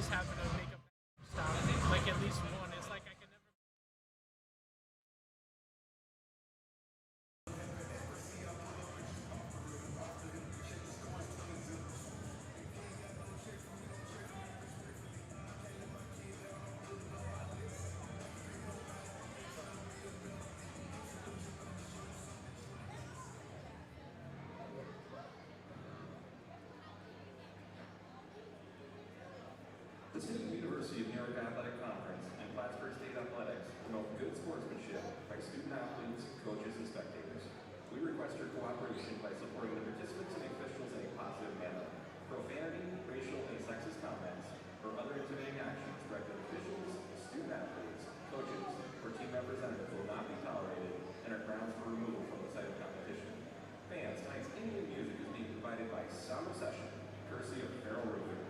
always having to make a stop, like at least one. It's like I can never. The Student University of New York Athletic Conference and Plattsburgh State Athletics promote good sportsmanship by student athletes, coaches, and spectators. We request your cooperation by supporting the participants and officials in a positive manner. Profanity, racial, and sexist comments, or other intimidating actions directed at officials, student athletes, coaches, or team representatives will not be tolerated and are grounds for removal from the site of competition. Fans, tonight's Indian music is being provided by Sound of Session, courtesy of Farrell Roofing.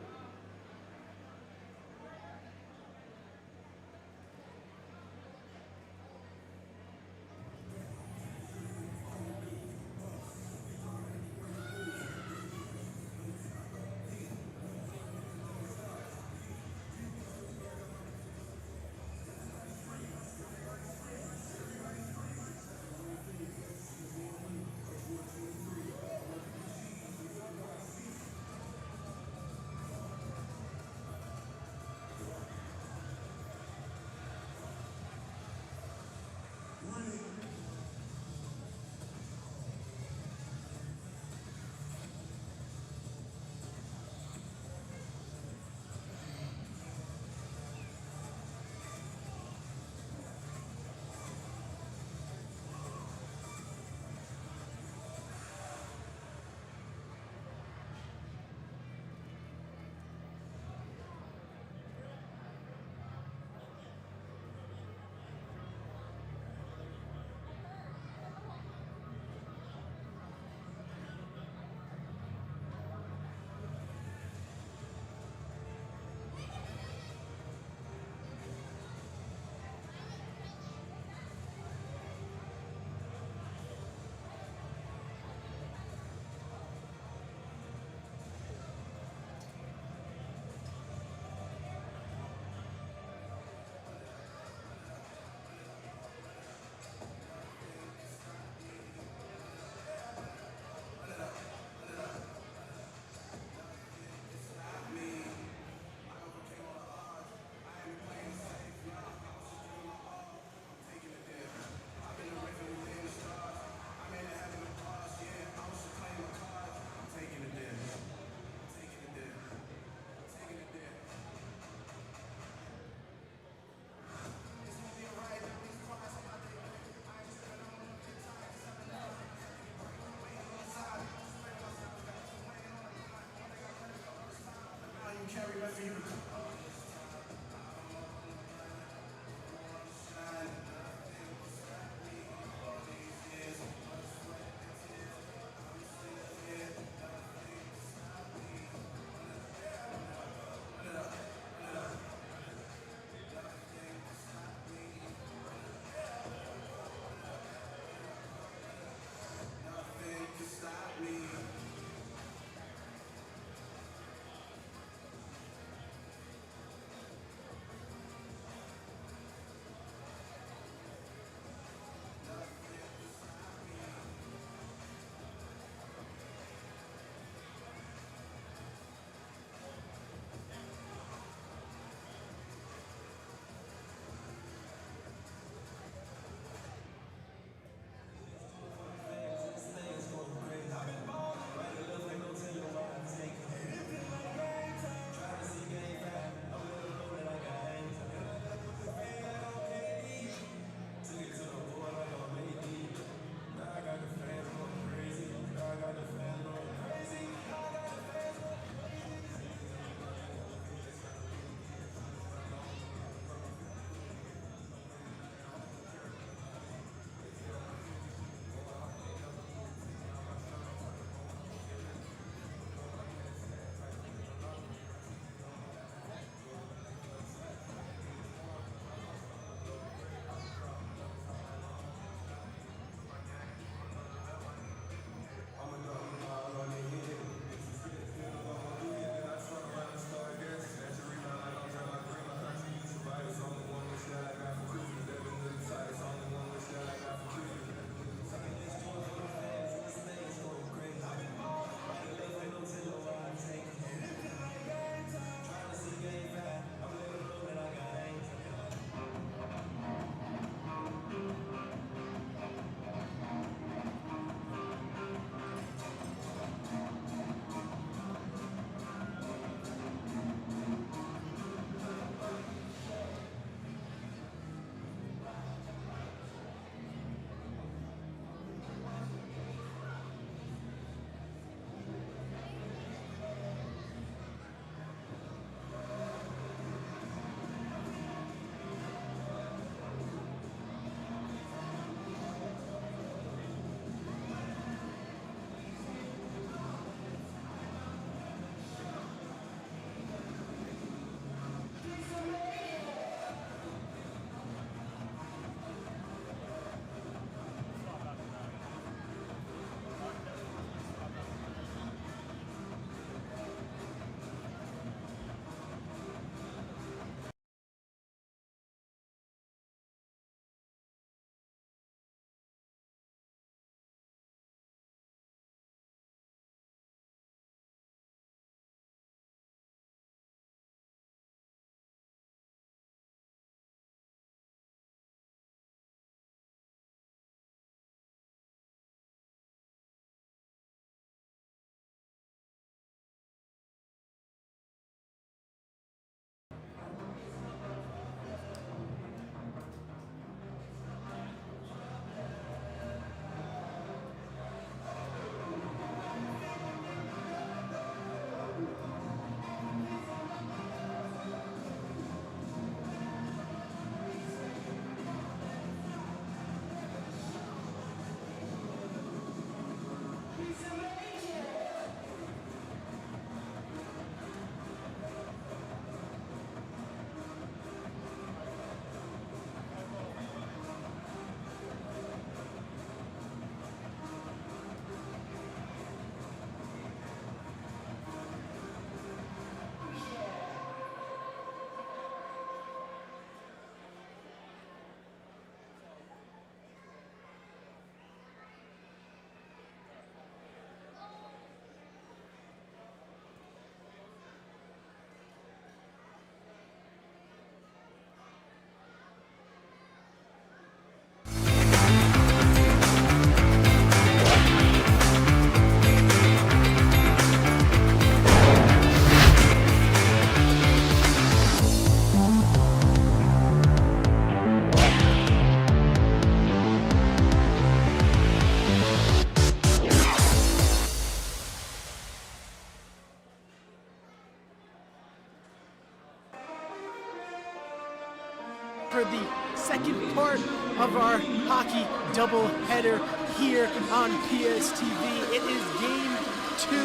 second part of our hockey doubleheader here on PSTV. It is game 2.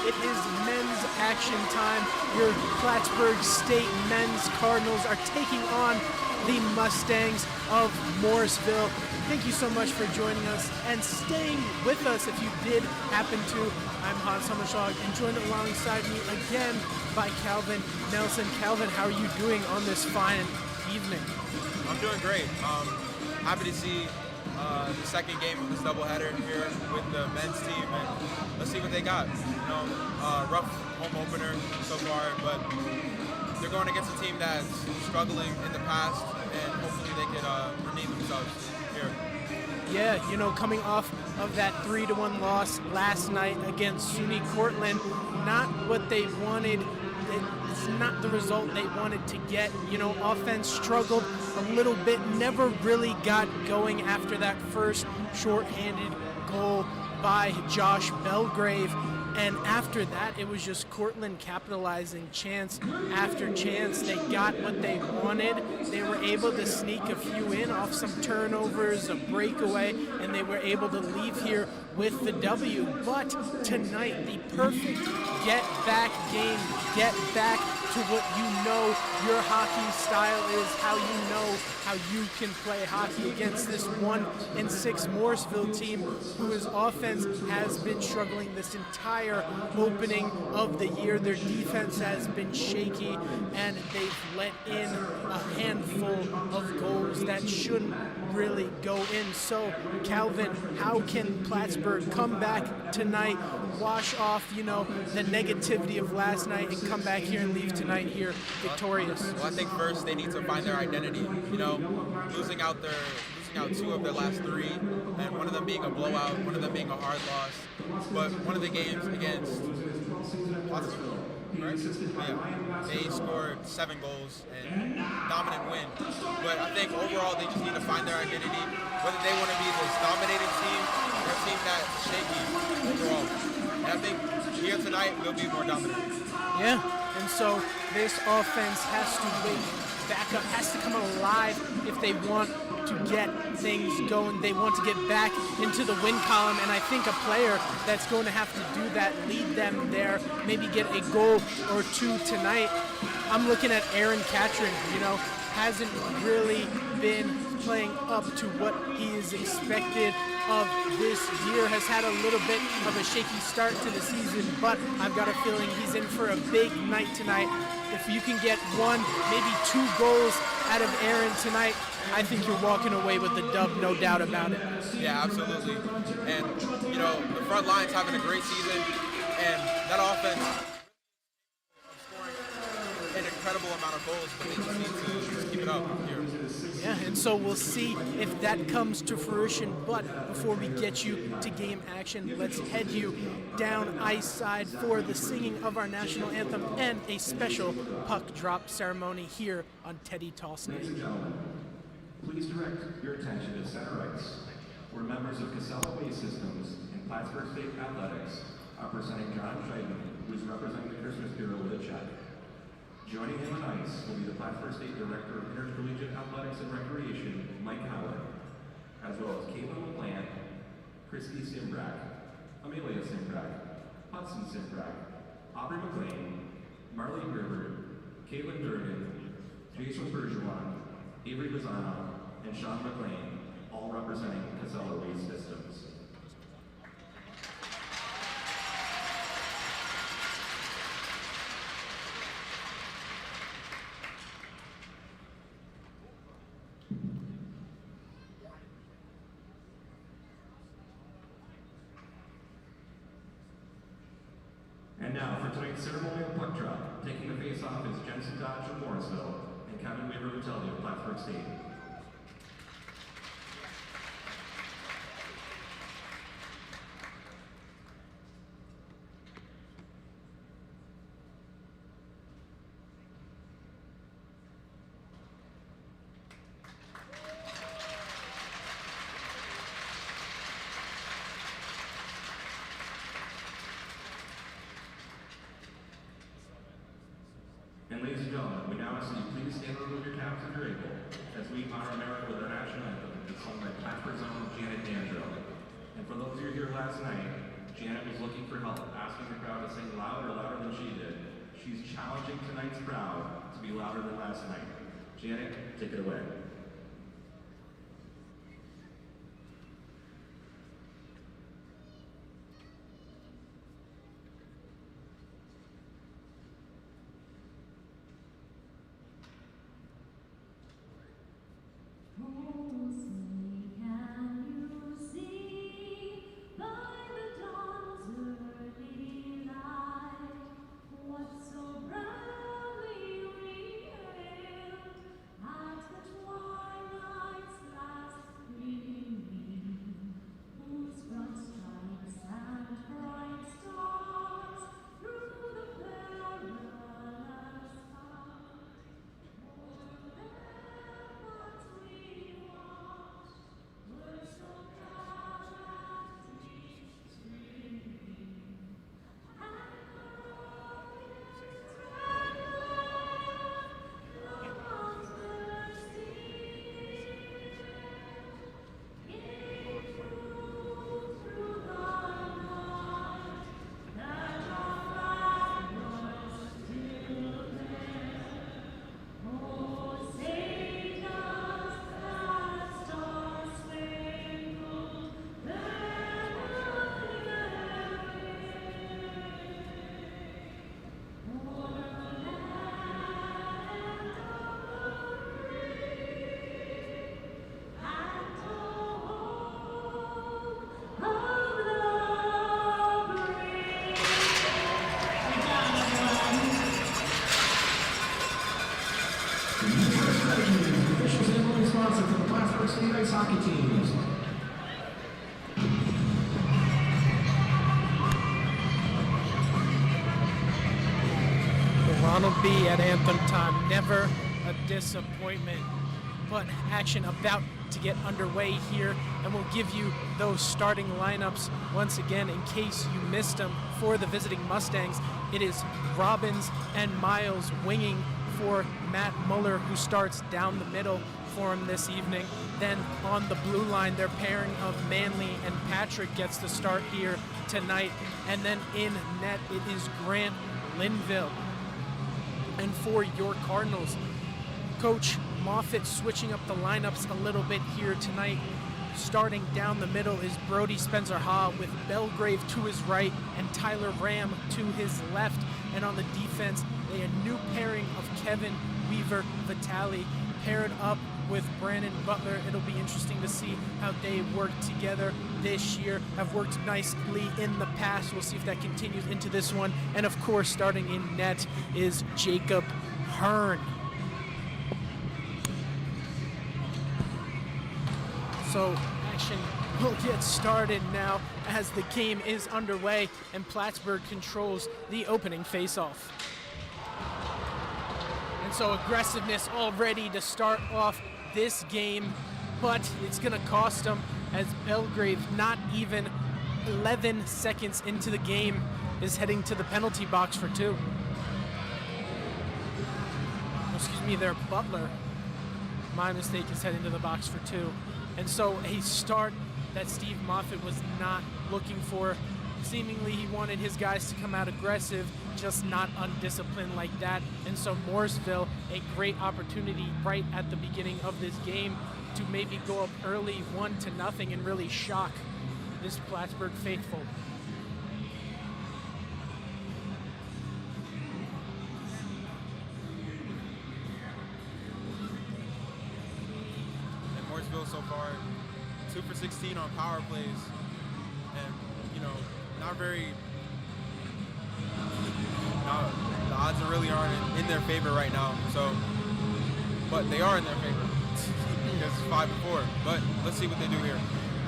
It is men's action time. Your Plattsburgh State men's Cardinals are taking on the Mustangs of Morrisville. Thank you so much for joining us and staying with us if you did happen to. I'm Hans Hammerschlag and joined alongside me again by Calvin Nelson. Calvin, how are you doing on this fine evening? I'm doing great. Happy to see the second game of this doubleheader here with the men's team, and let's see what they got. Rough home opener so far, but they're going against a team that's struggling in the past, and hopefully they can redeem themselves here. Yeah, coming off of that 3-1 loss last night against SUNY Cortland, not what they wanted. It's not the result they wanted to get. Offense struggled a little bit, never really got going after that first shorthanded goal by Josh Belgrave. And after that, it was just Cortland capitalizing chance after chance. They got what they wanted. They were able to sneak a few in off some turnovers, a breakaway, and they were able to leave here with the W. But tonight, the perfect get-back game, get back to what you know your hockey style is, how you know how you can play hockey against this 1-6 Morrisville team whose offense has been struggling this entire opening of the year. Their defense has been shaky, and they've let in a handful of goals that shouldn't really go in. So, Calvin, how can Plattsburgh come back tonight, wash off, the negativity of last night, and come back here and leave tonight here victorious? Well, I think first they need to find their identity. Losing out 2 of their last 3, and one of them being a blowout, one of them being a hard loss. But one of the games against Plattsburgh, right? Yeah, they scored 7 goals and dominant win. But I think overall they just need to find their identity, whether they want to be this dominating team or a team that's shaky overall. And I think here tonight they'll be more dominant. Yeah, and so this offense has to wake back up, has to come alive if they want to get things going. They want to get back into the win column, and I think a player that's going to have to do that, lead them there, maybe get a goal or 2 tonight. I'm looking at Aaron Catron, hasn't really been playing up to what he is expected of this year, has had a little bit of a shaky start to the season, but I've got a feeling he's in for a big night tonight. If you can get 1, maybe 2 goals out of Aaron tonight, I think you're walking away with the dub, no doubt about it. Yeah, absolutely. And, the front line's having a great season, and that offense scoring an incredible amount of goals, but they just need to keep it up here. Yeah, and so we'll see if that comes to fruition. But before we get you to game action, let's head you down ice side for the singing of our national anthem and a special puck drop ceremony here on Teddy Toss Night. Ladies and gentlemen, please direct your attention to center ice, where members of Casella Waste Systems and Plattsburgh State Athletics are presenting John Scheidman, who is representing the Christmas Bureau with a check. Joining him on ice will be the Plattsburgh State Director of Intercollegiate Athletics and Recreation, Mike Howard, as well as Caitlin LaPlante, Christy Simbrack, Amelia Simbrack, Hudson Simbrack, Aubrey McLean, Marlene Gerber, Caitlin Durgan, Jason Bergeron, Avery Lozano, and Sean McLean, all representing Casella Waste Systems. And now for tonight's ceremonial puck drop, taking the face-off is Jensen Dodge of Morrisville and Kevin Weaver-Lutelli of Plattsburgh State. And ladies and gentlemen, we now ask that you please stand and remove your caps if you're able. as we honor America with our national anthem, it's sung by Plattsburgh's own Janet Dandro. And for those of you here last night, Janet was looking for help, asking the crowd to sing louder than she did. She's challenging tonight's crowd to be louder than last night. Janet, take it away. Officials and only sponsor for the Plattsburgh State ice hockey teams. Ronald B at anthem time, never a disappointment. But action about to get underway here, and we'll give you those starting lineups once again in case you missed them. For the visiting Mustangs, it is Robbins and Miles winging for Matt Muller, who starts down the middle for him this evening. Then on the blue line, their pairing of Manley and Patrick gets the start here tonight. And then in net, it is Grant Linville. And for your Cardinals, Coach Moffitt switching up the lineups a little bit here tonight. Starting down the middle is Brody Spencer-Ha with Belgrave to his right and Tyler Ram to his left. And on the defense, a new pairing of Kevin Weaver Vitale paired up with Brandon Butler. It'll be interesting to see how they work together this year. Have worked nicely in the past. We'll see if that continues into this one. And of course, starting in net is Jacob Hearn. So action will get started now as the game is underway and Plattsburgh controls the opening face-off. And so aggressiveness all ready to start off this game, but it's going to cost them as Belgrave, not even 11 seconds into the game, is heading to the penalty box for two. Excuse me, their Butler, my mistake, is heading to the box for two. And so a start that Steve Moffitt was not looking for. Seemingly he wanted his guys to come out aggressive, just not undisciplined like that. And so Morrisville, a great opportunity right at the beginning of this game to maybe go up early 1-0 and really shock this Plattsburgh faithful. So far, 2 for 16 on power plays, and not very. The odds really aren't in their favor right now. So, but they are in their favor because it's 5-4. But let's see what they do here.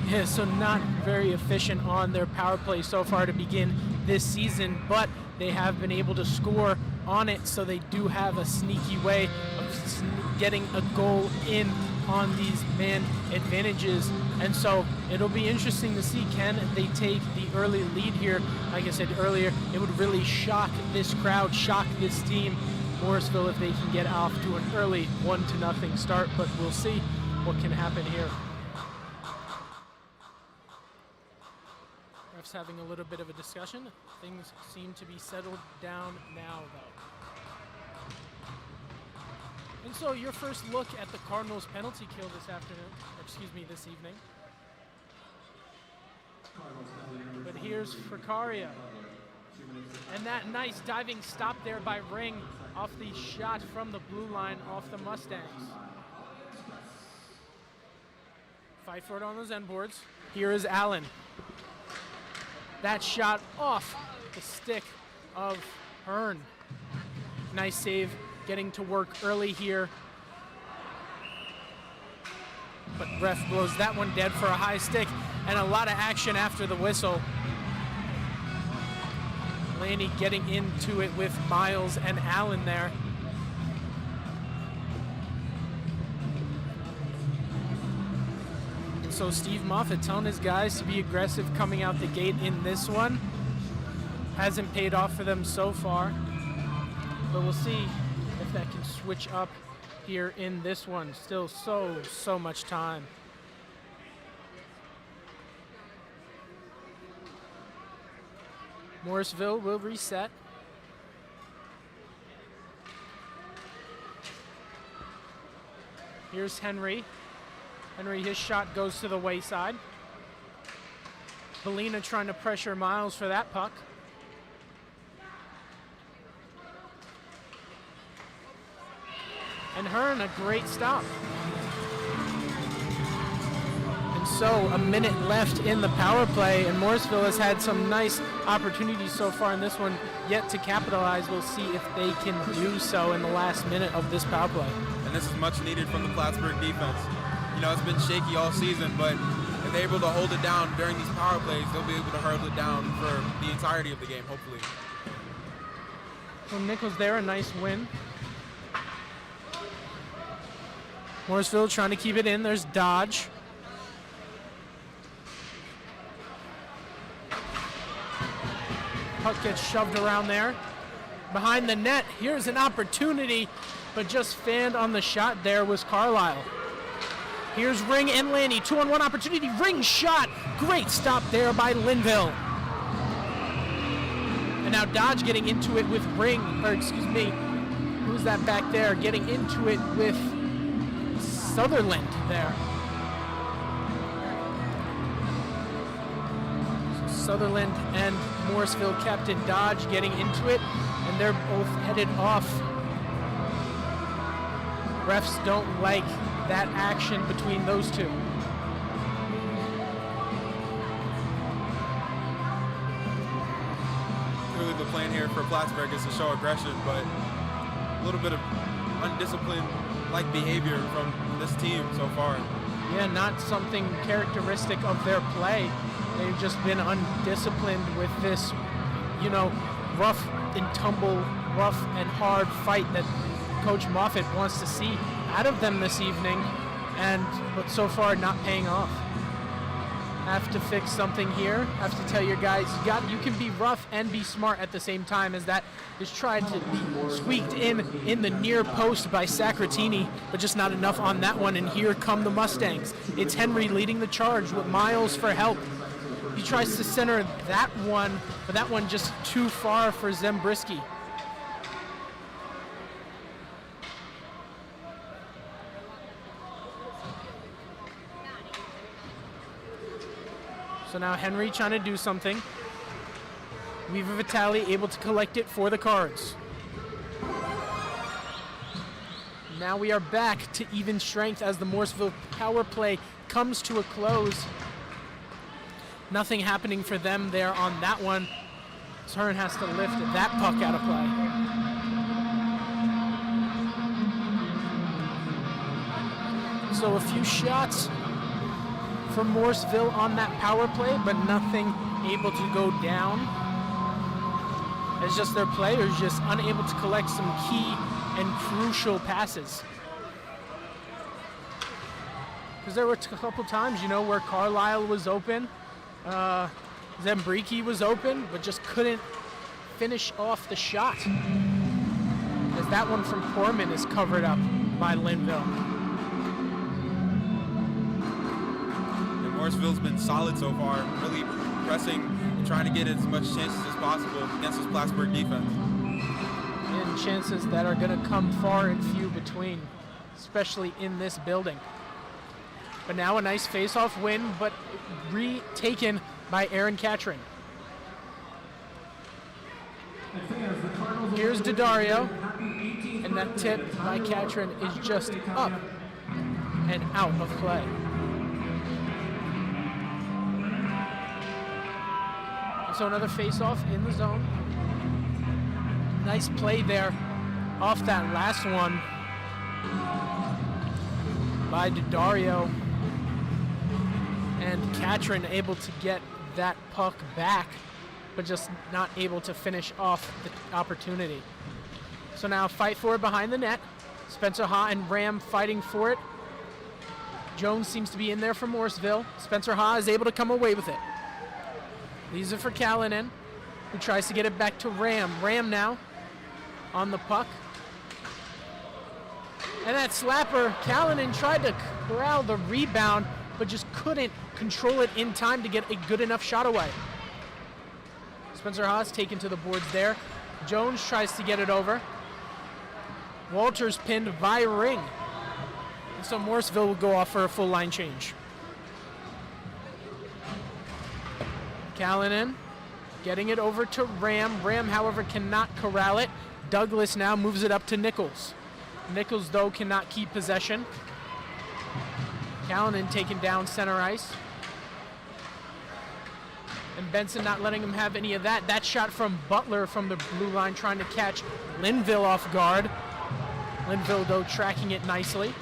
Yeah, so not very efficient on their power play so far to begin this season, but they have been able to score on it, so they do have a sneaky way of getting a goal in on these man advantages. And so it'll be interesting to see, can they take the early lead here. Like I said earlier, it would really shock this crowd, shock this team Morrisville if they can get off to an early 1-0 start, but we'll see what can happen here. Refs having a little bit of a discussion. Things seem to be settled down now, though. And so your first look at the Cardinals' penalty kill this evening. But here's Fricaria. And that nice diving stop there by Ring off the shot from the blue line off the Mustangs. Fight for it on those end boards. Here is Allen. That shot off the stick of Hearn. Nice save, getting to work early here. But ref blows that one dead for a high stick, and a lot of action after the whistle. Laney getting into it with Miles and Allen there. And so Steve Moffitt telling his guys to be aggressive coming out the gate in this one. Hasn't paid off for them so far, but we'll see if that can switch up here in this one. Still so much time. Morrisville will reset. Here's Henry. Henry, his shot goes to the wayside. Belina trying to pressure Miles for that puck. And Hearn, a great stop. And so a minute left in the power play, and Morrisville has had some nice opportunities so far in this one, yet to capitalize. We'll see if they can do so in the last minute of this power play. And this is much needed from the Plattsburgh defense. You know, it's been shaky all season, but if they're able to hold it down during these power plays, they'll be able to hold it down for the entirety of the game, hopefully. So Nichols there, a nice win. Morrisville trying to keep it in. There's Dodge. Puck gets shoved around there. Behind the net, here's an opportunity, but just fanned on the shot there was Carlisle. Here's Ring and Laney, 2-on-1 opportunity. Ring shot, great stop there by Linville. And now Dodge getting into it with Ring, or excuse me, who's that back there? Getting into it with Sutherland there. So Sutherland and Morrisville captain Dodge getting into it, and they're both headed off. Refs don't like that action between those two. Clearly the plan here for Plattsburgh is to show aggression, but a little bit of undisciplined-like behavior from this team so far. Yeah, not something characteristic of their play. They've just been undisciplined with this, you know, rough and tumble, rough and hard fight that Coach Moffitt wants to see out of them this evening, but so far not paying off. Have to fix something here. Have to tell your guys, you can be rough and be smart at the same time, as that is tried to be squeaked in the near post by Sacratini, but just not enough on that one. And here come the Mustangs. It's Henry leading the charge with Miles for help. He tries to center that one, but that one just too far for Zembrisky. So now Henry trying to do something. Weaver Vitale able to collect it for the Cards. Now we are back to even strength as the Morrisville power play comes to a close. Nothing happening for them there on that one. Hearn has to lift that puck out of play. So a few shots from Morrisville on that power play, but nothing able to go down. It's just their players just unable to collect some key and crucial passes. Because there were a couple times, you know, where Carlisle was open, Zembriki was open, but just couldn't finish off the shot. As as that one from Poorman is covered up by Linville. And Morrisville's been solid so far, really pressing and trying to get as much chances as possible against this Plattsburgh defense. And chances that are going to come far and few between, especially in this building. But now a nice face-off win, but retaken by Aaron Catron. Here's Daddario, and that tip by Catron is just up and out of play. So another face-off in the zone. Nice play there off that last one by Daddario. And Catron able to get that puck back, but just not able to finish off the opportunity. So now fight for it behind the net. Spencer Ha and Ram fighting for it. Jones seems to be in there for Morrisville. Spencer Ha is able to come away with it. These are for Callanan, who tries to get it back to Ram. Ram now on the puck. And that slapper, Callanan tried to corral the rebound, but just couldn't control it in time to get a good enough shot away. Spencer Haas taken to the boards there. Jones tries to get it over. Walters pinned by Ring. And so Morrisville will go off for a full line change. Callanan getting it over to Ram. Ram, however, cannot corral it. Douglas now moves it up to Nichols. Nichols, though, cannot keep possession. Callanan taken down center ice. And Benson not letting him have any of that. That shot from Butler from the blue line trying to catch Linville off guard. Linville, though, tracking it nicely.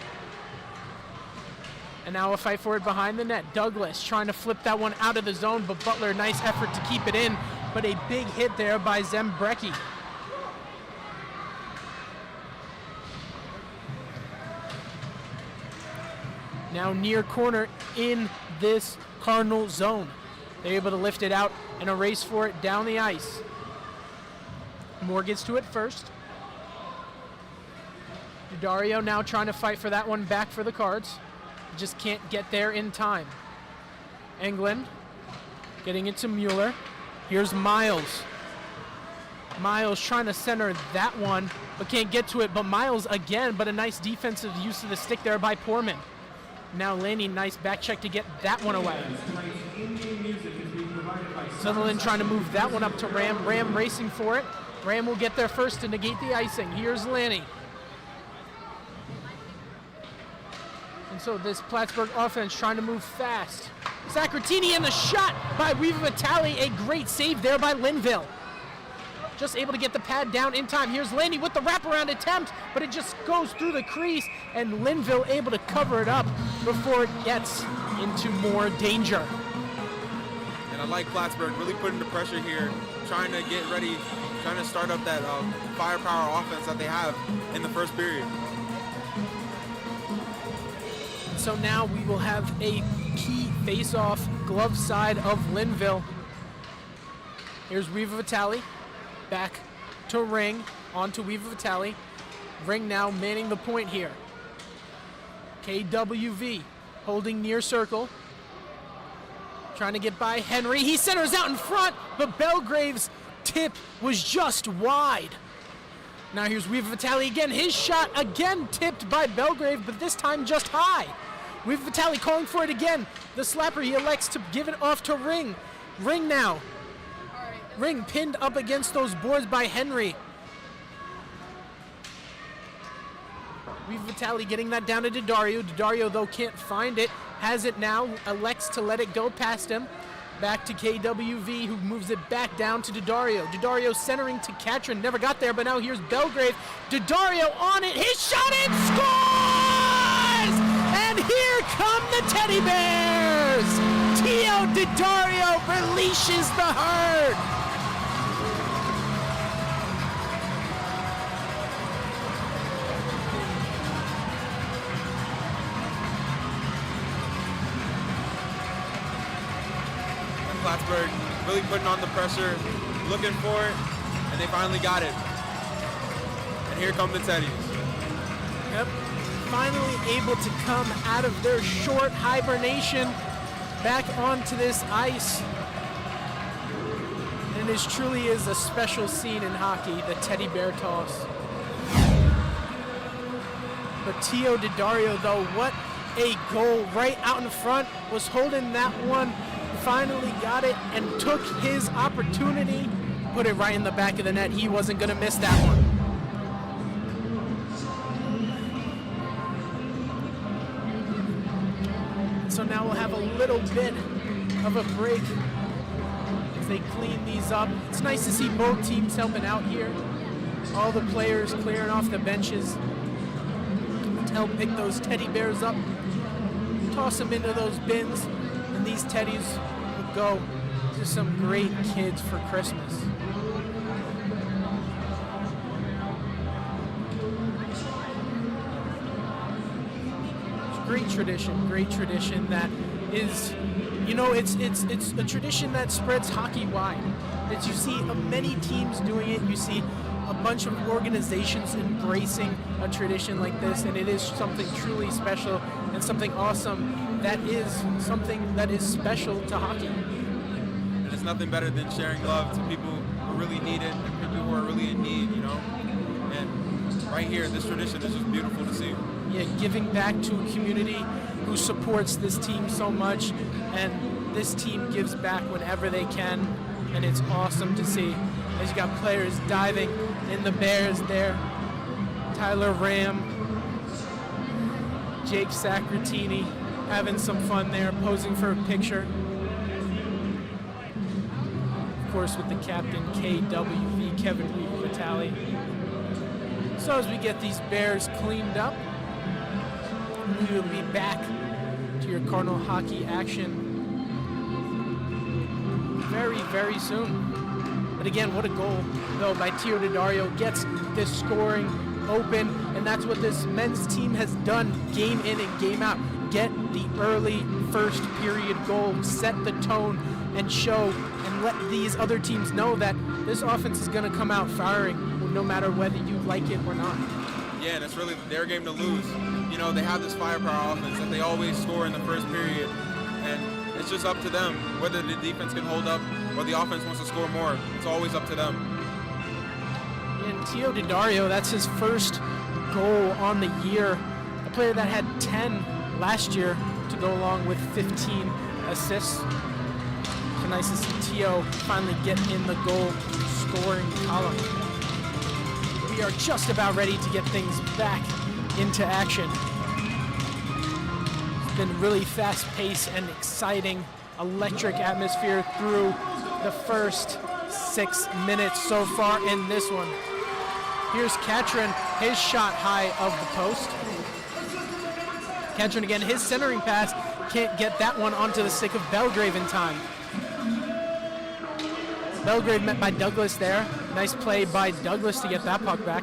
And now a fight for it behind the net. Douglas trying to flip that one out of the zone, but Butler, nice effort to keep it in, but a big hit there by Zembrecki. Now near corner in this Cardinal zone. They're able to lift it out and a race for it down the ice. Moore gets to it first. Daddario now trying to fight for that one back for the Cards. Just can't get there in time. Englund getting it to Mueller. Here's Miles. Miles trying to center that one, but can't get to it. But Miles again, but a nice defensive use of the stick there by Poorman. Now Laney, nice back check to get that one away. Sutherland trying to move that one up to Ram. Ram racing for it. Ram will get there first to negate the icing. Here's Laney. And so this Plattsburgh offense trying to move fast. Sacratini and the shot by Weaver Vitale. A great save there by Linville. Just able to get the pad down in time. Here's Laney with the wraparound attempt, but it just goes through the crease, and Linville able to cover it up before it gets into more danger. And I like Plattsburgh really putting the pressure here, trying to get ready, trying to start up that firepower offense that they have in the first period. So now we will have a key face-off glove side of Linville. Here's Weaver Vitale. Back to Ring, on to Weaver Vitale. Ring now manning the point here. KWV holding near circle. Trying to get by Henry. He centers out in front, but Belgrave's tip was just wide. Now here's Weaver Vitale again. His shot again tipped by Belgrave, but this time just high. Weaver Vitale calling for it again. The slapper, he elects to give it off to Ring. Ring now. Ring pinned up against those boards by Henry. Weaver Vitale getting that down to Daddario. Daddario, though, can't find it. Has it now. Elects to let it go past him. Back to KWV, who moves it back down to Daddario. Daddario centering to Catron. Never got there, but now here's Belgrave. Daddario on it. His shot and scores! And here come the Teddy Bears! Tio Daddario releases the herd. Plattsburgh really putting on the pressure, looking for it, and they finally got it. And here come the Teddies. Yep. Finally able to come out of their short hibernation back onto this ice. And this truly is a special scene in hockey, the teddy bear toss. But Tio DiDario, though, what a goal right out in front, was holding that one, finally got it and took his opportunity, put it right in the back of the net. He wasn't going to miss that one. So now we'll have a little bit of a break as they clean these up. It's nice to see both teams helping out here. All the players clearing off the benches to help pick those teddy bears up, toss them into those bins, and these teddies will go to some great kids for Christmas. Great tradition that is, you know, it's a tradition that spreads hockey-wide. That you see many teams doing it, you see a bunch of organizations embracing a tradition like this, and it is something truly special and something awesome that is something that is special to hockey. And it's nothing better than sharing love to people who really need it and people who are really in need, you know? And right here, this tradition is just beautiful to see. Yeah, giving back to a community who supports this team so much, and this team gives back whenever they can, and it's awesome to see. As you got players diving in the Bears there, Tyler Ram, Jake Satini having some fun there, posing for a picture. Of course, with the captain, KWV, Kevin Vitale. So as we get these Bears cleaned up, we will be back to your Cardinal hockey action very, very soon. But again, what a goal, though, by Tio DiDario. Gets this scoring open, and that's what this men's team has done game in and game out. Get the early first period goal, set the tone, and show and let these other teams know that this offense is going to come out firing no matter whether you like it or not. Yeah, and it's really their game to lose. You know, they have this firepower offense that they always score in the first period, and it's just up to them whether the defense can hold up or the offense wants to score more. It's always up to them. And Tio DiDario, that's his first goal on the year. A player that had 10 last year to go along with 15 assists. So nice to see Tio finally get in the goal scoring column. We are just about ready to get things back into action. It's been really fast-paced and exciting, electric atmosphere through the first 6 minutes so far in this one. Here's Katrin, his shot high of the post. Katrin again, his centering pass, can't get that one onto the stick of Belgrave in time. Belgrave met by Douglas there. Nice play by Douglas to get that puck back.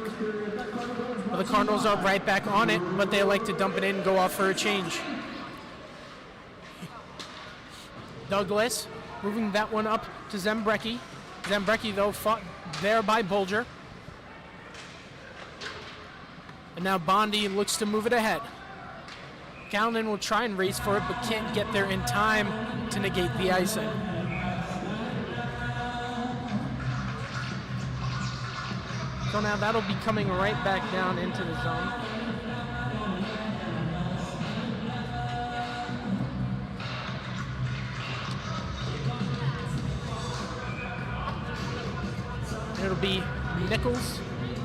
Well, the Cardinals are right back on it, but they like to dump it in and go off for a change. Douglas moving that one up to Zembrecki. Zembrecki, though, fought there by Bolger. And now Bondi looks to move it ahead. Callanan will try and race for it, but can't get there in time to negate the icing. So now that'll be coming right back down into the zone. It'll be Nichols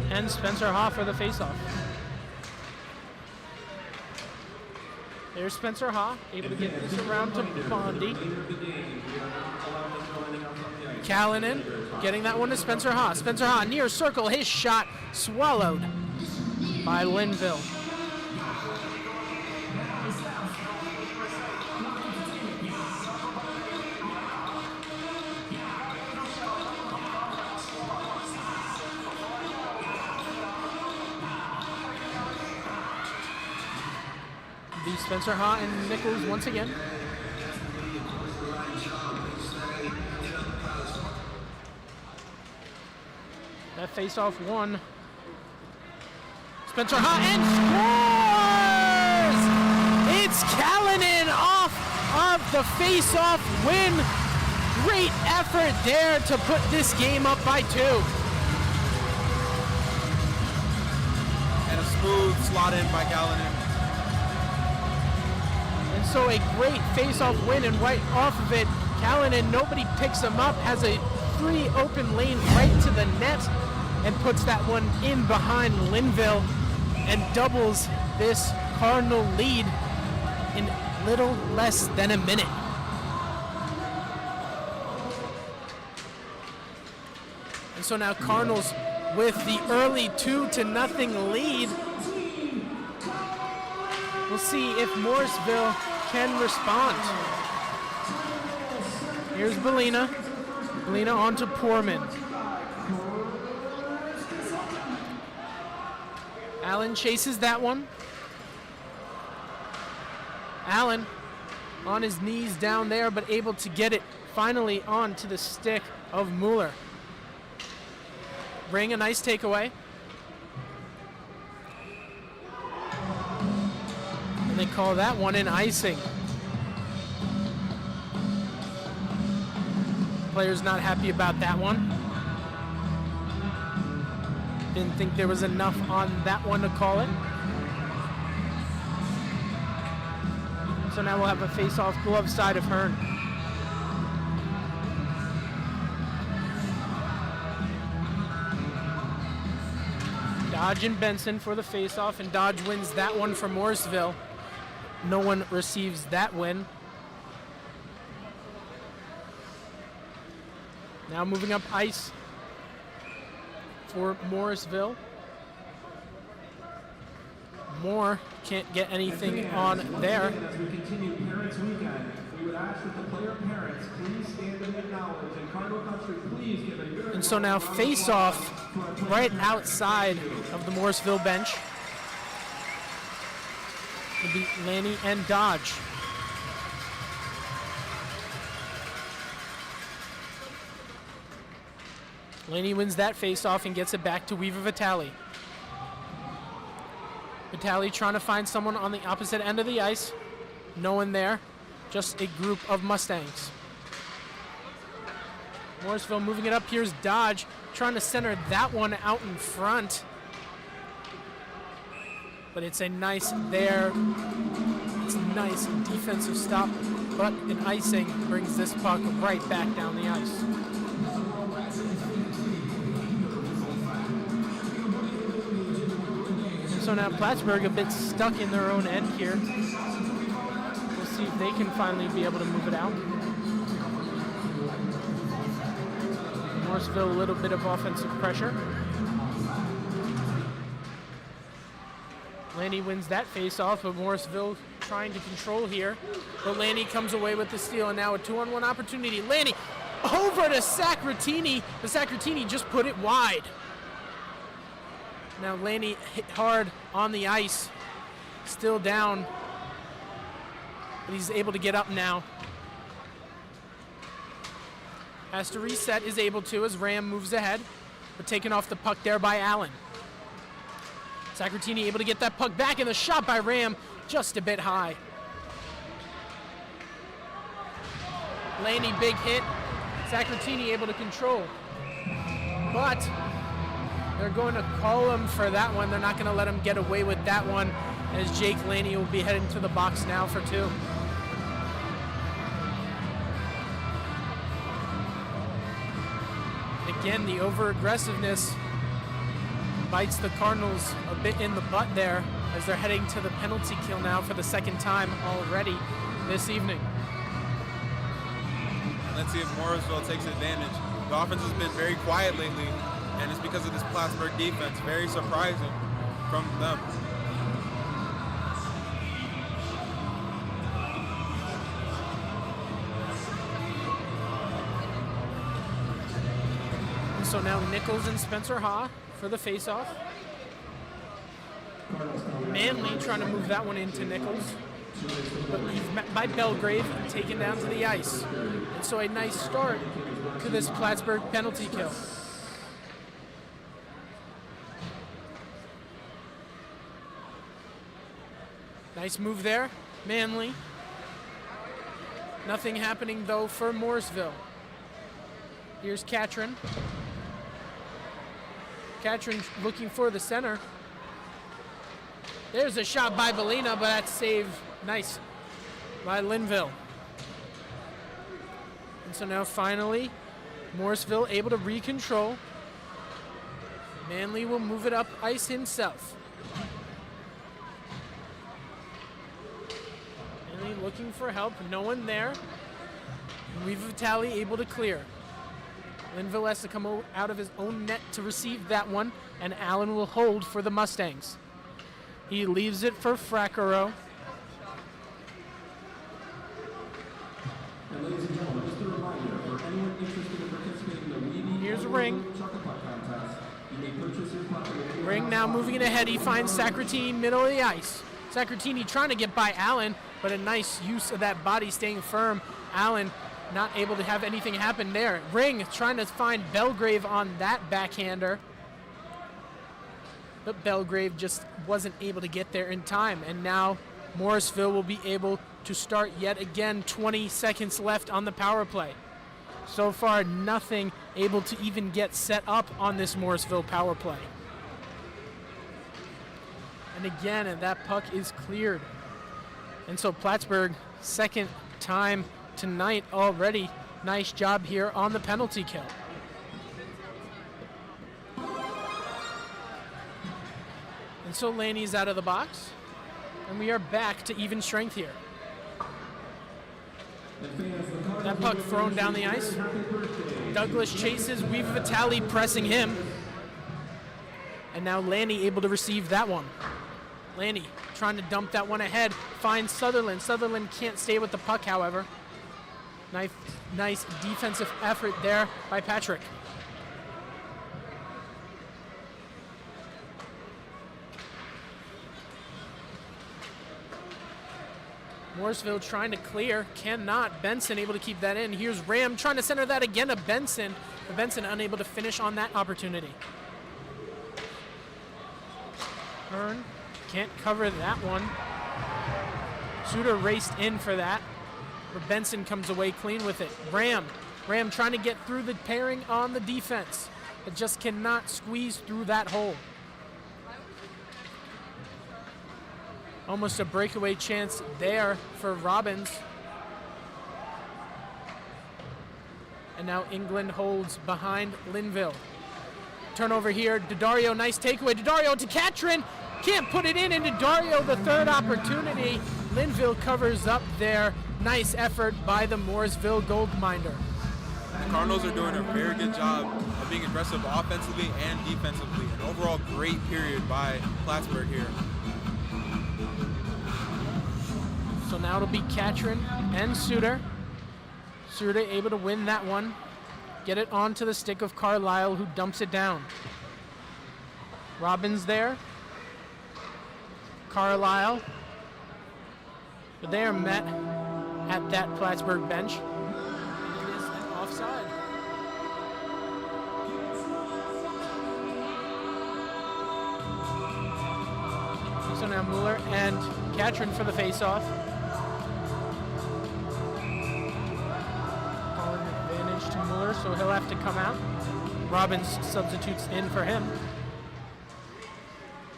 and Spencer Haw for the faceoff. There's Spencer Haw, able to get this around to Bondi. Callanan getting that one to Spencer Haw. Spencer Haw near circle, his shot swallowed by Linville. Spencer Haw and Nichols once again. That face-off won Spencer Ha, and scores! It's Callanan off of the face-off win. Great effort there to put this game up by 2. And a smooth slot in by Callanan. And so a great face-off win, and right off of it, Callanan, nobody picks him up, has a free open lane right to the net, and puts that one in behind Linville and doubles this Cardinal lead in little less than a minute. And so now Cardinals with the early 2-0 lead. We'll see if Morrisville can respond. Here's Belina. Belina on to Poorman. Allen chases that one. Allen on his knees down there, but able to get it finally onto the stick of Mueller. Bring a nice takeaway. And they call that one an icing. Player's not happy about that one. Didn't think there was enough on that one to call it. So now we'll have a face-off glove side of Hearn. Dodge and Benson for the face-off, and Dodge wins that one for Morrisville. No one receives that win. Now moving up ice for Morrisville. Moore can't get anything on there. As we continue Parents Weekend, we would ask that the player parents please stand and acknowledge, and Cardinal Country please give a good. And so now face off right outside of the Morrisville bench. It'll be Lanny and Dodge. Laney wins that face-off and gets it back to Weaver Vitale. Vitale trying to find someone on the opposite end of the ice. No one there, just a group of Mustangs. Morrisville moving it up. Here's Dodge trying to center that one out in front. But it's a nice there. It's a nice defensive stop, but an icing brings this puck right back down the ice. So now Plattsburgh a bit stuck in their own end here. We'll see if they can finally be able to move it out. Morrisville a little bit of offensive pressure. Lanny wins that face-off, but Morrisville trying to control here. But Lanny comes away with the steal, and now a 2-on-1 opportunity. Lanny over to Sacratini, but Sacratini just put it wide. Now Laney hit hard on the ice, still down, but he's able to get up now. Has to reset, is able to as Ram moves ahead, but taken off the puck there by Allen. Sacratini able to get that puck back, and the shot by Ram just a bit high. Laney big hit, Sacratini able to control, but they're going to call him for that one. They're not going to let him get away with that one, as Jake Laney will be heading to the box now for 2. Again, the over-aggressiveness bites the Cardinals a bit in the butt there as they're heading to the penalty kill now for the second time already this evening. Let's see if Morrisville takes advantage. The offense has been very quiet lately, and it's because of this Plattsburgh defense. Very surprising from them. So now Nichols and Spencer Ha for the face-off. Manley trying to move that one into Nichols, but he's met by Belgrave and taken down to the ice. And so a nice start to this Plattsburgh penalty kill. Nice move there, Manley. Nothing happening though for Morrisville. Here's Catron. Catron looking for the center. There's a shot by Belina, but that's saved nice by Linville. And so now finally, Morrisville able to recontrol. Manley will move it up ice himself. Manley looking for help, no one there. Vitale able to clear. Linville has to come out of his own net to receive that one, and Allen will hold for the Mustangs. He leaves it for Fraccaro. And ladies and gentlemen, just a reminder, for anyone interested in participating in the Weeby Here's Ring. Chocolate Puck Contest, you may purchase your puck at any Ring now moving it ahead. He finds Sacratini middle of the ice. Sacratini trying to get by Allen, but a nice use of that body staying firm. Allen not able to have anything happen there. Ring trying to find Belgrave on that backhander. But Belgrave just wasn't able to get there in time. And now Morrisville will be able to start yet again. 20 seconds left on the power play. So far, nothing able to even get set up on this Morrisville power play. And again, that puck is cleared. And so Plattsburgh, second time tonight already. Nice job here on the penalty kill. And so Laney's out of the box. And we are back to even strength here. That puck thrown down the ice. Douglas chases, Vitale pressing him. And now Laney able to receive that one. Laney trying to dump that one ahead. Finds Sutherland. Sutherland can't stay with the puck, however. Nice defensive effort there by Patrick. Morrisville trying to clear, cannot. Benson able to keep that in. Here's Ram trying to center that again to Benson, but Benson unable to finish on that opportunity. Hearn can't cover that one. Suter raced in for that, but Benson comes away clean with it. Ram trying to get through the pairing on the defense, but just cannot squeeze through that hole. Almost a breakaway chance there for Robbins. And now England holds behind Linville. Turnover here, Daddario, nice takeaway. Daddario to Catron, can't put it in, and Daddario the third opportunity. Linville covers up there. Nice effort by the Morrisville Goldminder. The Cardinals are doing a very good job of being aggressive offensively and defensively. An overall great period by Plattsburgh here. So now it'll be Catron and Suter. Suter able to win that one. Get it onto the stick of Carlisle, who dumps it down. Robbins there. Carlisle. But they are met at that Plattsburgh bench. It is an offside. So now Mueller and Catron for the face-off. Advantage to Mueller, so he'll have to come out. Robbins substitutes in for him.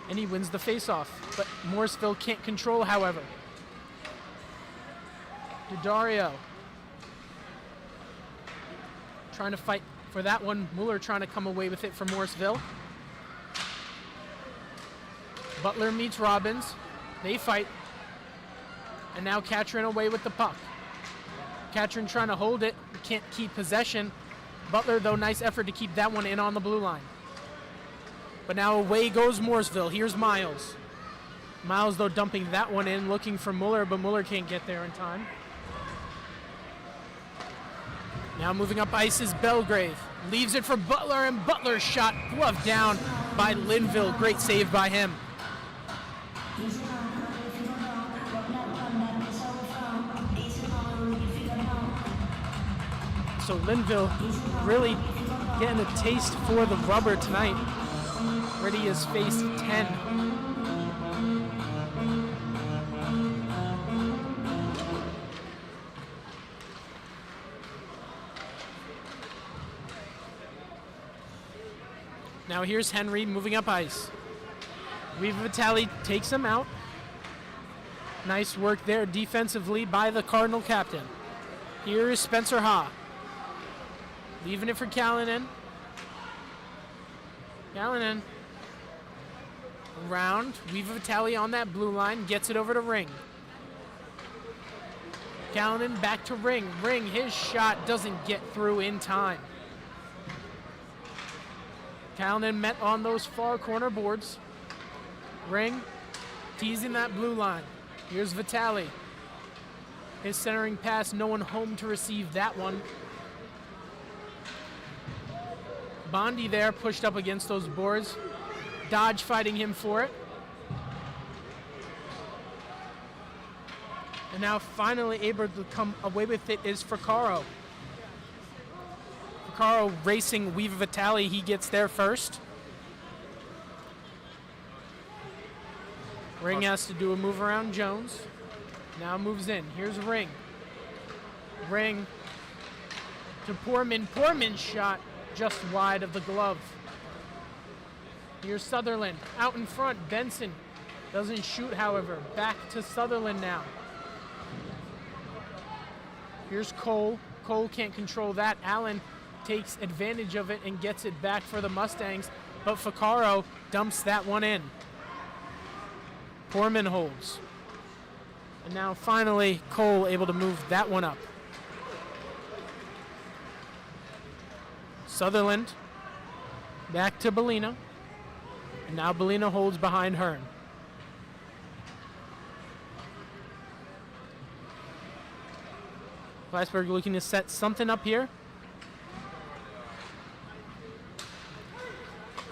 And he wins the face-off. But Morrisville can't control, however. Daddario trying to fight for that one. Mueller trying to come away with it for Morrisville. Butler meets Robbins. They fight. And now Catron away with the puck. Catron trying to hold it. Can't keep possession. Butler, though, nice effort to keep that one in on the blue line. But now away goes Morrisville. Here's Miles. Miles, though, dumping that one in, looking for Mueller, but Mueller can't get there in time. Now moving up ice is Belgrave. Leaves it for Butler, and Butler's shot gloved down by Linville. Great save by him. So Linville really getting a taste for the rubber tonight. Already has faced 10. Now here's Henry moving up ice. Weaver Vitale takes him out. Nice work there defensively by the Cardinal captain. Here is Spencer Ha. Leaving it for Callanan. Callanan. Around. Weaver Vitale on that blue line. Gets it over to Ring. Callanan back to Ring. Ring, his shot doesn't get through in time. Callanan met on those far corner boards. Ring teasing that blue line. Here's Vitale. His centering pass, no one home to receive that one. Bondi there pushed up against those boards. Dodge fighting him for it. And now finally able to come away with it is Fracaro. Fracaro racing Weaver Vitale. He gets there first. Ring has to do a move around Jones. Now moves in. Here's Ring. Ring to Poorman. Poorman's shot just wide of the glove. Here's Sutherland out in front. Benson doesn't shoot, however. Back to Sutherland now. Here's Cole. Cole can't control that. Allen takes advantage of it and gets it back for the Mustangs, but Fracaro dumps that one in. Poorman holds. And now finally Cole able to move that one up. Sutherland back to Bellina. And now Bellina holds behind Hearn. Plattsburgh looking to set something up here.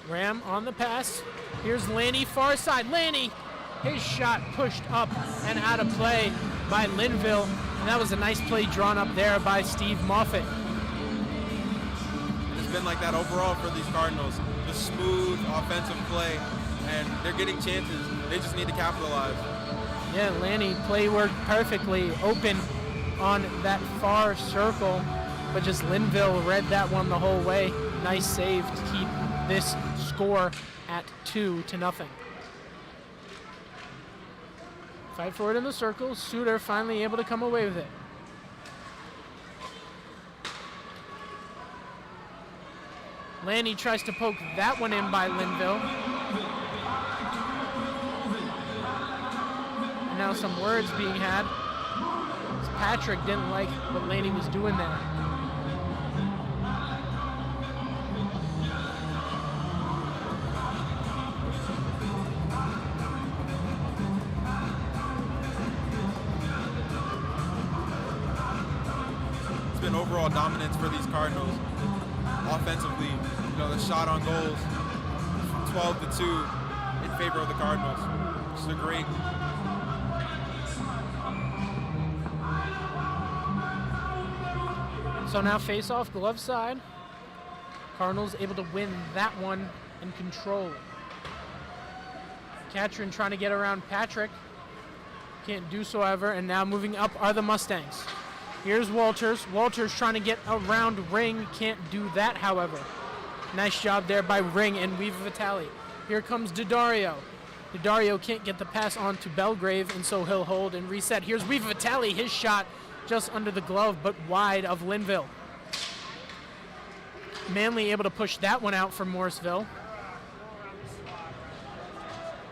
Ram on the pass. Here's Lanny, far side. Lanny, his shot pushed up and out of play by Linville. And that was a nice play drawn up there by Steve Moffitt. It's been like that overall for these Cardinals. Just smooth offensive play, and they're getting chances. They just need to capitalize. Yeah, Lanny play worked perfectly. Open on that far circle, but just Linville read that one the whole way. Nice save to keep this score at 2-0. Fight for it in the circle. Suter finally able to come away with it. Lanny tries to poke that one in by Linville. And now some words being had. Patrick didn't like what Laney was doing there. It's been overall dominance for these Cardinals. Offensively, the shot on goals, 12-2 in favor of the Cardinals. It's a great. So now face off glove side. Cardinals able to win that one and control. Catron trying to get around Patrick. Can't do so, however, and now moving up are the Mustangs. Here's Walters. Walters trying to get around Ring. Can't do that, however. Nice job there by Ring and Weaver Vitale. Here comes Daddario. Daddario can't get the pass on to Belgrave, and so he'll hold and reset. Here's Weaver Vitale. His shot just under the glove, but wide of Linville. Manley able to push that one out for Morrisville.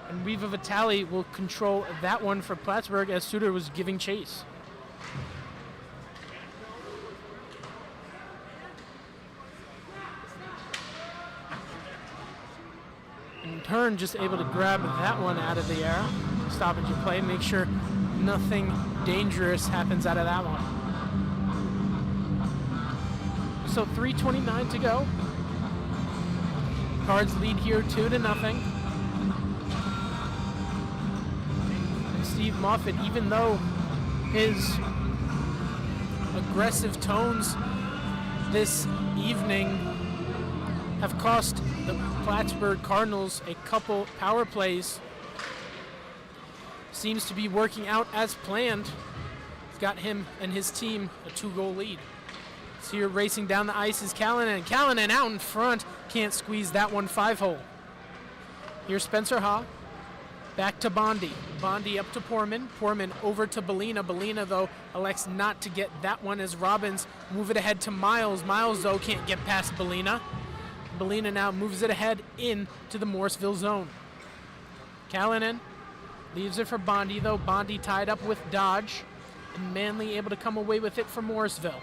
And Weaver Vitale will control that one for Plattsburgh as Suter was giving chase. And Hearn just able to grab that one out of the air. Stoppage of play, make sure nothing dangerous happens out of that one. So 3:29 to go. Cards lead here 2-0. And Steve Moffitt, even though his aggressive tones this evening have cost the Plattsburgh Cardinals a couple power plays, seems to be working out as planned. It's got him and his team a 2-goal lead. So you're racing down the ice is Callanan. Callanan out in front. Can't squeeze that one 5-hole. Here's Spencer Ha. Back to Bondi. Bondi up to Poorman. Poorman over to Belina. Belina, though, elects not to get that one as Robbins move it ahead to Miles. Miles, though, can't get past Belina. Belina now moves it ahead into the Morrisville zone. Callanan leaves it for Bondi, though. Bondi tied up with Dodge. And Manley able to come away with it for Morrisville.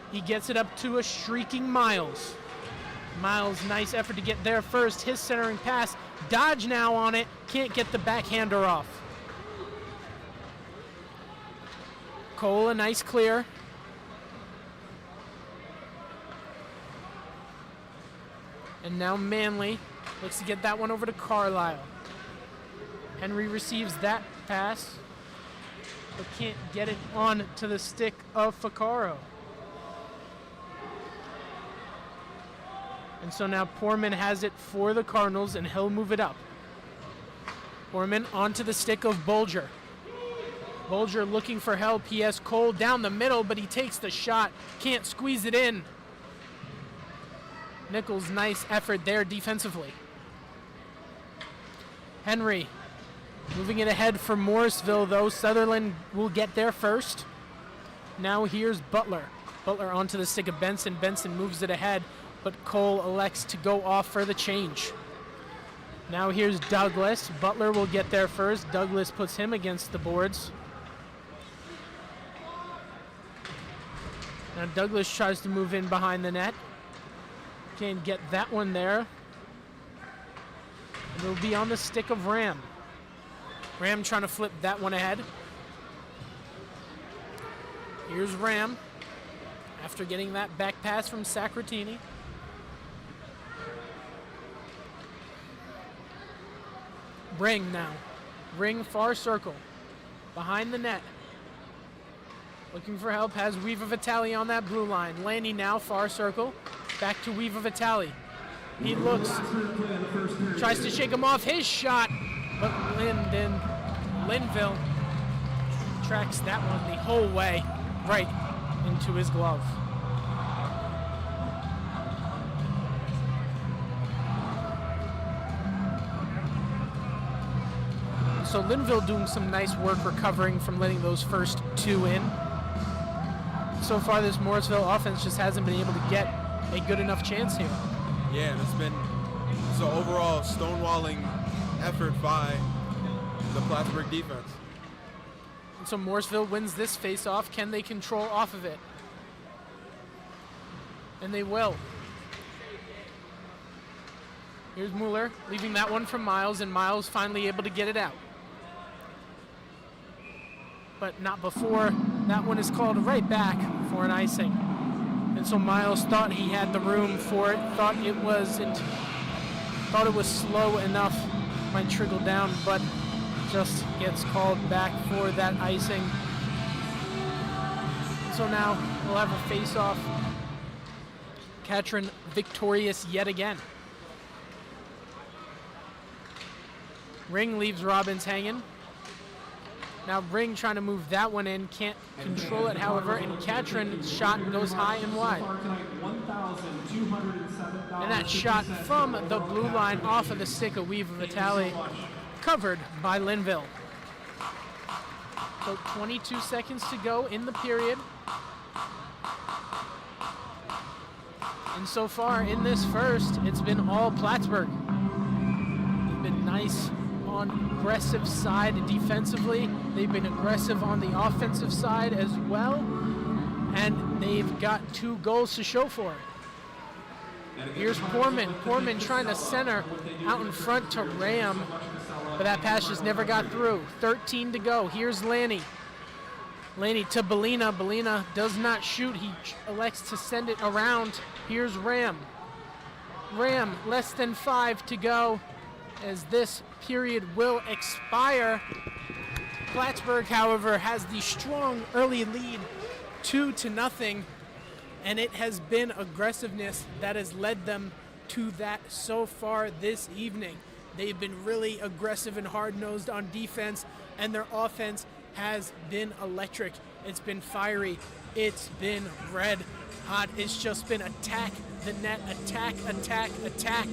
He gets it up to a shrieking Miles. Miles, nice effort to get there first. His centering pass. Dodge now on it. Can't get the backhander off. Cole, a nice clear. And now Manley looks to get that one over to Carlisle. Henry receives that pass, but can't get it on to the stick of Ficarro. And so now Poorman has it for the Cardinals, and he'll move it up. Poorman onto the stick of Bolger. Bolger looking for help. He has Cole down the middle, but he takes the shot. Can't squeeze it in. Nichols, nice effort there defensively. Henry moving it ahead for Morrisville, though. Sutherland will get there first. Now here's Butler. Butler onto the stick of Benson. Benson moves it ahead, but Cole elects to go off for the change. Now here's Douglas. Butler will get there first. Douglas puts him against the boards. Now Douglas tries to move in behind the net. Can't get that one there. And it'll be on the stick of Ram. Ram trying to flip that one ahead. Here's Ram after getting that back pass from Sacratini. Ring now. Ring far circle. Behind the net. Looking for help. Has Weaver Vitale on that blue line. Laney now far circle. Back to Weaver Vitale. He looks. Tries to shake him off his shot. But Linville tracks that one the whole way right into his glove. So Linville doing some nice work recovering from letting those first two in. So far this Morrisville offense just hasn't been able to get a good enough chance here. Yeah, and it's an overall stonewalling effort by the Plattsburgh defense. And so Morrisville wins this face-off. Can they control off of it? And they will. Here's Mueller leaving that one for Miles, and Miles finally able to get it out. But not before that one is called right back for an icing. And so Miles thought he had the room for it, thought it was slow enough, might trickle down, but just gets called back for that icing. So now we'll have a face-off. Katrin victorious yet again. Ring leaves Robbins hanging. Now Ring trying to move that one in, can't control it, however, and Katrin's shot goes high and wide. And that shot from the blue line off of the stick of Weaver Vitale, covered by Linville. So 22 seconds to go in the period. And so far in this first, it's been all Plattsburgh. They've been nice on aggressive side defensively. They've been aggressive on the offensive side as well. And they've got 2 goals to show for it. Here's Poorman. Poorman trying to center out in front to Ram, but that pass just never got through. 13 to go. Here's Laney. Laney to Belina. Belina does not shoot. He elects to send it around. Here's Ram. Ram, less than 5 to go as this period will expire. Plattsburgh, however, has the strong early lead, 2-0, and it has been aggressiveness that has led them to that so far this evening. They've been really aggressive and hard-nosed on defense, and their offense has been electric. It's been fiery. it's been red hot. It's just been attack the net, attack, attack, attack.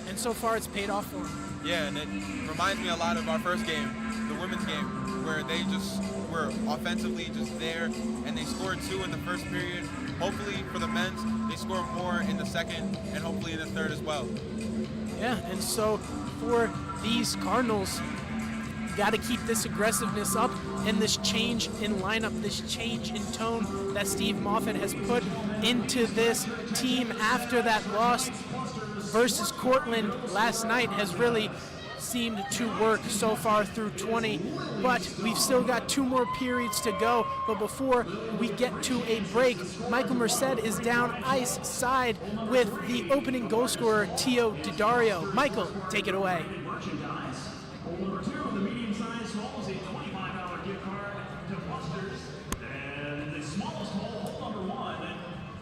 And so far it's paid off for them. Yeah, and it reminds me a lot of our first game, the women's game, where they just were offensively just there, and they scored 2 in the first period. Hopefully for the men's, they score more in the second, and hopefully in the third as well. Yeah, and so for these Cardinals, you got to keep this aggressiveness up and this change in lineup, this change in tone that Steve Moffat has put into this team after that loss versus Cortland last night has really seemed to work so far through 20, but we've still got 2 more periods to go. But before we get to a break, Michael Merced is down ice side with the opening goal scorer, Tio Didario. Michael, take it away. Merchandise. Hole number 2 of the medium-sized hole is a $25 gift card to Buster's. And the smallest hole number 1,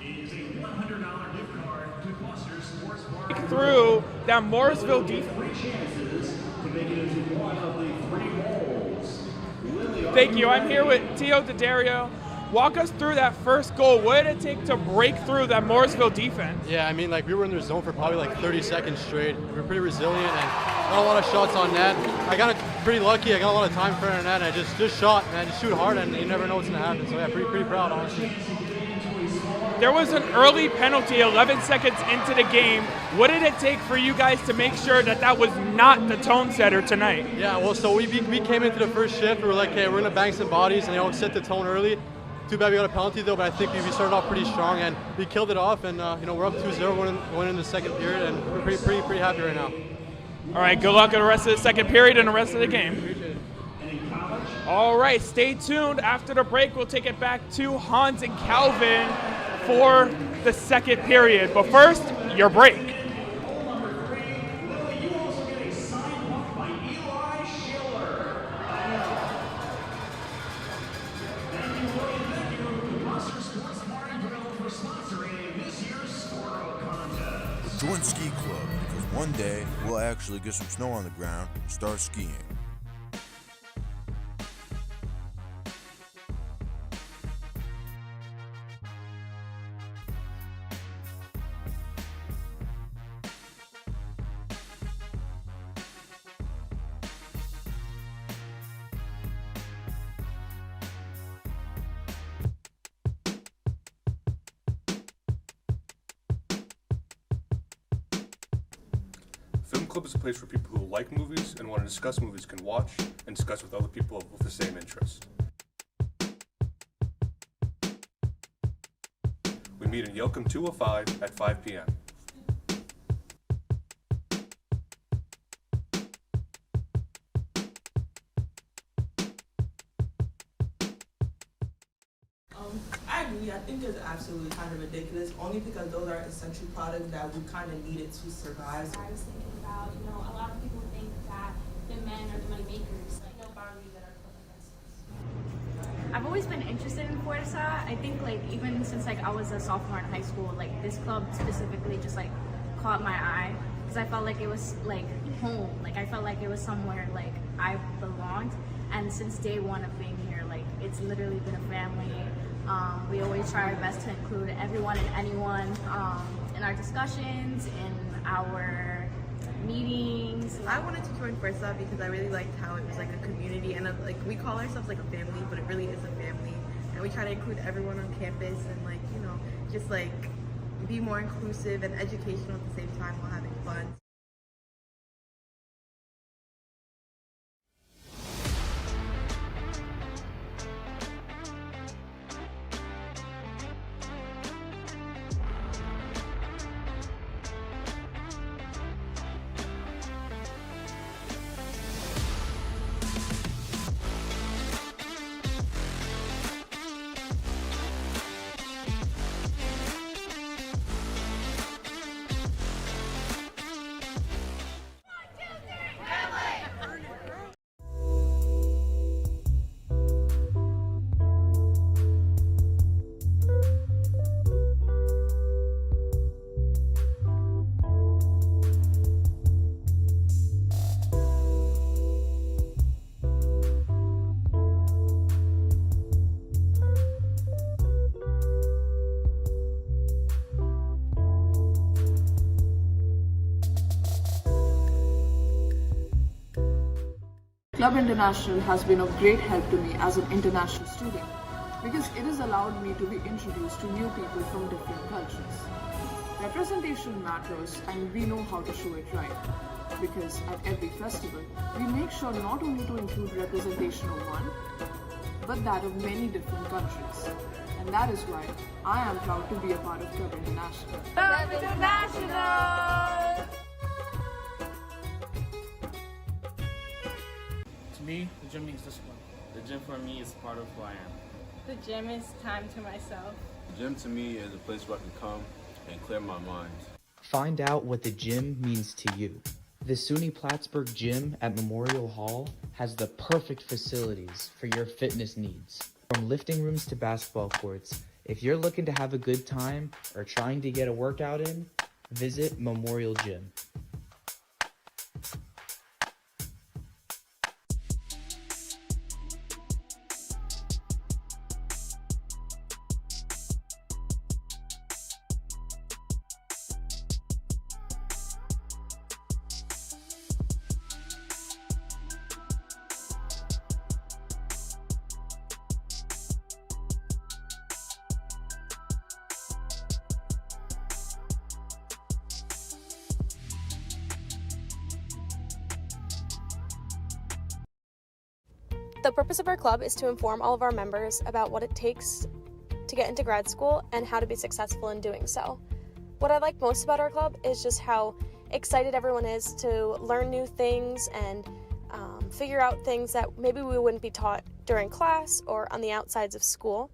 is a $100 gift card to Buster's Sports Bar. Through that Morrisville defense. 3 chances to make it into one of the 3 holes. Thank you. I'm here with Tio Didario. Walk us through that first goal. What did it take to break through that Morrisville defense? Yeah, I mean, like, we were in their zone for probably like 30 seconds straight. We were pretty resilient and got a lot of shots on net. I got pretty lucky. I got a lot of time in front of net, and I just shot, man. Just shoot hard, and you never know what's going to happen. So, yeah, pretty proud, honestly. There was an early penalty 11 seconds into the game. What did it take for you guys to make sure that that was not the tone setter tonight? Yeah, well, so we came into the first shift. We were like, hey, we're going to bang some bodies and, set the tone early. Too bad we got a penalty, though, but I think we started off pretty strong, and we killed it off, and, we're up 2-0 going into the second period, and we're pretty happy right now. All right, good luck in the rest of the second period and the rest of the game. All right, stay tuned. After the break, we'll take it back to Hans and Calvin for the second period. But first, your break. Join Ski Club, because one day we'll actually get some snow on the ground and start skiing. Film Club is a place for people who like movies and want to discuss movies can watch and discuss with other people with the same interests. We meet in Yelcom 205 at 5 p.m. I agree. I think it's absolutely kind of ridiculous, only because those are essential products that we kind of needed to survive. I was thinking about, a lot of people think that the men are the money makers, like no boundaries that are put against us. I've always been interested in Forza. I think even since I was a sophomore in high school, this club specifically just caught my eye because I felt like it was home. I felt like it was somewhere I belonged. And since day one of being here, it's literally been a family. We always try our best to include everyone and anyone in our discussions, in our meetings. I wanted to join Forza because I really liked how it was a community, and we call ourselves a family, but it really is a family. And we try to include everyone on campus and just be more inclusive and educational at the same time while having fun. Club International has been of great help to me as an international student because it has allowed me to be introduced to new people from different cultures. Representation matters and we know how to show it right because at every festival, we make sure not only to include representation of one, but that of many different countries. And that is why I am proud to be a part of Club International. Club International! To me, the gym means discipline. The gym for me is part of who I am. The gym is time to myself. The gym to me is a place where I can come and clear my mind. Find out what the gym means to you. The SUNY Plattsburgh Gym at Memorial Hall has the perfect facilities for your fitness needs. From lifting rooms to basketball courts, if you're looking to have a good time or trying to get a workout in, visit Memorial Gym. The purpose of our club is to inform all of our members about what it takes to get into grad school and how to be successful in doing so. What I like most about our club is just how excited everyone is to learn new things and figure out things that maybe we wouldn't be taught during class or on the outsides of school.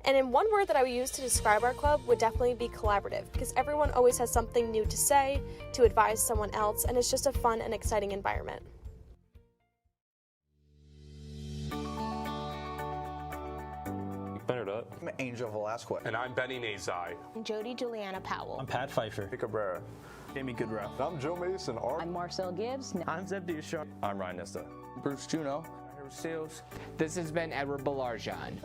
And in one word that I would use to describe our club would definitely be collaborative, because everyone always has something new to say, to advise someone else, and it's just a fun and exciting environment. I'm Angel Velasquez. And I'm Benny Nazai. I'm Jody Juliana Powell. I'm Pat Pfeiffer. Nick Cabrera. Jamie Goodrow. I'm Joe Mason. I'm Marcel Gibbs. I'm Zeb Duchamp. I'm Ryan Nista. Bruce Juno. Seals. This has been Edward Balarjan.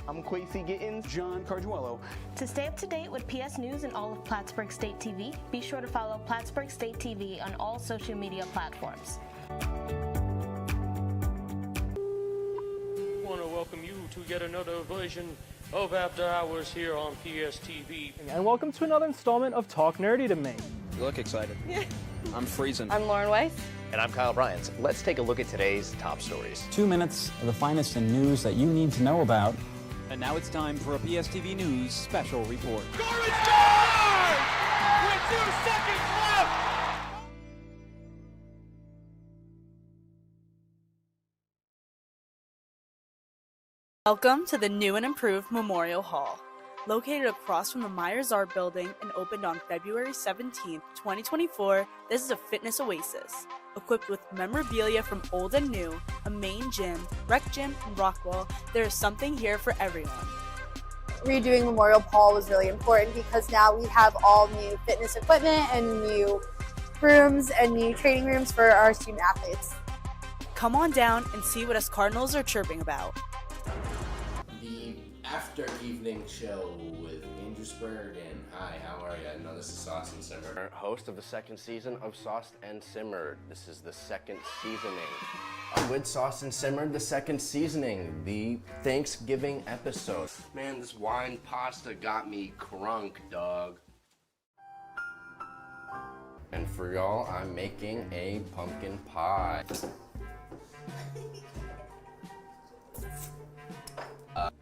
I'm Quasi Gittins. John Carduello. To stay up to date with PS News and all of Plattsburgh State TV, be sure to follow Plattsburgh State TV on all social media platforms. I want to welcome you to yet another version of After Hours here on PSTV. And welcome to another installment of Talk Nerdy to Me. You look excited. Yeah. I'm freezing. I'm Lauren Weiss. And I'm Kyle Bryant. Let's take a look at today's top stories. 2 minutes of the finest in news that you need to know about. And now it's time for a PSTV News special report. Score is scored! With 2 seconds left! Welcome to the new and improved Memorial Hall. Located across from the Myers Art Building and opened on February 17, 2024, this is a fitness oasis. Equipped with memorabilia from old and new, a main gym, rec gym, and rock wall, there is something here for everyone. Redoing Memorial Hall was really important because now we have all new fitness equipment and new rooms and new training rooms for our student athletes. Come on down and see what us Cardinals are chirping about. The after evening show with Andrew Springer again. Hi, how are you? No, this is Sauced and Simmered, host of the second season of Sauced and Simmered. This is the second seasoning. With Sauced and Simmered, the second seasoning, the Thanksgiving episode. Man, this wine pasta got me crunk, dog. And for y'all, I'm making a pumpkin pie.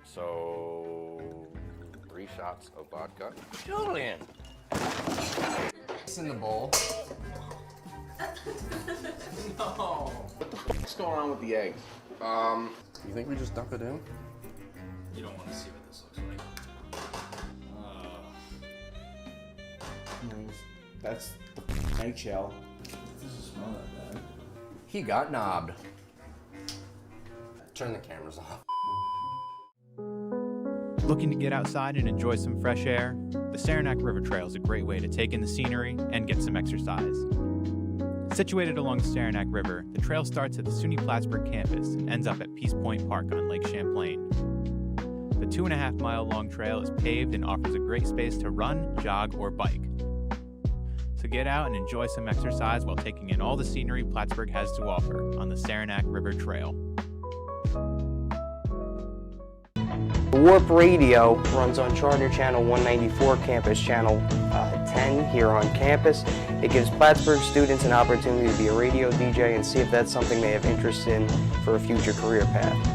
So 3 shots of vodka. Julian! It's in the bowl. No. What's going on with the eggs? You think we just dump it in? You don't want to see what this looks like. That's the eggshell. It doesn't smell that bad. He got knobbed. Turn the cameras off. Looking to get outside and enjoy some fresh air? The Saranac River Trail is a great way to take in the scenery and get some exercise. Situated along the Saranac River, the trail starts at the SUNY Plattsburgh campus and ends up at Peace Point Park on Lake Champlain. The 2.5-mile long trail is paved and offers a great space to run, jog, or bike. So get out and enjoy some exercise while taking in all the scenery Plattsburgh has to offer on the Saranac River Trail. Warp Radio runs on Charter Channel 194, Campus Channel 10 here on campus. It gives Plattsburgh students an opportunity to be a radio DJ and see if that's something they have interest in for a future career path.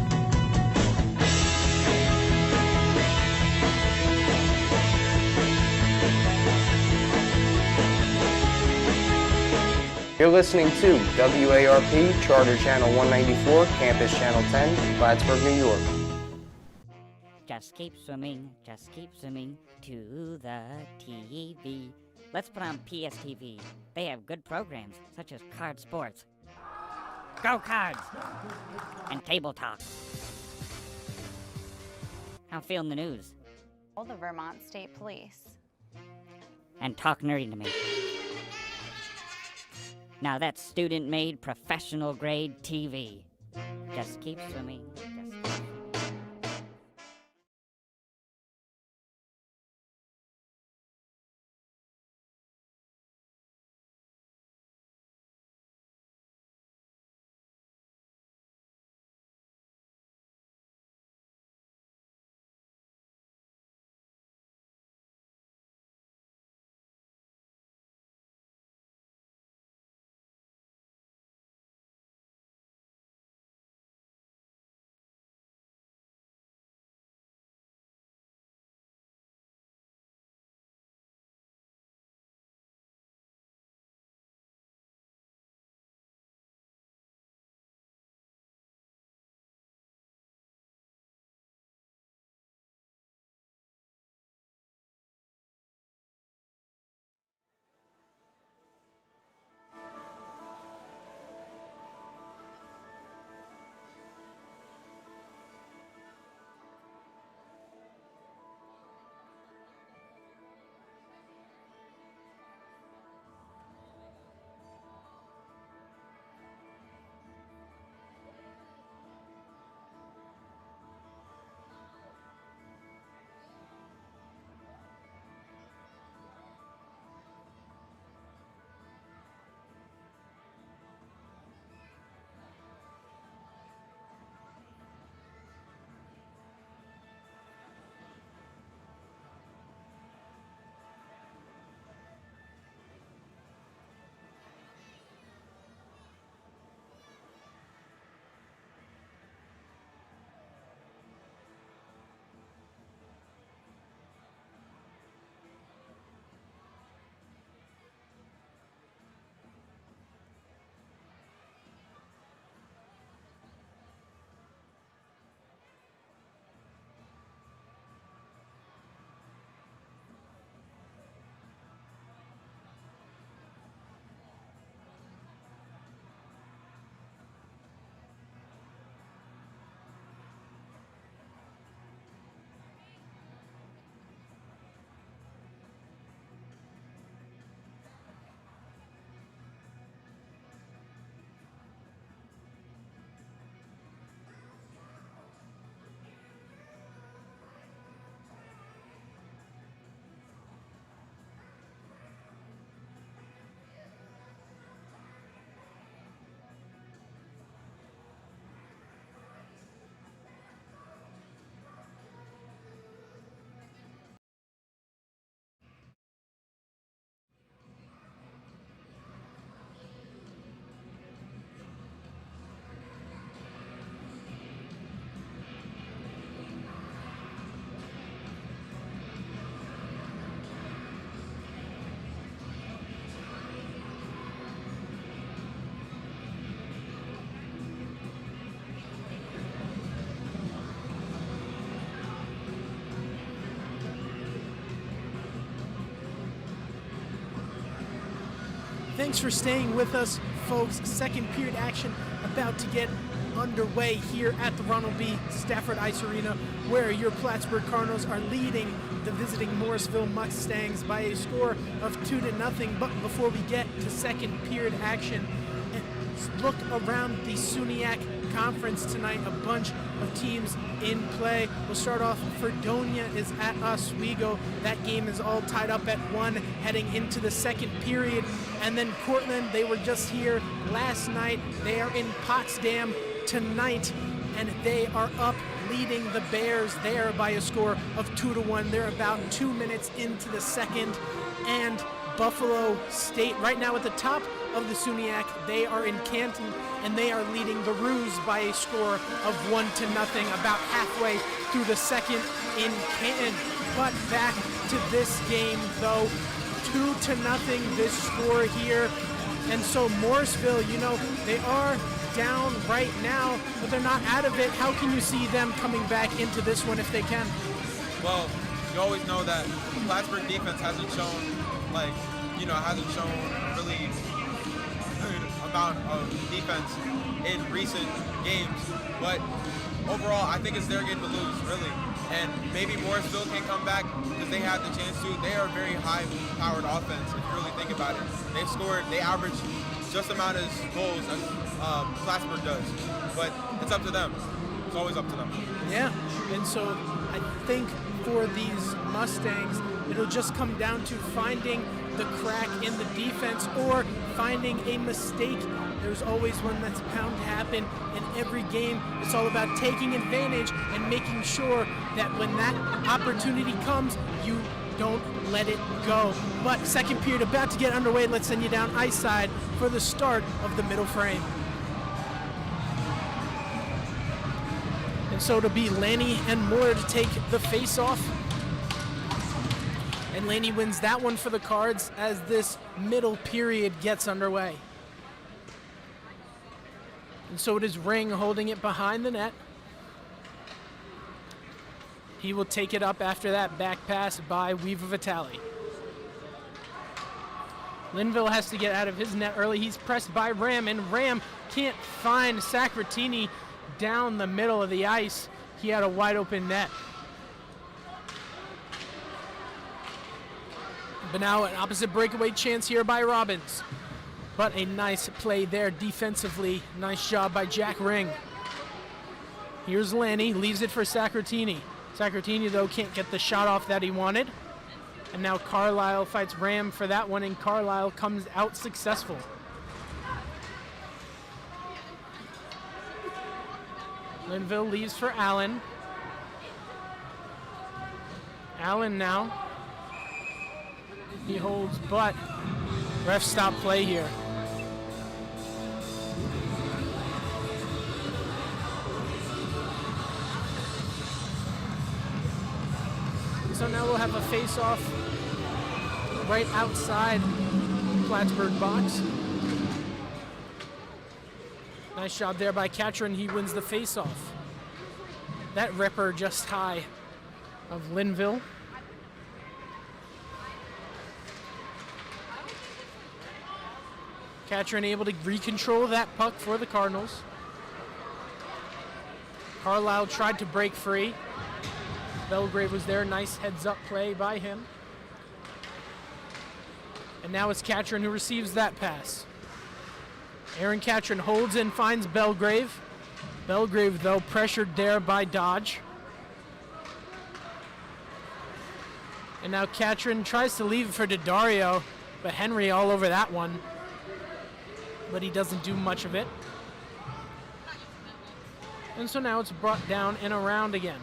You're listening to WARP, Charter Channel 194, Campus Channel 10, Plattsburgh, New York. Just keep swimming to the TV. Let's put on PSTV. They have good programs such as Card Sports, Go Cards, and Table Talk. How feeling the news? The Vermont State Police. And Talk Nerdy to Me. Now that's student-made, professional-grade TV. Just keep swimming. Thanks for staying with us, folks. Second period action about to get underway here at the Ronald B. Stafford Ice Arena, where your Plattsburgh Cardinals are leading the visiting Morrisville Mustangs by a score of 2-0. But before we get to second period action, look around the SUNYAC Conference tonight, a bunch of teams in play. We'll start off. Fredonia is at Oswego. That game is all tied up at 1 heading into the second period. And then Cortland, they were just here last night. They are in Potsdam tonight, and they are up leading the Bears there by a score of 2-1. They're about 2 minutes into the second. And Buffalo State right now at the top of the SUNYAC. They are in Canton, and they are leading the Roos by a score of 1-0, about halfway through the second in Canton. But back to this game, though, 2-0 this score here. And so Morrisville, they are down right now, but they're not out of it. How can you see them coming back into this one if they can? Well, you always know that the Plattsburgh defense hasn't shown a really good amount of defense in recent games. But overall, I think it's their game to lose, really. And maybe Morrisville can come back because they had the chance to. They are a very high-powered offense, if you really think about it. They average just the amount of goals as Plattsburgh does. But it's up to them. It's always up to them. Yeah, and so I think for these Mustangs, it'll just come down to finding the crack in the defense or finding a mistake. There's always one that's bound to happen in every game. It's all about taking advantage and making sure that when that opportunity comes, you don't let it go. But second period about to get underway. Let's send you down ice side for the start of the middle frame. And so it'll be Lanny and Moore to take the face-off. And Laney wins that one for the Cards as this middle period gets underway. And so it is Ring holding it behind the net. He will take it up after that back pass by Weaver Vitale. Linville has to get out of his net early. He's pressed by Ram, and Ram can't find Sacratini down the middle of the ice. He had a wide open net. But now an opposite breakaway chance here by Robbins. But a nice play there defensively. Nice job by Jack Ring. Here's Lanny, leaves it for Sacratini. Sacratini, though, can't get the shot off that he wanted. And now Carlisle fights Ram for that one, and Carlisle comes out successful. Linville leaves for Allen. Allen now. He holds, but ref stop play here. So now we'll have a face-off right outside the Plattsburgh box. Nice job there by Catron. He wins the face-off. That ripper just high of Linville. Catron able to recontrol that puck for the Cardinals. Carlisle tried to break free. Belgrave was there. Nice heads-up play by him. And now it's Catron who receives that pass. Aaron Catron holds and finds Belgrave. Belgrave, though, pressured there by Dodge. And now Catron tries to leave it for Daddario, but Henry all over that one. But he doesn't do much of it. And so now it's brought down and around again.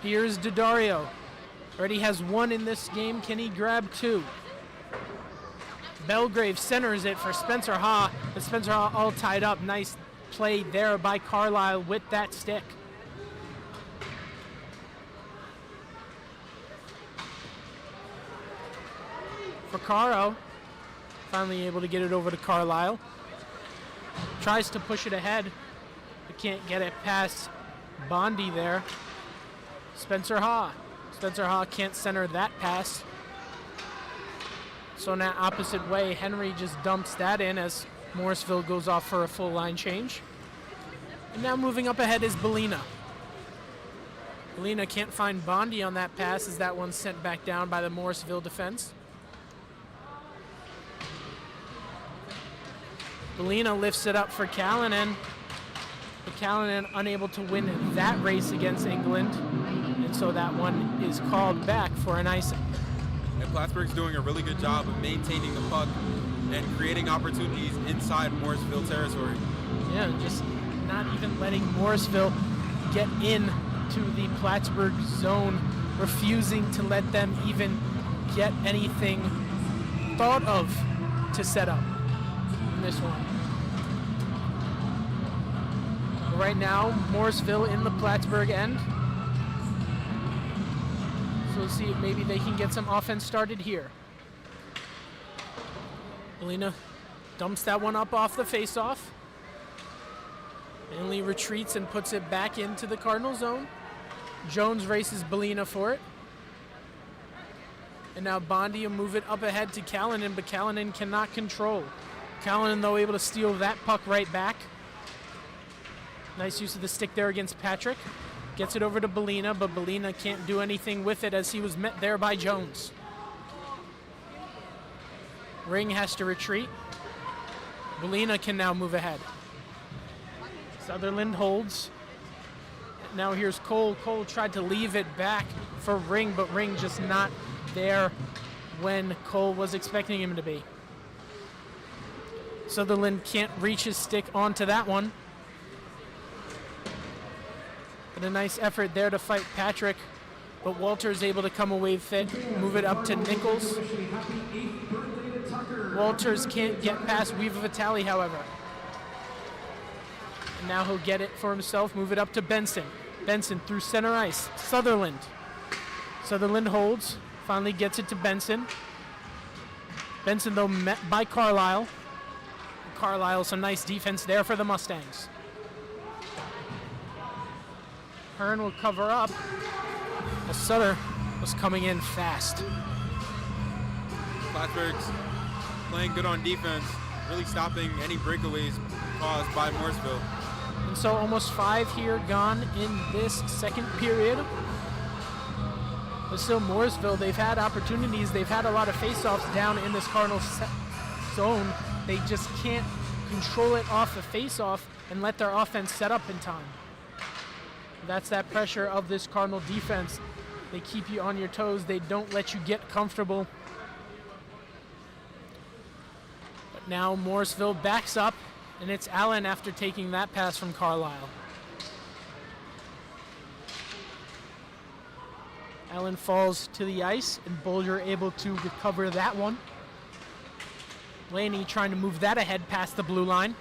Here's Daddario. Already has one in this game. Can he grab two? Belgrave centers it for Spencer Ha, but Spencer Ha all tied up. Nice play there by Carlisle with that stick. For Caro, finally able to get it over to Carlisle. Tries to push it ahead, but can't get it past Bondi there. Spencer Ha. Spencer Ha can't center that pass. So now opposite way, Henry just dumps that in as Morrisville goes off for a full line change. And now moving up ahead is Belina. Belina can't find Bondi on that pass as that one's sent back down by the Morrisville defense. Bellina lifts it up for Callanan. But Callanan unable to win that race against England. And so that one is called back for an icing. And Plattsburgh's doing a really good job of maintaining the puck and creating opportunities inside Morrisville territory. Yeah, just not even letting Morrisville get in to the Plattsburgh zone, refusing to let them even get anything thought of to set up in this one. Right now, Morrisville in the Plattsburgh end. So let's see if maybe they can get some offense started here. Bellina dumps that one up off the faceoff. Manley retreats and puts it back into the Cardinal zone. Jones races Bellina for it. And now Bondi will move it up ahead to Callanan, but Callanan cannot control. Callanan, though, able to steal that puck right back. Nice use of the stick there against Patrick. Gets it over to Bellina, but Bellina can't do anything with it as he was met there by Jones. Ring has to retreat. Bellina can now move ahead. Sutherland holds. Now here's Cole. Cole tried to leave it back for Ring, but Ring just not there when Cole was expecting him to be. Sutherland can't reach his stick onto that one. But a nice effort there to fight Patrick, but Walter is able to come away fit, move it up to Nichols. Walters can't get past Weaver Vitale, however. And now he'll get it for himself, move it up to Benson. Benson through center ice, Sutherland. Sutherland holds, finally gets it to Benson. Benson, though, met by Carlisle. Carlisle, some nice defense there for the Mustangs. Hearn will cover up. Well, Sutter was coming in fast. Plattsburgh's playing good on defense, really stopping any breakaways caused by Morrisville. And so almost 5 here gone in this second period. But still Morrisville, they've had opportunities. They've had a lot of faceoffs down in this Cardinal zone. They just can't control it off the faceoff and let their offense set up in time. That's that pressure of this Cardinal defense. They keep you on your toes. They don't let you get comfortable. But now Morrisville backs up, and it's Allen after taking that pass from Carlisle. Allen falls to the ice, and Bolger able to recover that one. Laney trying to move that ahead past the blue line.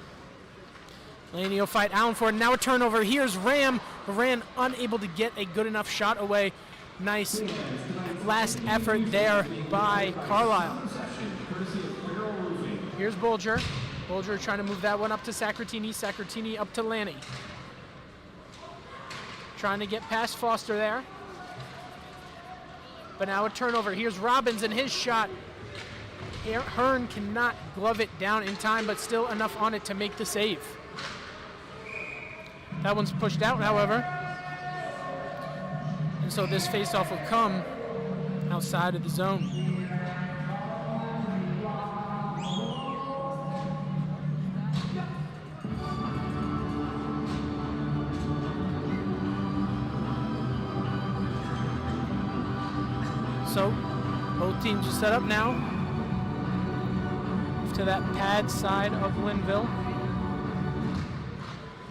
Laney will fight Allen for it. Now a turnover. Here's Ram. Ram unable to get a good enough shot away. Nice last effort there by Carlisle. Here's Bolger. Bolger trying to move that one up to Sacratini. Sacratini up to Laney. Trying to get past Foster there. But now a turnover. Here's Robbins and his shot. Hearn cannot glove it down in time, but still enough on it to make the save. That one's pushed out, however. And so this faceoff will come outside of the zone. So both teams are set up now to that pad side of Linville.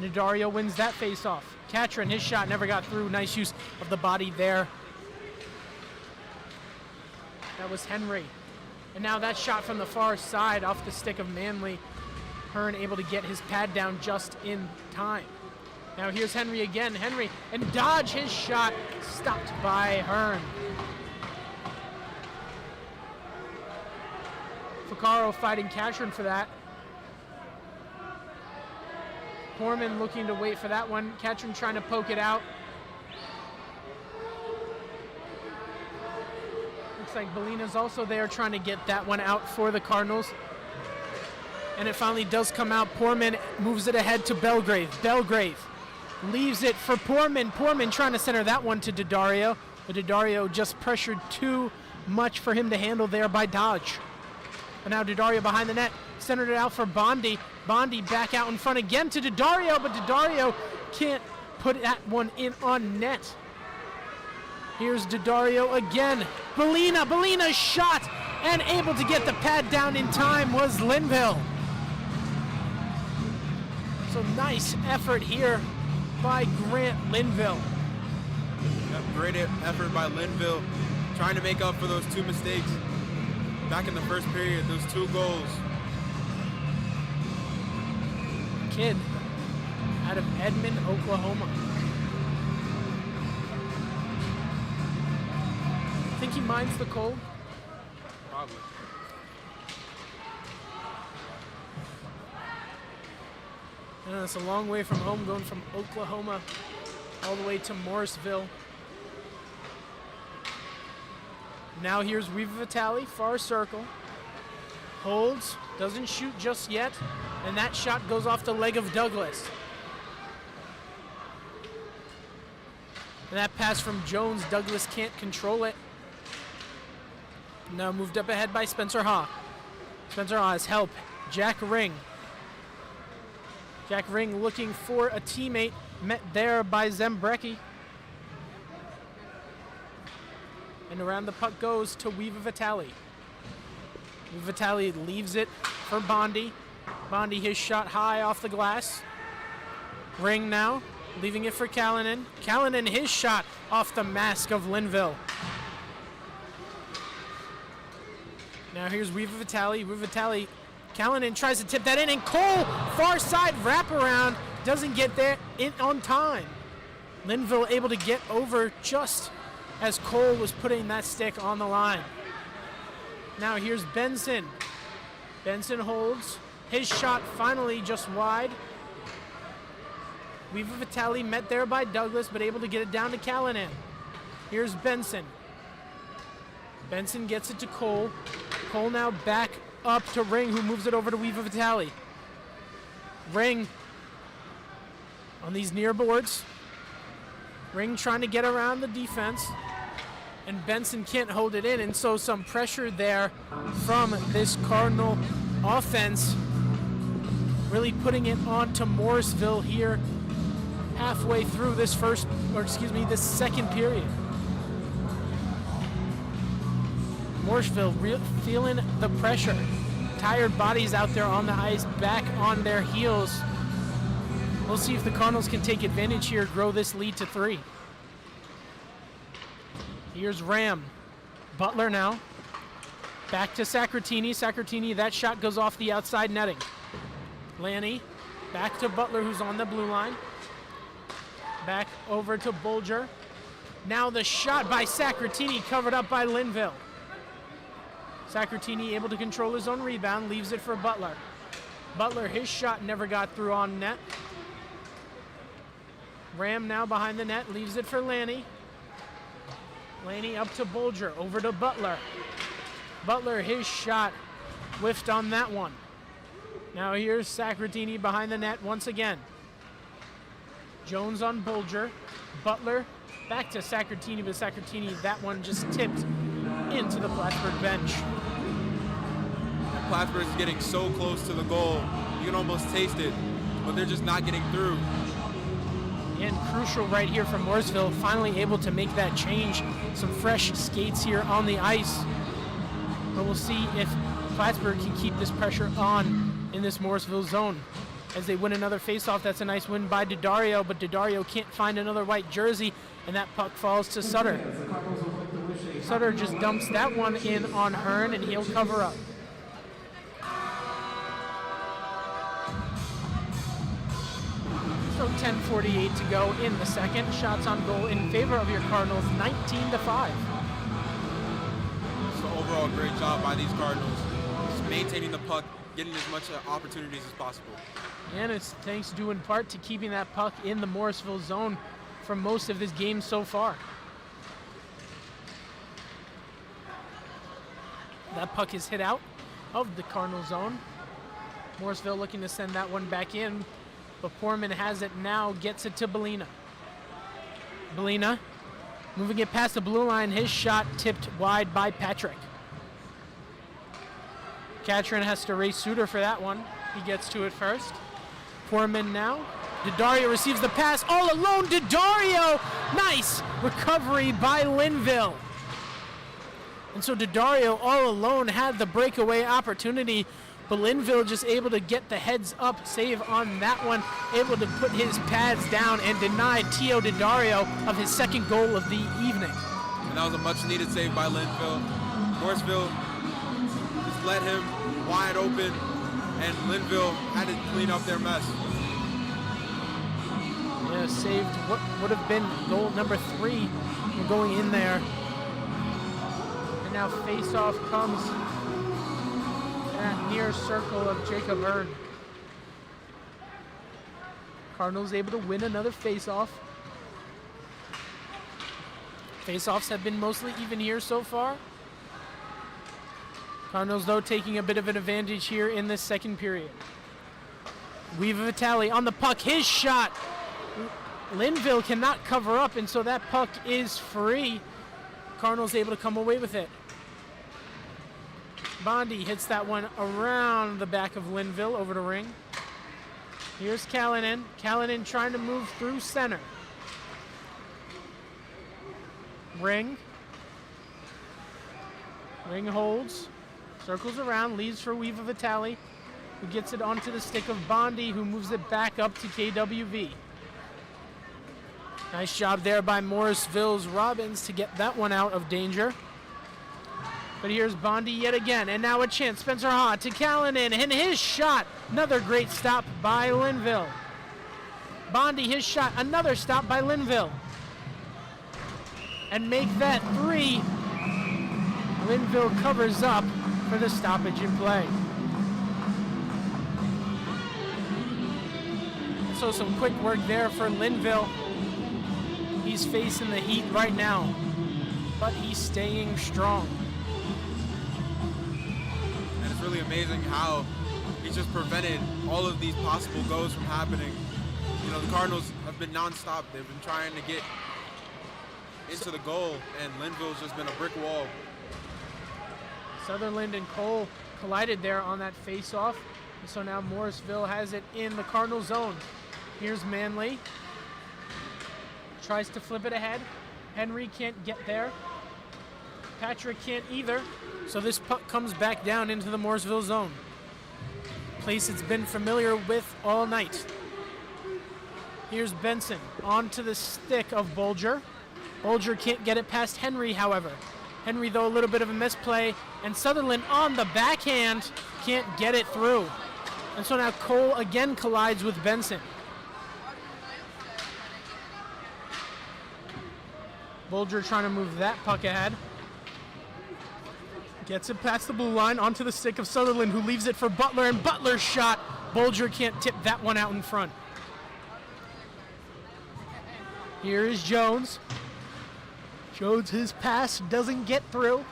Nadario wins that faceoff. Catron, his shot never got through. Nice use of the body there. That was Henry. And now that shot from the far side off the stick of Manley. Hearn able to get his pad down just in time. Now here's Henry again. Henry, and dodge his shot, stopped by Hearn. Ficaro fighting Catron for that. Porman looking to wait for that one. Catron trying to poke it out. Looks like Bellina's also there trying to get that one out for the Cardinals. And it finally does come out. Porman moves it ahead to Belgrave. Belgrave leaves it for Porman. Porman trying to center that one to Daddario. But Daddario just pressured too much for him to handle there by Dodge. But now Daddario behind the net. centered it out for Bondi. Bondi back out in front again to Daddario, but Daddario can't put that one in on net. Here's Daddario again. Bellina's shot, and able to get the pad down in time was Linville. So nice effort here by Grant Linville. Great effort by Linville, trying to make up for those 2 mistakes back in the first period, those 2 goals. Kid out of Edmond, Oklahoma. Think he minds the cold? Probably. It's a long way from home, going from Oklahoma all the way to Morrisville. Now here's Weaver Vitale, far circle. Holds, doesn't shoot just yet, and that shot goes off the leg of Douglas. And that pass from Jones, Douglas can't control it. Now moved up ahead by Spencer Haw. Spencer Haw has help. Jack Ring. Jack Ring looking for a teammate, met there by Zembrecki. And around the puck goes to Weaver Vitale. Weaver Vitale leaves it for Bondi. Bondi, his shot high off the glass. Ring now, leaving it for Callanan. Callanan, his shot off the mask of Linville. Now here's Weaver Vitale. Weaver Vitale, Callanan tries to tip that in, and Cole, far side wraparound, doesn't get there in on time. Linville able to get over just as Cole was putting that stick on the line. Now here's Benson. Benson holds. His shot finally just wide. Weaver Vitale met there by Douglas, but able to get it down to Callanan. Here's Benson. Benson gets it to Cole. Cole now back up to Ring, who moves it over to Weaver Vitale. Ring on these near boards. Ring trying to get around the defense, and Benson can't hold it in, and so some pressure there from this Cardinal offense, really putting it on to Morrisville here halfway through this this second period. Morrisville feeling the pressure. Tired bodies out there on the ice, back on their heels. We'll see if the Cardinals can take advantage here, grow this lead to 3. Here's Ram. Butler now. Back to Sacratini. Sacratini, that shot goes off the outside netting. Lanny, back to Butler, who's on the blue line. Back over to Bulger. Now the shot by Sacratini, covered up by Linville. Sacratini able to control his own rebound, leaves it for Butler. Butler, his shot never got through on net. Ram now behind the net, leaves it for Lanny. Lanny up to Bulger, over to Butler. Butler, his shot whiffed on that one. Now here's Sacratini behind the net once again. Jones on Bulger. Butler back to Sacratini, but Sacratini, that one just tipped into the Plattsburgh bench. Plattsburgh is getting so close to the goal. You can almost taste it, but they're just not getting through. And crucial right here from Morrisville, finally able to make that change. Some fresh skates here on the ice. But we'll see if Plattsburgh can keep this pressure on in this Morrisville zone. As they win another faceoff, that's a nice win by Daddario, but Daddario can't find another white jersey, and that puck falls to Sutter. Sutter just dumps that one in on Hearn, and he'll cover up. So 10:48 to go in the second. Shots on goal in favor of your Cardinals, 19-5. So overall, great job by these Cardinals. Just maintaining the puck, getting as much opportunities as possible. And it's thanks due in part to keeping that puck in the Morrisville zone for most of this game so far. That puck is hit out of the Cardinal zone. Morrisville looking to send that one back in, but Foreman has it now, gets it to Bellina. Bellina moving it past the blue line, his shot tipped wide by Patrick. Katrin has to race Suter for that one. He gets to it first. Poorman now. Daddario receives the pass all alone. Daddario! Nice recovery by Linville. And so Daddario all alone had the breakaway opportunity, but Linville just able to get the heads up save on that one, able to put his pads down and denied Tio Daddario of his second goal of the evening. And that was a much needed save by Linville. Morrisville just let him wide open, and Linville had to clean up their mess. Yeah, saved what would have been goal number 3 going in there. And now face-off comes in that near circle of Jacob Hearn. Cardinals able to win another face-off. Face-offs have been mostly even here so far. Cardinals, though, taking a bit of an advantage here in this second period. Weaver Vitale on the puck, his shot. Linville cannot cover up, and so that puck is free. Cardinals able to come away with it. Bondi hits that one around the back of Linville over the ring. Here's Callanan. Callanan trying to move through center. Ring. Ring holds. Circles around, leaves for Weaver Vitale, who gets it onto the stick of Bondi, who moves it back up to KWV. Nice job there by Morrisville's Robbins to get that one out of danger. But here's Bondi yet again, and now a chance. Spencer Ha to Callanan, and his shot. Another great stop by Linville. Bondi, his shot. Another stop by Linville. And make that 3. Linville covers up for the stoppage in play. So some quick work there for Linville. He's facing the heat right now, but he's staying strong. And it's really amazing how he just prevented all of these possible goals from happening. You know, the Cardinals have been nonstop. They've been trying to get into the goal, and Linville's just been a brick wall. Sutherland and Cole collided there on that face-off, and so now Morrisville has it in the Cardinal zone. Here's Manley. Tries to flip it ahead. Henry can't get there. Patrick can't either. So this puck comes back down into the Morrisville zone. Place it's been familiar with all night. Here's Benson onto the stick of Bolger. Bolger can't get it past Henry, however. Henry, though, a little bit of a misplay. And Sutherland on the backhand can't get it through. And so now Cole again collides with Benson. Bolger trying to move that puck ahead. Gets it past the blue line onto the stick of Sutherland, who leaves it for Butler, and Butler's shot. Bolger can't tip that one out in front. Here is Jones. Jones, his pass doesn't get through.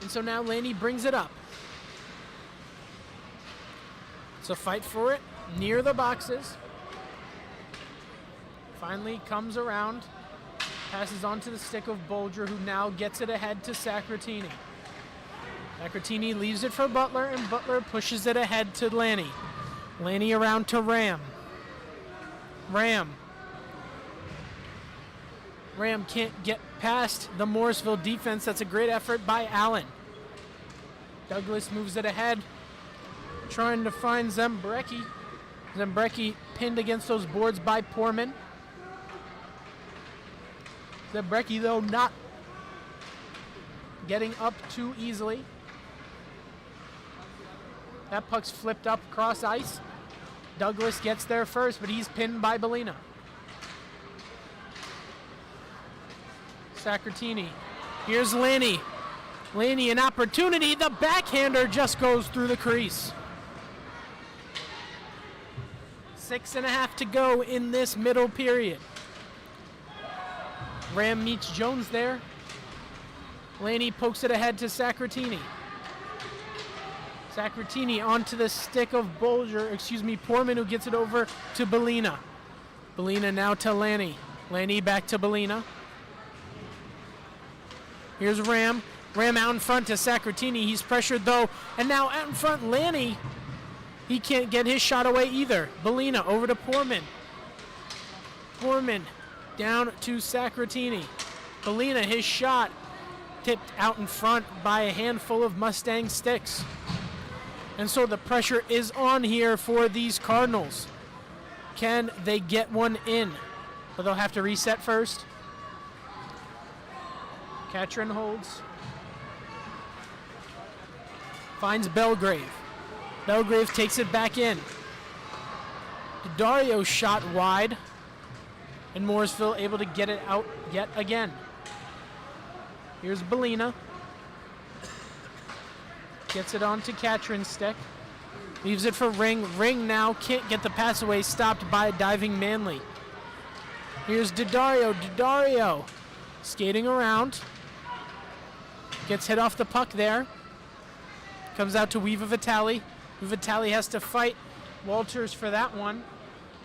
And so now Laney brings it up. It's a fight for it near the boxes. Finally comes around, passes onto the stick of Bolger, who now gets it ahead to Sacratini. Sacratini leaves it for Butler, and Butler pushes it ahead to Laney. Laney around to Ram. Ram can't get past the Morrisville defense. That's a great effort by Allen. Douglas moves it ahead, trying to find Zembrecki. Zembrecki pinned against those boards by Poorman. Zembrecki, though, not getting up too easily. That puck's flipped up across ice. Douglas gets there first, but he's pinned by Bellina. Sacratini. Here's Laney. Laney, an opportunity. The backhander just goes through the crease. 6.5 to go in this middle period. Ram meets Jones there. Laney pokes it ahead to Sacratini. Sacratini onto the stick of Poorman, who gets it over to Bellina. Bellina now to Laney. Laney back to Bellina. Here's Ram. Ram out in front to Satini. He's pressured though, and now out in front, Lanny. He can't get his shot away either. Bellina over to Poorman. Poorman down to Satini. Bellina, his shot tipped out in front by a handful of Mustang sticks. And so the pressure is on here for these Cardinals. Can they get one in? But they'll have to reset first. Catron holds. Finds Belgrave. Belgrave takes it back in. Dario shot wide. And Morrisville able to get it out yet again. Here's Bellina. Gets it onto Catron's stick. Leaves it for Ring. Ring now can't get the pass away. Stopped by diving Manley. Here's Dario. Dario skating around. Gets hit off the puck there. Comes out to Weeva Vitale. Vitale has to fight Walters for that one.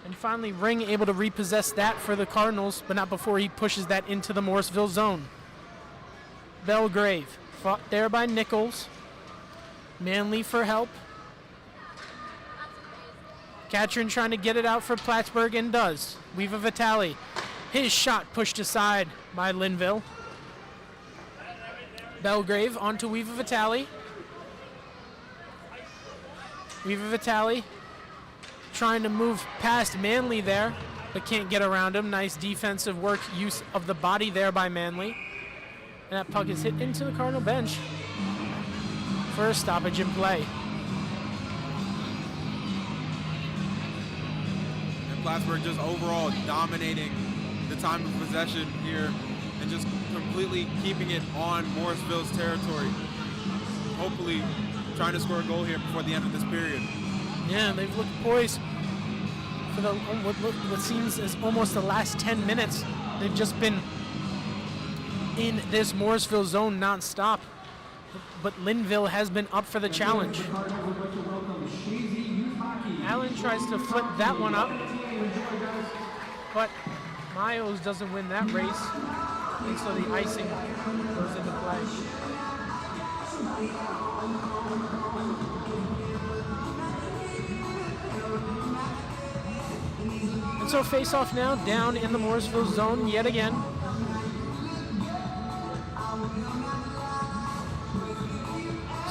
And finally Ring able to repossess that for the Cardinals, but not before he pushes that into the Morrisville zone. Belgrave fought there by Nichols. Manley for help. Catron trying to get it out for Plattsburgh and does. Weeva Vitale. His shot pushed aside by Linville. Belgrave onto Weeva Vitale. Weeva Vitale trying to move past Manley there, but can't get around him. Nice defensive work, use of the body there by Manley. And that puck is hit into the Cardinal bench for a stoppage in play. And Plattsburgh just overall dominating the time of possession here and just completely keeping it on Morrisville's territory. Hopefully trying to score a goal here before the end of this period. Yeah, they've looked poised for the what seems as almost the last 10 minutes. They've just been in this Morrisville zone nonstop. But Linville has been up for the challenge. Allen tries to flip that one up, but Miles doesn't win that race, and so the icing goes into play. And so face-off now down in the Morrisville zone yet again.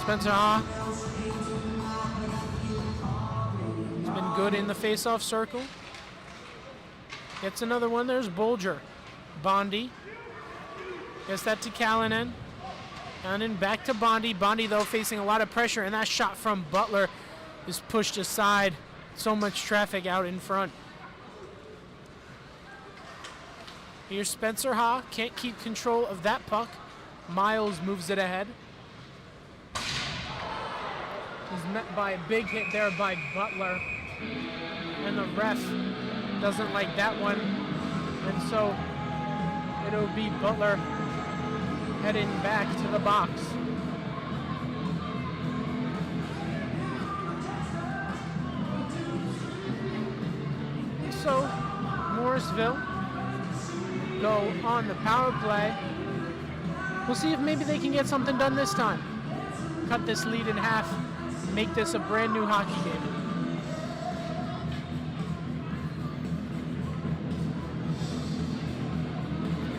Spencer Ha has been good in the face-off circle. Gets another one. There's Bolger. Bondi. Gets that to Callanan. Callanan back to Bondi. Bondi, though, facing a lot of pressure, and that shot from Butler is pushed aside. So much traffic out in front. Here's Spencer Ha. Can't keep control of that puck. Miles moves it ahead. He's met by a big hit there by Butler. And the ref doesn't like that one. And so it'll be Butler heading back to the box. So Morrisville go on the power play. We'll see if maybe they can get something done this time. Cut this lead in half, make this a brand new hockey game.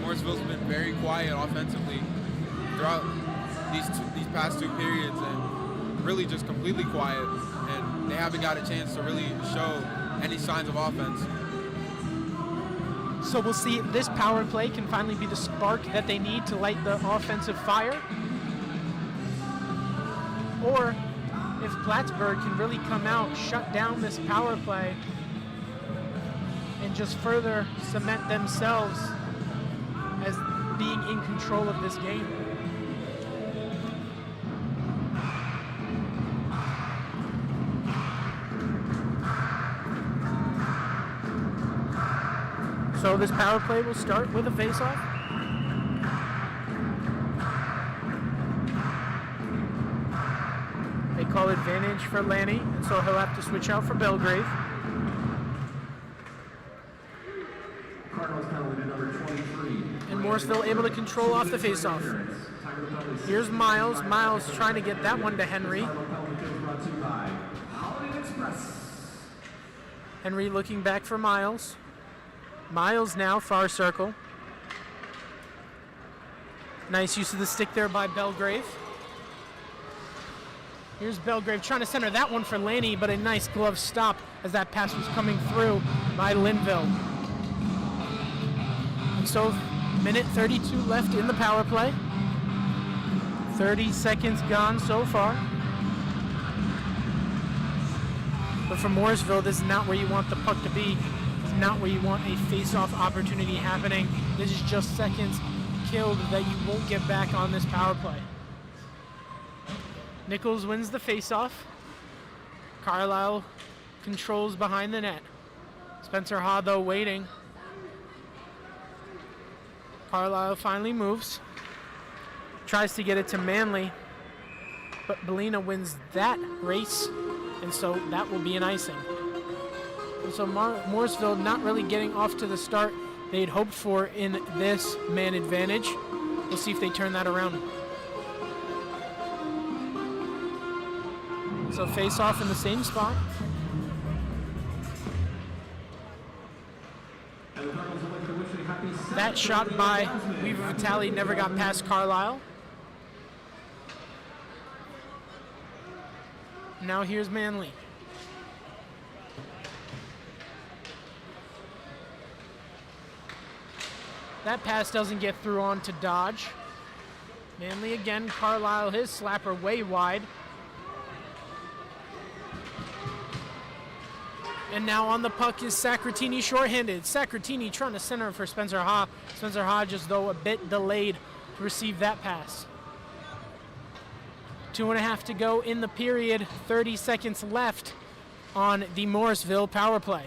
Morrisville's been very quiet offensively throughout these past two periods, and really just completely quiet, and they haven't got a chance to really show any signs of offense. So we'll see if this power play can finally be the spark that they need to light the offensive fire, or if Plattsburgh can really come out, shut down this power play, and just further cement themselves as being in control of this game. So this power play will start with a face-off. They call advantage for Lanny, and so he'll have to switch out for Belgrave. Cardinals penalty number 23. And Morrisville able to control off the face-off. Here's Miles. Miles trying to get that one to Henry. Henry looking back for Miles. Miles now, far circle. Nice use of the stick there by Belgrave. Here's Belgrave trying to center that one for Laney, but a nice glove stop as that pass was coming through by Linville. And so, minute 32 left in the power play. 30 seconds gone so far. But for Morrisville, this is not where you want the puck to be. It's not where you want a face-off opportunity happening. This is just seconds killed that you won't get back on this power play. Nichols wins the face-off. Carlisle controls behind the net. Spencer Ha, though, waiting. Carlisle finally moves. Tries to get it to Manley. But Bellina wins that race, and so that will be an icing. And so Morrisville not really getting off to the start they'd hoped for in this man advantage. We'll see if they turn that around. So face off in the same spot. That shot by Weaver Vitale never got past Carlisle. Now here's Manley. That pass doesn't get through on to Dodge. Manley again, Carlisle, his slapper way wide. And now on the puck is Sacratini shorthanded. Sacratini trying to center for Spencer Ha. Spencer Ha just, though, a bit delayed to receive that pass. 2.5 to go in the period. 30 seconds left on the Morrisville power play.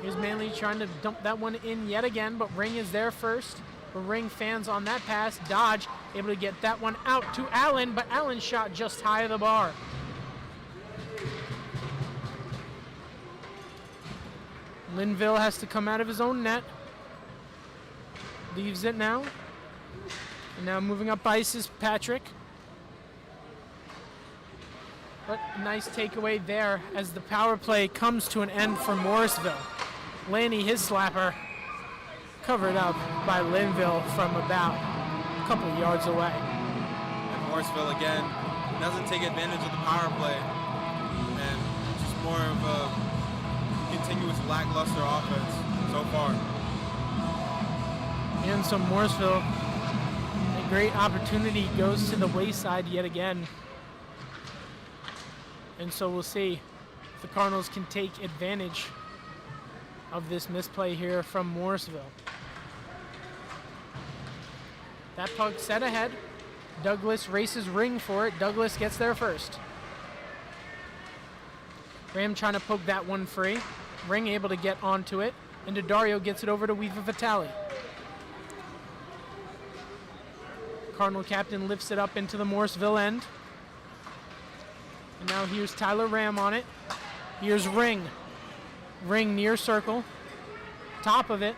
Here's Manley trying to dump that one in yet again, but Ring is there first. The Ring fans on that pass. Dodge able to get that one out to Allen, but Allen shot just high of the bar. Linville has to come out of his own net. Leaves it now. And now moving up ice is Patrick. But nice takeaway there as the power play comes to an end for Morrisville. Laney, his slapper, covered up by Linville from about a couple yards away. And Morrisville again doesn't take advantage of the power play. And just more of a continuous lackluster offense so far. And so Morrisville, a great opportunity goes to the wayside yet again. And so we'll see if the Cardinals can take advantage of this misplay here from Morrisville. That puck set ahead. Douglas races Ring for it. Douglas gets there first. Ram trying to poke that one free. Ring able to get onto it. And Daddario gets it over to Weaver Vitale. Cardinal captain lifts it up into the Morrisville end. And now here's Tyler Ram on it. Here's Ring. Ring near circle. Top of it.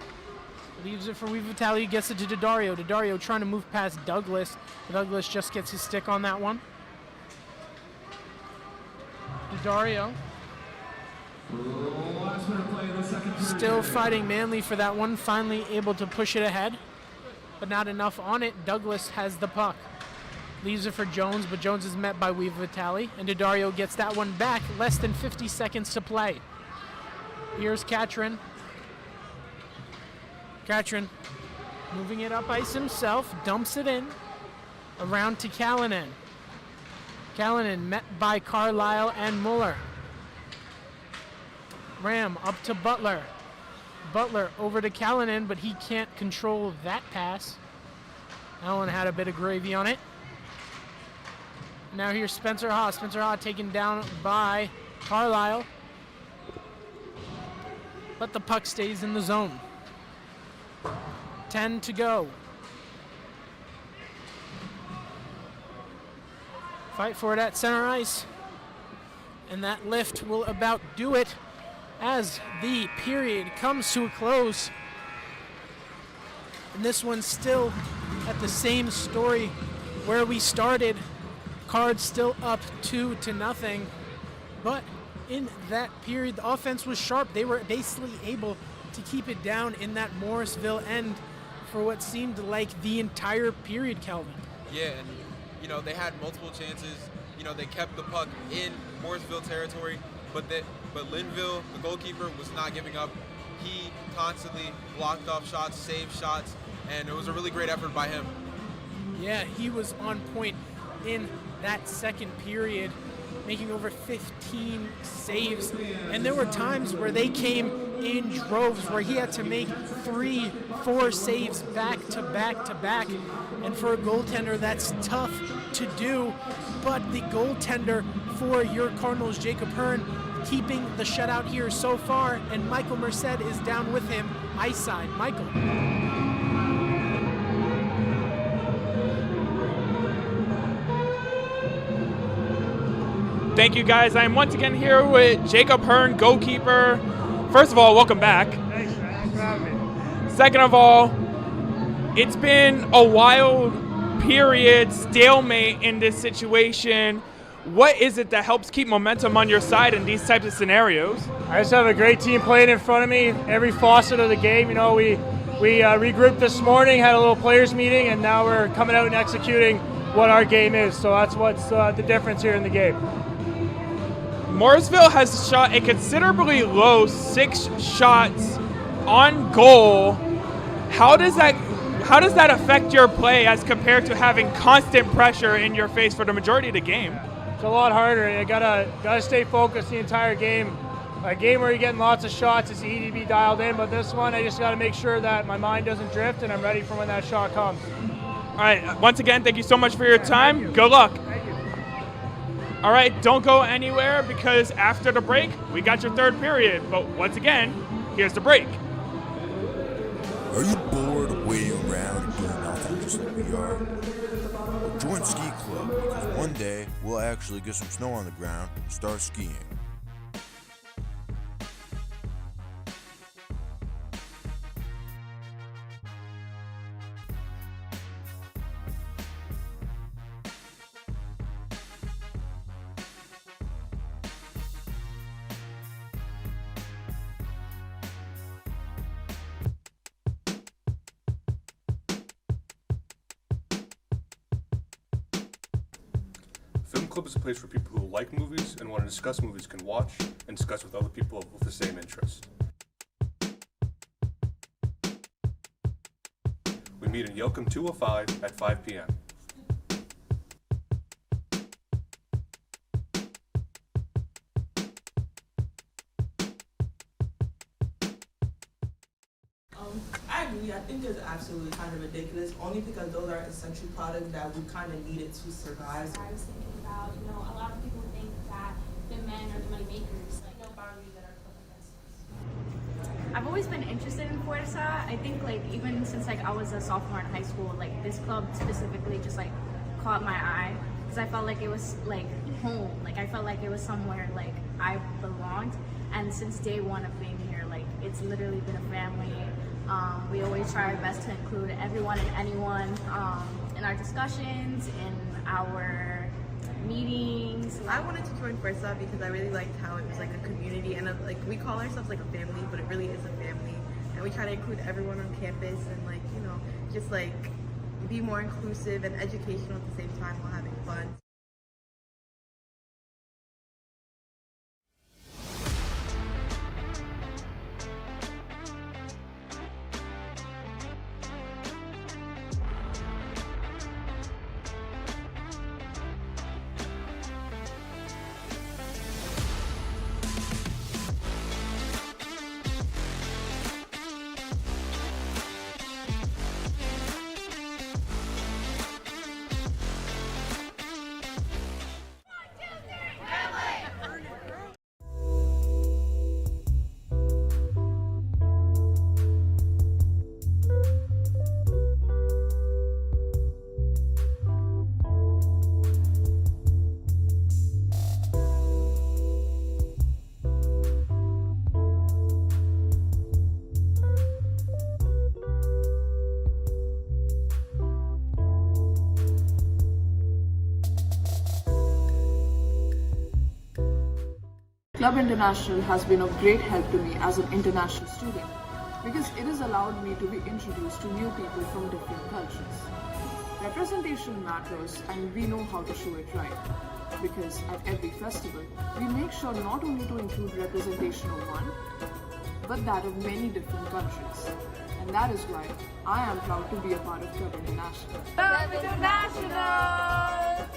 Leaves it for Weaver Vitale. Gets it to Daddario. Daddario trying to move past Douglas. Douglas just gets his stick on that one. Daddario. Still fighting Manley for that one. Finally able to push it ahead. But not enough on it. Douglas has the puck. Leaves it for Jones, but Jones is met by Weaver Vitale. And Daddario gets that one back. Less than 50 seconds to play. Here's Catron. Catron moving it up ice himself. Dumps it in. Around to Callanan. Callanan met by Carlisle and Muller. Ram up to Butler. Butler over to Callanan, but he can't control that pass. That one had a bit of gravy on it. Now here's Spencer Ha. Spencer Ha taken down by Carlisle. But the puck stays in the zone. 10 to go. Fight for it at center ice. And that lift will about do it as the period comes to a close. And this one's still at the same story where we started. Cards still up 2-0, but in that period, the offense was sharp. They were basically able to keep it down in that Morrisville end for what seemed like the entire period, Kelvin. Yeah, and they had multiple chances. They kept the puck in Morrisville territory, but Linville, the goalkeeper, was not giving up. He constantly blocked off shots, saved shots, and it was a really great effort by him. Yeah, he was on point in that second period, making over 15 saves. And there were times where they came in droves where he had to make 3-4 saves back to back. And for a goaltender, that's tough to do. But the goaltender for your Cardinals, Jacob Hearn, keeping the shutout here so far. And Michael Merced is down with him, ice side. Michael. Thank you, guys. I'm once again here with Jacob Hearn, goalkeeper. First of all, welcome back. Thanks for having me. Second of all, it's been a wild period, stalemate in this situation. What is it that helps keep momentum on your side in these types of scenarios? I just have a great team playing in front of me. Every facet of the game, we regrouped this morning, had a little players meeting, and now we're coming out and executing what our game is. So that's what's the difference here in the game. Morrisville has shot a considerably low 6 shots on goal. How does that affect your play as compared to having constant pressure in your face for the majority of the game? It's a lot harder. You gotta stay focused the entire game. A game where you're getting lots of shots, it's easy to be dialed in, but this one I just gotta make sure that my mind doesn't drift and I'm ready for when that shot comes. All right, once again, thank you so much for your time. Good luck. All right, don't go anywhere because after the break, we got your third period. But once again, here's the break. Are you bored of waiting around and doing nothing just like we are? Well, join Ski Club because one day we'll actually get some snow on the ground and start skiing. Club is a place where people who like movies and want to discuss movies can watch and discuss with other people with the same interests. We meet in Yelcom 205 at 5 p.m. I agree. I think it's absolutely kind of ridiculous, only because those are essential products that we kind of needed to survive. I was thinking about, a lot of people think that the men are the money makers, like no boundaries that are put against us. I've always been interested in Fuerza. I think even since I was a sophomore in high school, this club specifically just caught my eye because I felt like it was home. I felt like it was somewhere I belonged. And since day one of being here, it's literally been a family. We always try our best to include everyone and anyone in our discussions, in our meetings. I wanted to join Fuerza because I really liked how it was a community, and we call ourselves a family, but it really is a family. And we try to include everyone on campus and just be more inclusive and educational at the same time while having fun. Club International has been of great help to me as an international student because it has allowed me to be introduced to new people from different cultures. Representation matters and we know how to show it right. Because at every festival, we make sure not only to include representation of one, but that of many different countries. And that is why I am proud to be a part of Club International. Club International!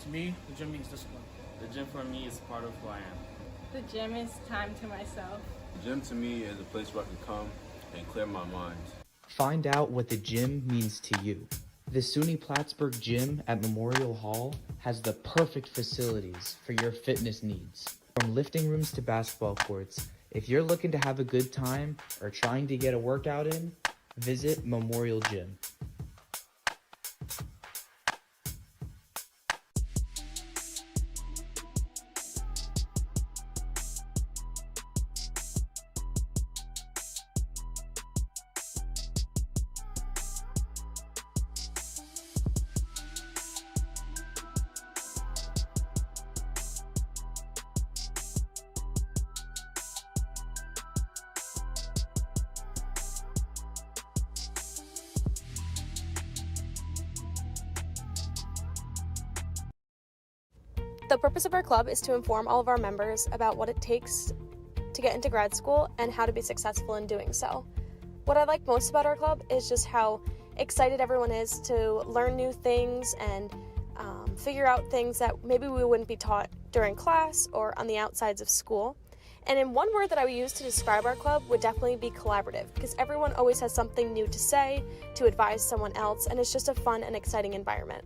To me, the gym means discipline. The gym for me is part of who I am. The gym is time to myself. The gym to me is a place where I can come and clear my mind. Find out what the gym means to you. The SUNY Plattsburgh Gym at Memorial Hall has the perfect facilities for your fitness needs. From lifting rooms to basketball courts, if you're looking to have a good time or trying to get a workout in, visit Memorial Gym. The purpose of our club is to inform all of our members about what it takes to get into grad school and how to be successful in doing so. What I like most about our club is just how excited everyone is to learn new things and figure out things that maybe we wouldn't be taught during class or on the outsides of school. And in one word that I would use to describe our club would definitely be collaborative, because everyone always has something new to say, to advise someone else, and it's just a fun and exciting environment.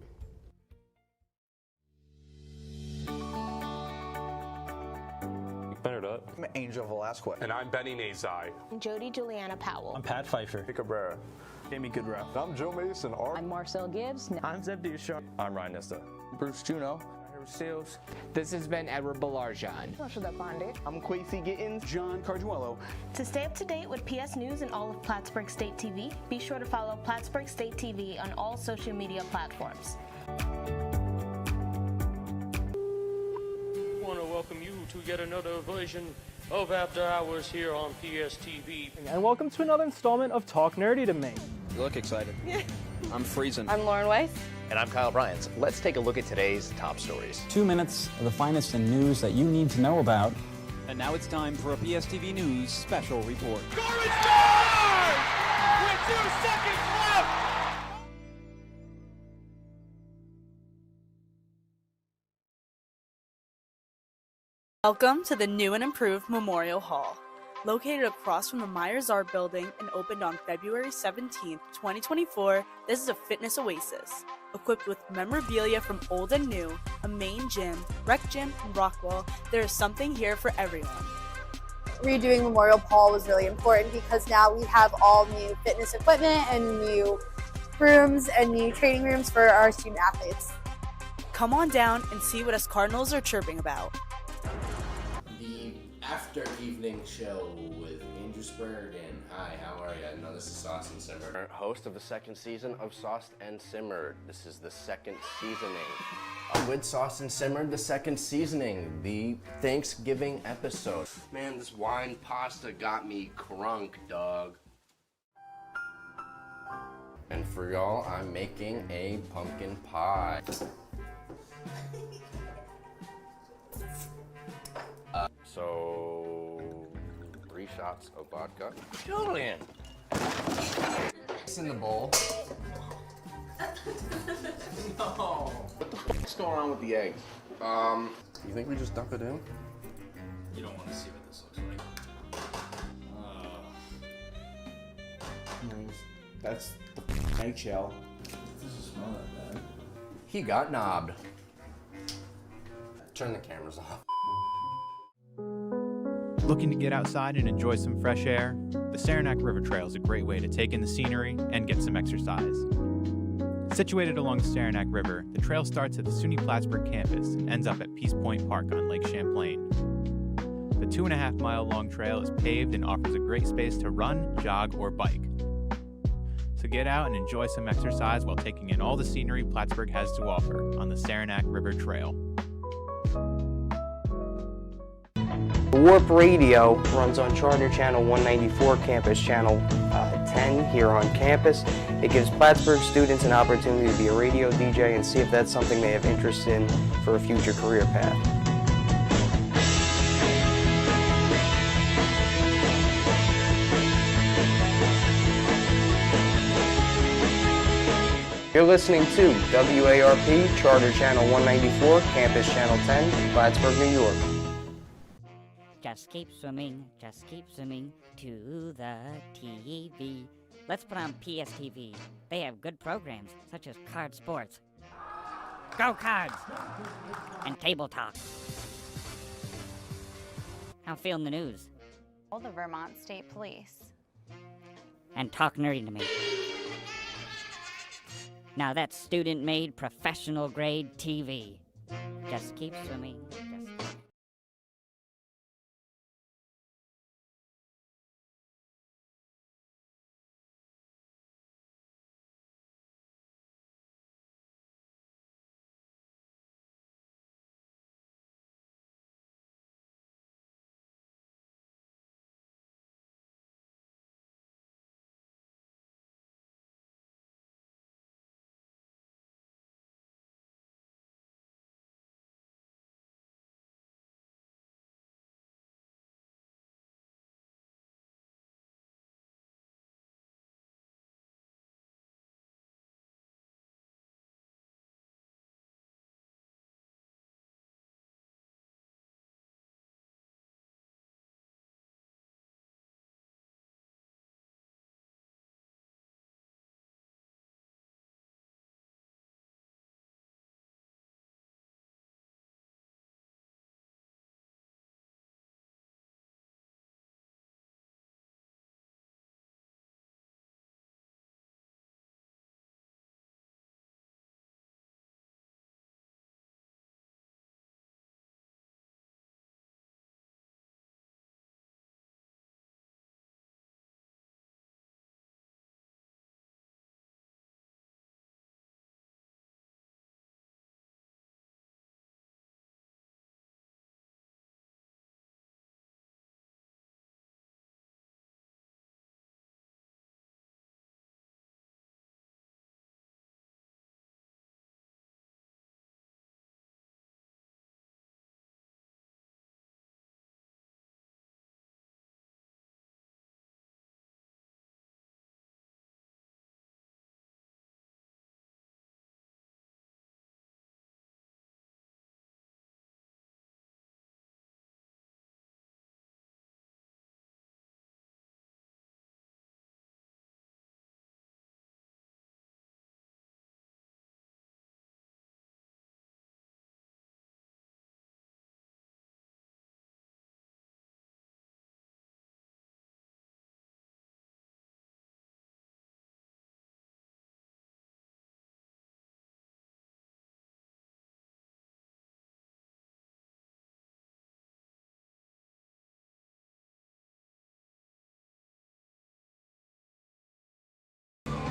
I'm Angel Velasquez. And I'm Benny Nazai. I'm Jody Juliana Powell. I'm Pat Pfeiffer. Nick Cabrera. Jamie Goodruff. I'm Joe Mason. I'm Marcel Gibbs. I'm Zeb Duchamp. I'm Ryan Nesta. Bruce Juno. Seals. This has been Edward Balarjan. I'm Quasi Gittins. John Carduello. To stay up to date with PS News and all of Plattsburgh State TV, be sure to follow Plattsburgh State TV on all social media platforms. I want to welcome you to yet another version of After Hours here on PSTV. And welcome to another installment of Talk Nerdy to Me. You look excited. Yeah. I'm freezing. I'm Lauren Weiss. And I'm Kyle Bryant. Let's take a look at today's top stories. 2 minutes of the finest in news that you need to know about. And now it's time for a PSTV News special report. Score is good! With 2 seconds left! Welcome to the new and improved Memorial Hall. Located across from the Myers Art Building and opened on February 17th, 2024, this is a fitness oasis. Equipped with memorabilia from old and new, a main gym, rec gym, and rock wall, there is something here for everyone. Redoing Memorial Hall was really important because now we have all new fitness equipment and new rooms and new training rooms for our student athletes. Come on down and see what us Cardinals are chirping about. The after evening show with Andrew Spurgeon. Hi, how are you? No, this is Sauce and Simmer. Host of the second season of Sauced and Simmered. This is the second seasoning. With Sauced and Simmered, the second seasoning, the Thanksgiving episode. Man, this wine pasta got me crunk, dog. And for y'all, I'm making a pumpkin pie. So, 3 shots of vodka. Julian! It's in the bowl. No. What's going on with the eggs? You think we just dump it in? You don't want to see what this looks like. That's the eggshell. Doesn't smell that bad. He got knobbed. Turn the cameras off. Looking to get outside and enjoy some fresh air? The Saranac River Trail is a great way to take in the scenery and get some exercise. Situated along the Saranac River, the trail starts at the SUNY Plattsburgh campus and ends up at Peace Point Park on Lake Champlain. The 2.5-mile long trail is paved and offers a great space to run, jog, or bike. So get out and enjoy some exercise while taking in all the scenery Plattsburgh has to offer on the Saranac River Trail. Warp Radio runs on Charter Channel 194, Campus Channel 10 here on campus. It gives Plattsburgh students an opportunity to be a radio DJ and see if that's something they have interest in for a future career path. You're listening to WARP, Charter Channel 194, Campus Channel 10, Plattsburgh, New York. Just keep swimming to the TV. Let's put on PSTV. They have good programs such as Card Sports, Go Cards, and Table Talk. How feeling the news? The Vermont State Police. And Talk Nerdy to Me. Now that's student-made, professional-grade TV. Just keep swimming.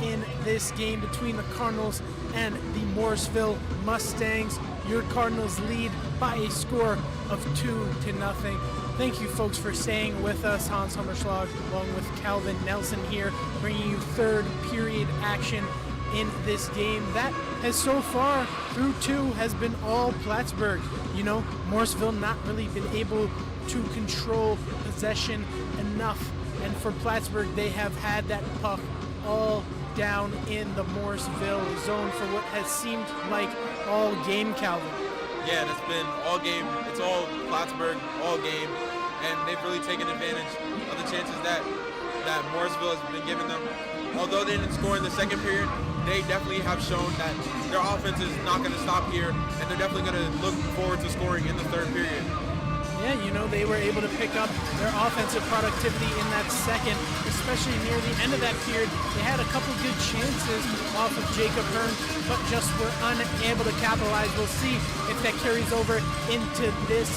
In this game between the Cardinals and the Morrisville Mustangs. Your Cardinals lead by a score of 2-0. Thank you folks for staying with us. Hans Hummerschlag along with Calvin Nelson here, bringing you third period action in this game. That has so far through 2 has been all Plattsburgh. You know, Morrisville not really been able to control possession enough. And for Plattsburgh, they have had that puck all down in the Morrisville zone for what has seemed like all game, Calvin. Yeah, and it's been all game. It's all Plattsburgh, all game. And they've really taken advantage of the chances that Morrisville has been giving them. Although they didn't score in the second period, they definitely have shown that their offense is not going to stop here, and they're definitely going to look forward to scoring in the third period. Yeah, you know, they were able to pick up their offensive productivity in that second, especially near the end of that period. They had a couple good chances off of Jacob Hearn, but just were unable to capitalize. We'll see if that carries over into this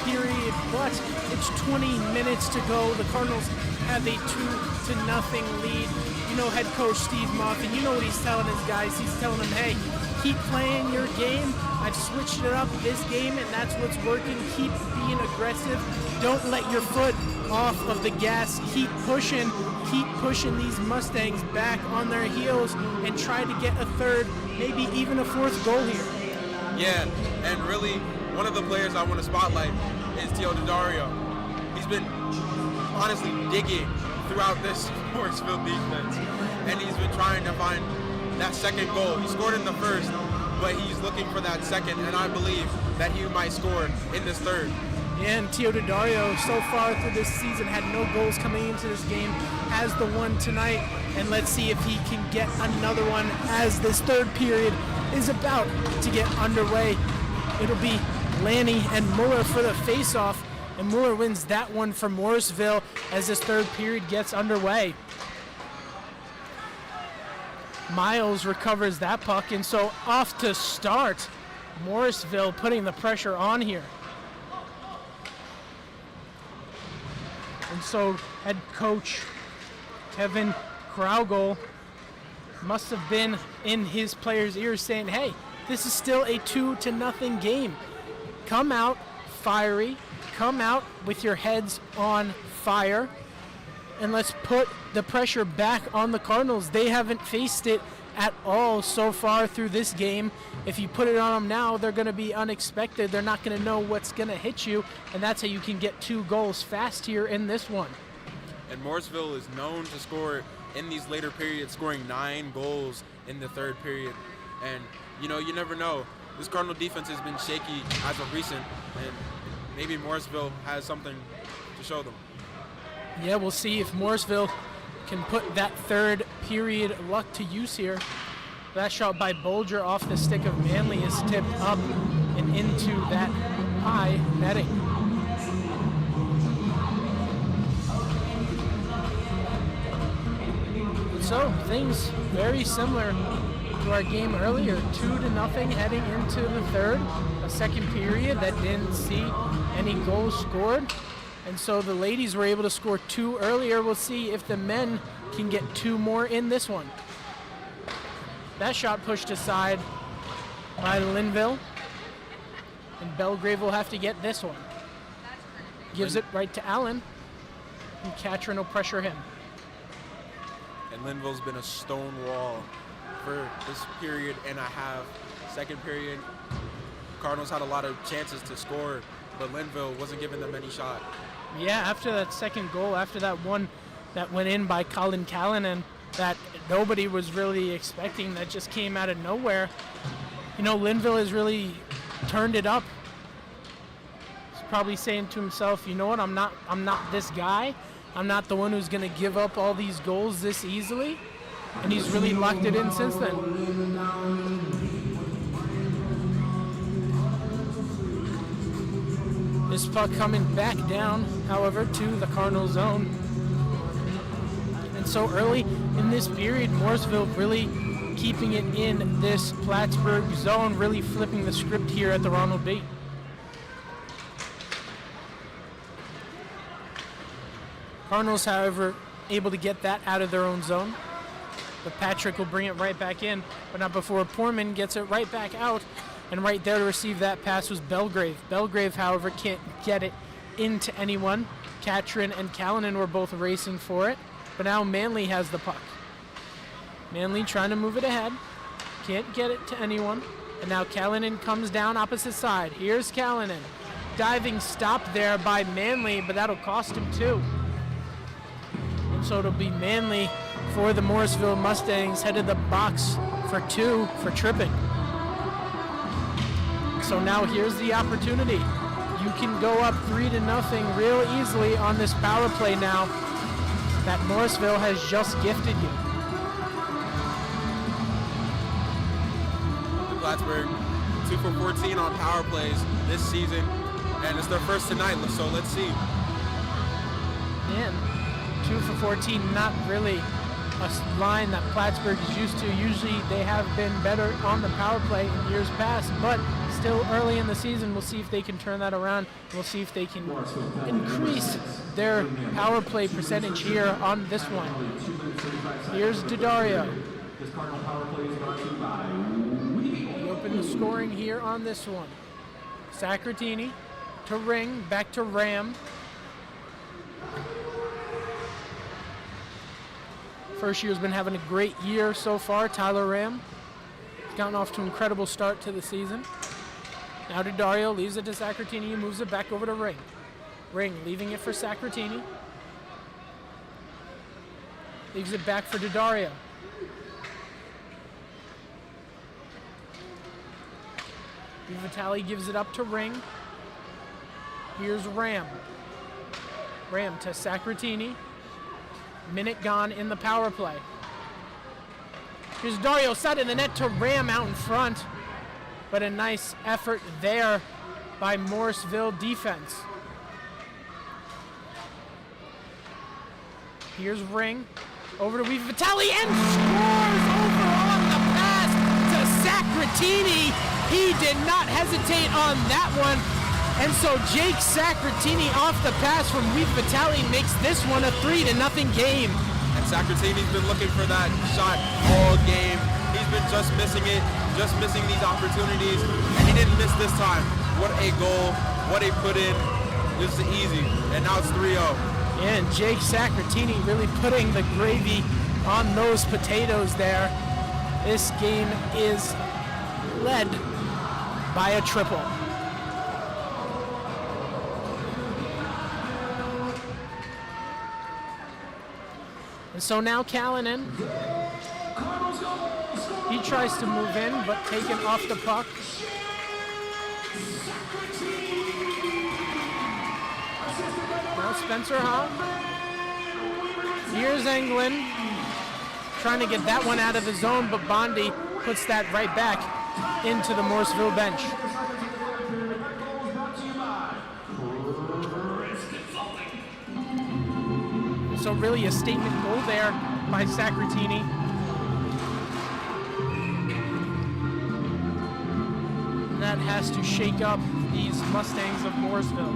period, but it's 20 minutes to go. The Cardinals have a 2-0 lead. You know head coach Steve Moffitt, you know what he's telling his guys. He's telling them, hey, keep playing your game. I've switched it up this game, and that's what's working. Keep being aggressive. Don't let your foot off of the gas. Keep pushing these Mustangs back on their heels and try to get a third, maybe even a fourth goal here. Yeah, and really, one of the players I want to spotlight is Teododario. He's been honestly digging throughout this Morrisville defense, and he's been trying to find that second goal. He scored in the first, but he's looking for that second, and I believe that he might score in this third. And Teododario, so far through this season, had no goals coming into this game, has the one tonight, and let's see if he can get another one as this third period is about to get underway. It'll be Lanny and Muller for the face-off, and Muller wins that one for Morrisville as this third period gets underway. Miles recovers that puck, and so off to start. Morrisville putting the pressure on here. And so head coach Kevin Kraugel must have been in his players' ears saying, hey, this is still a 2-0 game. Come out fiery, come out with your heads on fire, and let's put the pressure back on the Cardinals. They haven't faced it at all so far through this game. If you put it on them now, they're going to be unexpected. They're not going to know what's going to hit you, and that's how you can get 2 goals fast here in this one. And Morrisville is known to score in these later periods, scoring 9 goals in the third period. And, you know, you never know. This Cardinal defense has been shaky as of recent, and maybe Morrisville has something to show them. Yeah, we'll see if Morrisville can put that third period luck to use here. That shot by Bolger off the stick of Manley is tipped up and into that high netting. So things very similar to our game earlier. 2-0 heading into the third. A second period that didn't see any goals scored. And so the ladies were able to score 2 earlier. We'll see if the men can get 2 more in this one. That shot pushed aside by Linville. And Belgrave will have to get this one. Gives it right to Allen. And Catron will pressure him. And Linville's been a stone wall for this period and a half. Second period, Cardinals had a lot of chances to score, but Linville wasn't giving them any shot. Yeah, after that second goal, after that one that went in by Colin Callanan, that nobody was really expecting, that just came out of nowhere. You know, Linville has really turned it up. He's probably saying to himself, you know what, I'm not this guy. I'm not the one who's going to give up all these goals this easily. And he's really locked it in since then. This puck coming back down, however, to the Cardinal zone. And so early in this period, Morrisville really keeping it in this Plattsburgh zone, really flipping the script here at the Ronald B. Cardinals, however, able to get that out of their own zone. But Patrick will bring it right back in, but not before Poorman gets it right back out. And right there to receive that pass was Belgrave. Belgrave, however, can't get it into anyone. Catron and Callanan were both racing for it, but now Manley has the puck. Manley trying to move it ahead. Can't get it to anyone. And now Callanan comes down opposite side. Here's Callanan. Diving stop there by Manley, but that'll cost him 2. And so it'll be Manley for the Morrisville Mustangs, headed the box for 2 for tripping. So now here's the opportunity. You can go up 3-0 real easily on this power play now that Morrisville has just gifted you. Plattsburgh, 2 for 14 on power plays this season, and it's their first tonight, so let's see. Man, 2 for 14, not really a line that Plattsburgh is used to. Usually they have been better on the power play in years past, but still early in the season. We'll see if they can turn that around. We'll see if they can increase their power play percentage here on this one. Here's Daddario. We open the scoring here on this one. Sacratini to Ring, back to Ram. First year's been having a great year so far, Tyler Ram. He's gotten off to an incredible start to the season. Now Daddario leaves it to Sacratini, moves it back over to Ring. Ring leaving it for Sacratini. Leaves it back for Daddario. Vitale gives it up to Ring. Here's Ram. Ram to Sacratini. Minute gone in the power play. Here's Dario side of the net to Ram out in front. But a nice effort there by Morrisville defense. Here's Ring. Over to Vitale and scores over on the pass to Sacratini. He did not hesitate on that one. And so Jake Sacratini off the pass from Vitale makes this one a 3-0 game. And Sacratini's been looking for that shot all game. He's been just missing it, just missing these opportunities, and he didn't miss this time. What a goal, what a put in. This is easy, and now it's 3-0. And Jake Sacratini really putting the gravy on those potatoes there. This game is led by a triple. And so now Callanan, he tries to move in, but taken off the puck. Now Spencer Hahn. Here's Englund, trying to get that one out of the zone, but Bondi puts that right back into the Morrisville bench. So really a statement goal there by Sacratini. And that has to shake up these Mustangs of Morrisville.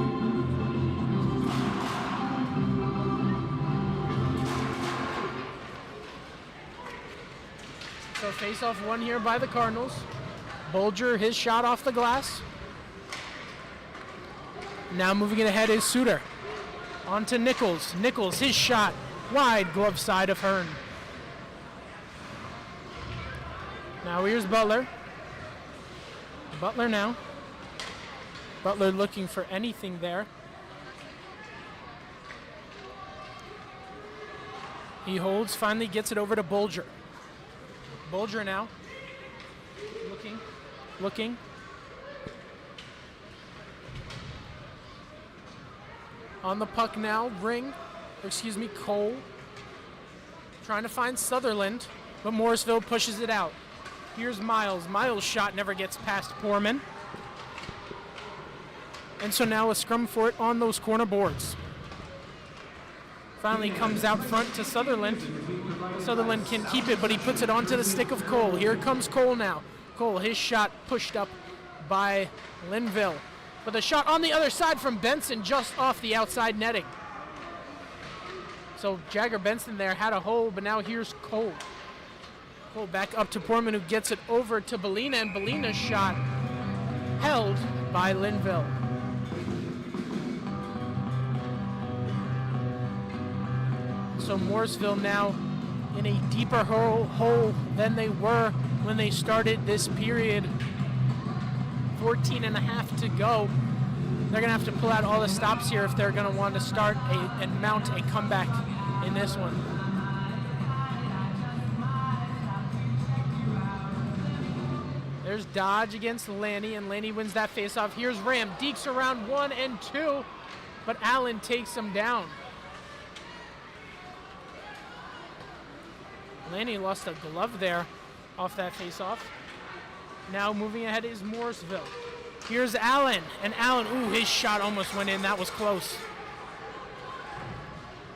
So face-off won here by the Cardinals. Bolger, his shot off the glass. Now moving it ahead is Suter. On to Nichols. Nichols, his shot. Wide glove side of Hearn. Now here's Butler. Butler now. Butler looking for anything there. He holds, finally gets it over to Bolger. Bolger now. Looking. On the puck now, Cole. Trying to find Sutherland, but Morrisville pushes it out. Here's Miles. Miles' shot never gets past Poorman. And so now a scrum for it on those corner boards. Finally comes out front to Sutherland. Sutherland can keep it, but he puts it onto the stick of Cole. Here comes Cole now. Cole, his shot pushed up by Linville. But the shot on the other side from Benson just off the outside netting. So Jagger Benson there had a hole, but now here's Cole. Cole back up to Poorman, who gets it over to Bellina, and Bellina's shot held by Linville. So Morrisville now in a deeper hole than they were when they started this period. 14 and a half to go. They're going to have to pull out all the stops here if they're going to want to start and mount a comeback in this one. There's Dodge against Lanny, and Lanny wins that faceoff. Here's Ram. Dekes around 1 and 2, but Allen takes him down. Lanny lost a glove there off that faceoff. Now moving ahead is Morrisville. Here's Allen, and Allen, ooh, his shot almost went in. That was close.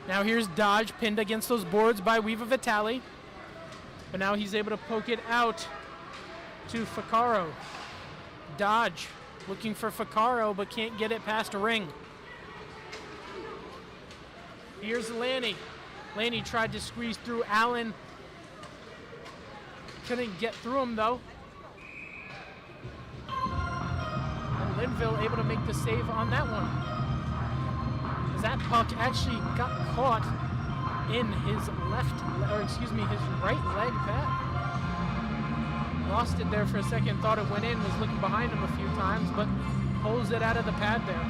Now here's Dodge, pinned against those boards by Vitale. But now he's able to poke it out to Ficcaro. dodge. Looking for Ficarro, but can't get it past a ring. Here's Lanny. Lanny tried to squeeze through Allen. Couldn't get through him, though. And Linville able to make the save on that one. That puck actually got caught in his his right leg pad. Lost it there for a second, thought it went in, was looking behind him a few times, but pulls it out of the pad there.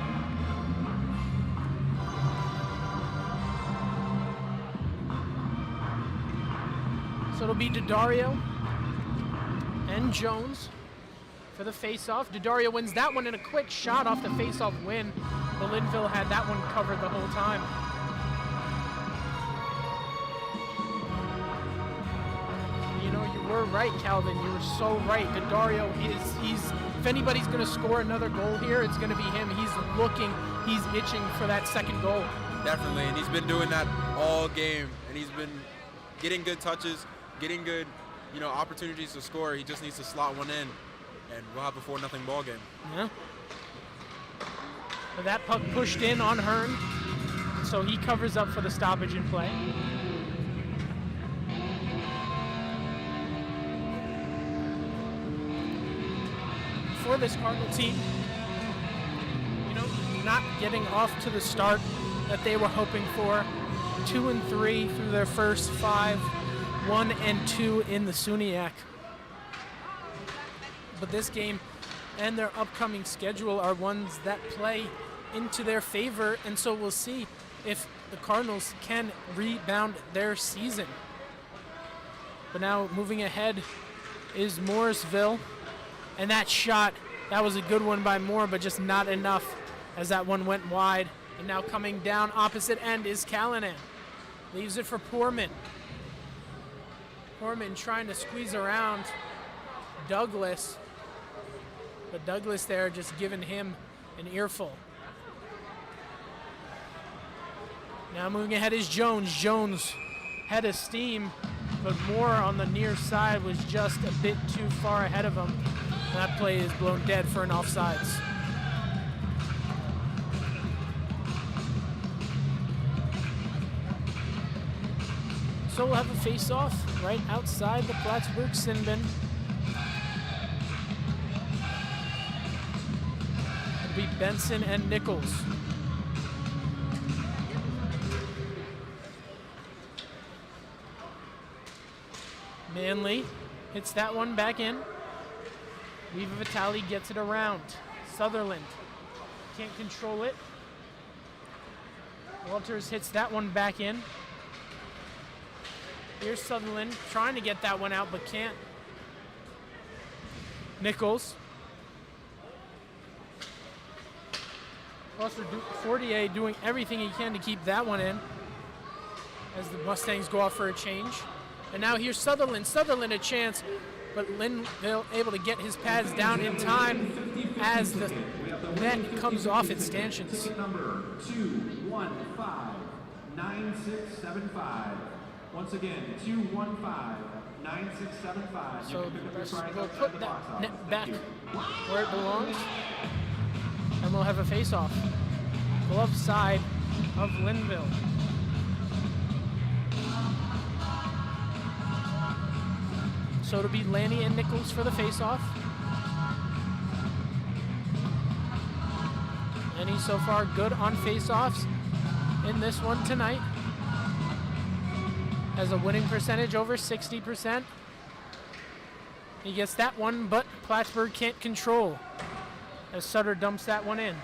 So it'll be Daddario and Jones for the face-off. Daddario wins that one in a quick shot off the face-off win, but Linville had that one covered the whole time. You know, you were right, Calvin. You were so right. Daddario he's if anybody's going to score another goal here, it's going to be him. He's itching for that second goal. Definitely, and he's been doing that all game, and he's been getting good touches, getting good, opportunities to score. He just needs to slot one in, and we'll have a 4-0 ball game. Yeah. But that puck pushed in on Hearn, so he covers up for the stoppage in play. For this Cardinal team, not getting off to the start that they were hoping for. 2-3 through their first 5, 1-2 in the SUNYAC. But this game and their upcoming schedule are ones that play into their favor, and so we'll see if the Cardinals can rebound their season. But now moving ahead is Morrisville, and that shot, that was a good one by Moore, but just not enough as that one went wide. And now coming down opposite end is Callanan. Leaves it for Poorman. Poorman trying to squeeze around Douglas, but Douglas there just giving him an earful. Now moving ahead is Jones. Jones had a steam, but Moore on the near side was just a bit too far ahead of him. That play is blown dead for an offsides. So we'll have a face-off right outside the Plattsburgh sin bin. It'll be Benson and Nichols. Manley hits that one back in. Viva Vitale gets it around. Sutherland can't control it. Walters hits that one back in. Here's Sutherland trying to get that one out, but can't. Nichols. Foster Fortier doing everything he can to keep that one in as the Mustangs go off for a change. And now here's Sutherland. Sutherland a chance, but Linville able to get his pads down in time as the net comes off its stanchions. Number 215-9675. Once again, 215-9675. So we'll put that net back where it belongs, and we'll have a face-off. Glove side of Linville. So it'll be Lanny and Nichols for the face-off. Lanny so far good on face-offs in this one tonight. Has a winning percentage over 60%. He gets that one, but Plattsburgh can't control as Sutter dumps that one in.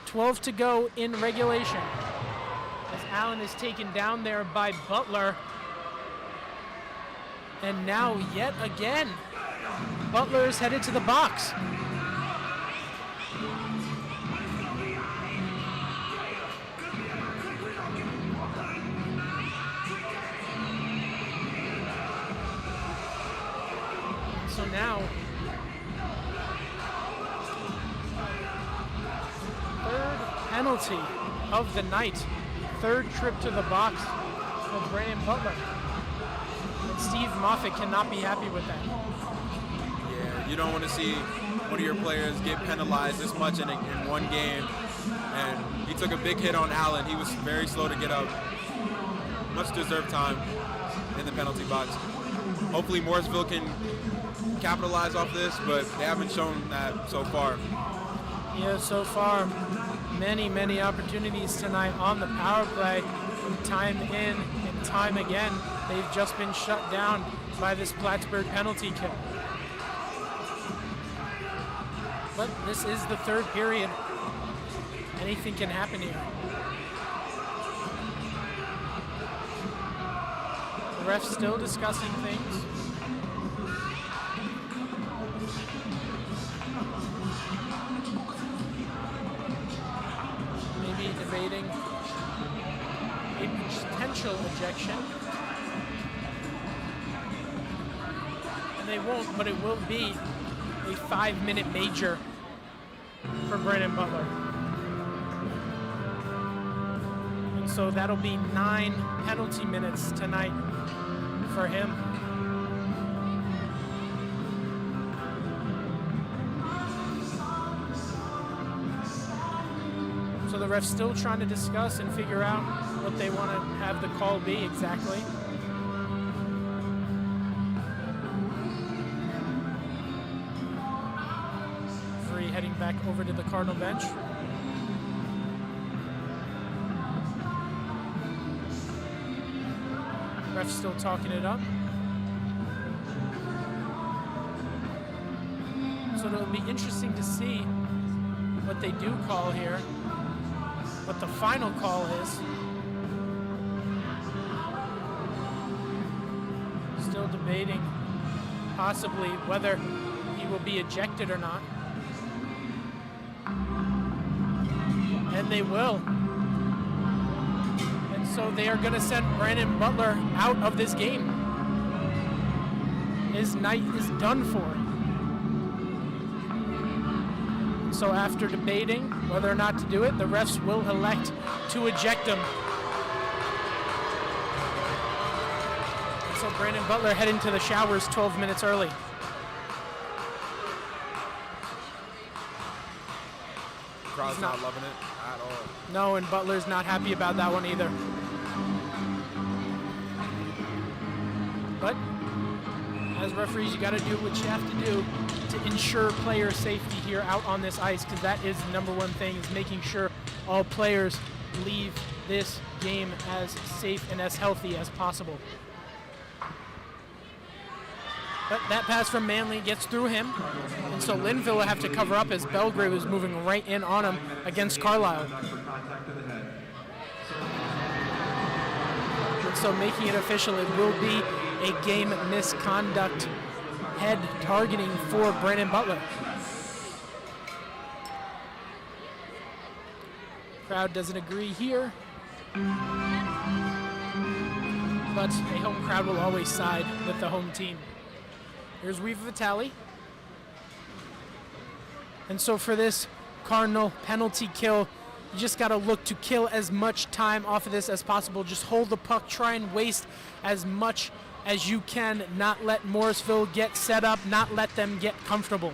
12 to go in regulation as Allen is taken down there by Butler. And now yet again, Butler is headed to the box. So now, third penalty of the night. Third trip to the box for Brandon Butler. And Steve Moffitt cannot be happy with that. Yeah, You don't want to see one of your players get penalized this much in one game. And he took a big hit on Allen. He was very slow to get up. Much deserved time in the penalty box. Hopefully Morrisville can capitalize off this, but they haven't shown that so far. Yeah, so far, many opportunities tonight on the power play. Time in and time again, they've just been shut down by this Plattsburgh penalty kill. But this is the third period. Anything can happen here. The ref's still discussing things. Maybe debating a potential ejection. And they won't, but it will be a 5-minute major for Brandon Butler. And so that'll be 9 penalty minutes tonight for him. So the ref's still trying to discuss and figure out what they want to have the call be exactly. Free heading back over to the Cardinal bench. Ref's still talking it up. So it'll be interesting to see what they do call here, what the final call is. Still debating possibly whether he will be ejected or not. And they will. And so they are going to send Brandon Butler out of this game. His night is done for. So after debating whether or not to do it, the refs will elect to eject him. And so Brandon Butler heading to the showers 12 minutes early. Crowd's not loving it at all. No, and Butler's not happy about that one either. But as referees, you got to do what you have to do to ensure player safety here out on this ice, because that is the number one thing, is making sure all players leave this game as safe and as healthy as possible. But that pass from Manley gets through him, and so Linville will have to cover up as Belgrave is moving right in on him against Carlisle. And so making it official, it will be a game misconduct head targeting for Brandon Butler. Crowd doesn't agree here, but a home crowd will always side with the home team. Here's Weaver Vitale. And so for this Cardinal penalty kill, you just got to look to kill as much time off of this as possible. Just hold the puck, try and waste as much as you can, not let Morrisville get set up, not let them get comfortable.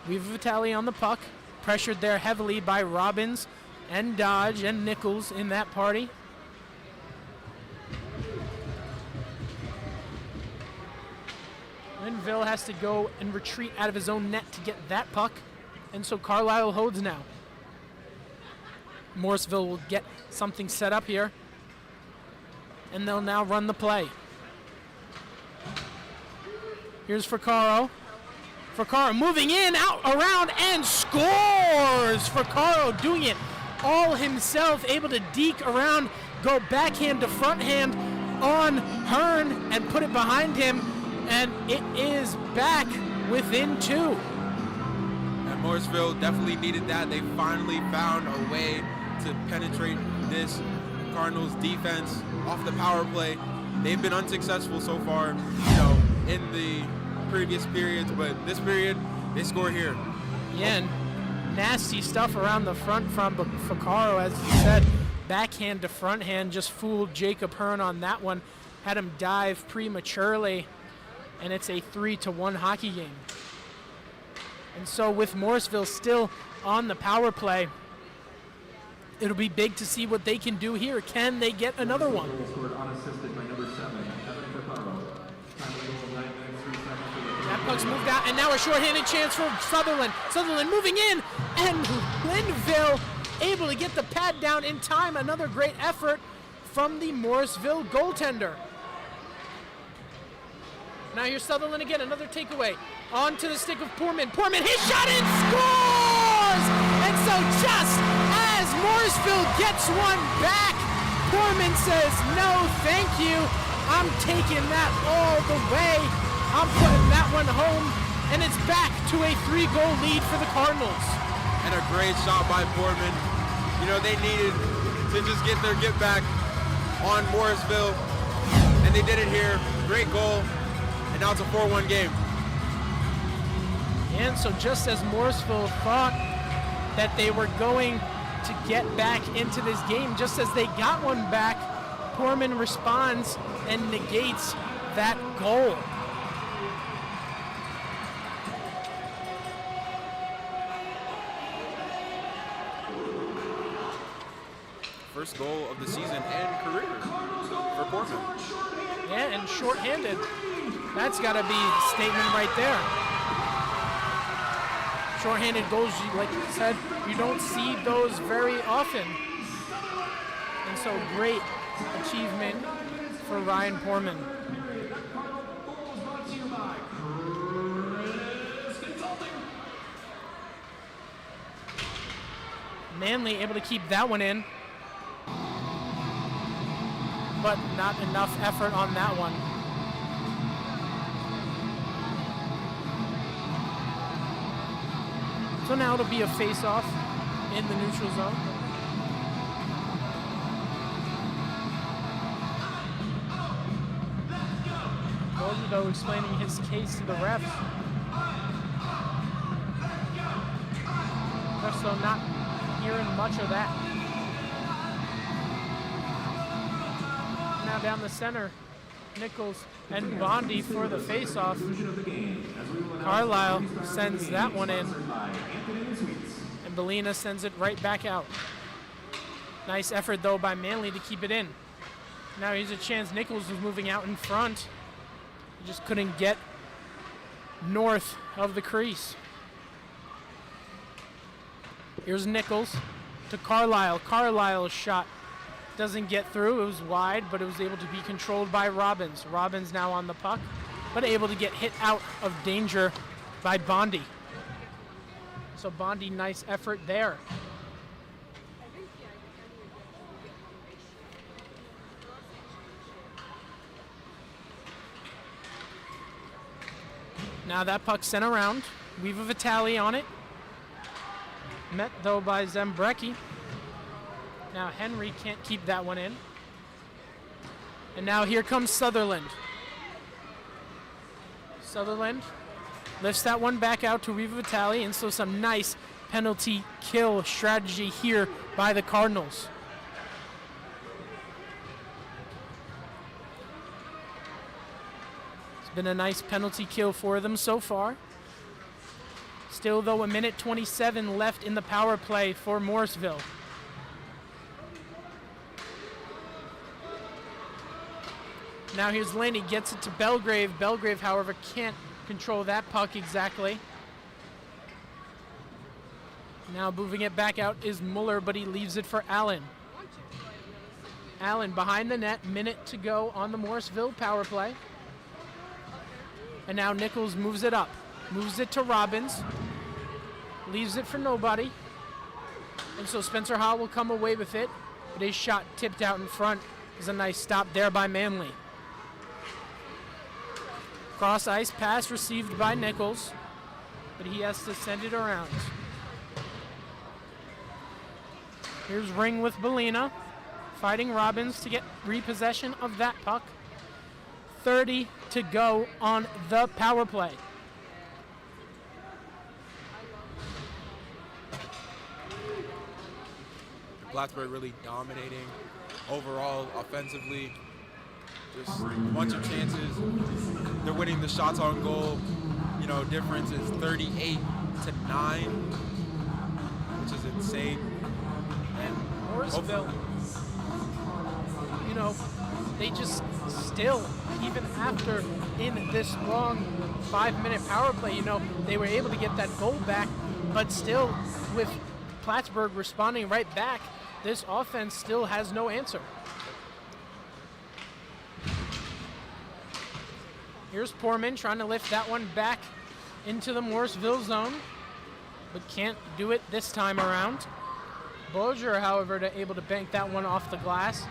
Weaver Vitale on the puck, pressured there heavily by Robbins and Dodge and Nichols in that party. Linville has to go and retreat out of his own net to get that puck, and so Carlisle holds now. Morrisville will get something set up here, and they'll now run the play. Here's Fracaro. Fracaro moving in, out, around, and scores! Fracaro doing it all himself, able to deke around, go backhand to front hand on Hearn, and put it behind him, and it is back within 2. And Morrisville definitely needed that. They finally found a way to penetrate this Cardinals defense off the power play. They've been unsuccessful so far, in the previous periods, but this period, they score here. Yeah, and nasty stuff around the front from Fracaro, as you said. Backhand to front hand, just fooled Jacob Hearn on that one. had him dive prematurely, and it's a 3-1 hockey game. And so with Morrisville still on the power play, it'll be big to see what they can do here. Can they get another one? That puck's moved out, and now a shorthanded chance for Sutherland. Sutherland moving in, and Linville able to get the pad down in time. Another great effort from the Morrisville goaltender. Now here's Sutherland again, another takeaway. On to the stick of Poorman. Poorman, his shot and scores! And so just as Morrisville gets one back, Poorman says, no, thank you. I'm taking that all the way. I'm putting that one home, and it's back to a 3-goal lead for the Cardinals. And a great shot by Poorman. You know, they needed to just get their get back on Morrisville, and they did it here. Great goal. And now it's a 4-1 game. And so just as Morrisville thought that they were going to get back into this game, just as they got one back, Poorman responds and negates that goal. First goal of the season and career for Poorman. Yeah, and shorthanded. That's got to be a statement right there. Shorthanded goals, like you said, you don't see those very often. And so great achievement for Ryan Poorman. Manley able to keep that one in, but not enough effort on that one. So now it'll be a face-off in the neutral zone. Golden explaining his case to the refs. Refs though not hearing much of that. Now down the center, Nichols and Bondi for the face-off. Carlisle sends that one in, and Bellina sends it right back out. Nice effort though by Manley to keep it in. Now here's a chance. Nichols was moving out in front. He just couldn't get north of the crease. Here's Nichols to Carlisle. Carlisle's shot doesn't get through. It was wide, but it was able to be controlled by Robbins. Robbins now on the puck, but able to get hit out of danger by Bondi. So Bondi, nice effort there. Now that puck sent around. Weeva Vitale on it. Met though by Zembrecki. Now Henry can't keep that one in. And now here comes Sutherland. Sutherland lifts that one back out to Weeva Vitale, and so some nice penalty kill strategy here by the Cardinals. It's been a nice penalty kill for them so far. Still though, 1:27 left in the power play for Morrisville. Now here's Laney, gets it to Belgrave. Belgrave, however, can't control that puck exactly. Now moving it back out is Muller, but he leaves it for Allen. Allen behind the net, minute to go on the Morrisville power play. And now Nichols moves it up. Moves it to Robbins. Leaves it for nobody. And so Spencer Hall will come away with it. But his shot tipped out in front. Is a nice stop there by Manley. Cross ice pass received by Nichols, but he has to send it around. Here's Ring with Bellina, fighting Robbins to get repossession of that puck. 30 to go on the power play. Plattsburgh really dominating overall offensively. just a bunch of chances. They're winning the shots on goal. You know, difference is 38-9, which is insane. And Morrisville, you know, they just still, even after in this long 5-minute power play, you know, they were able to get that goal back, but still with Plattsburgh responding right back, this offense still has no answer. Here's Poorman trying to lift that one back into the Morrisville zone, but can't do it this time around. Bolger, however, able to bank that one off the glass.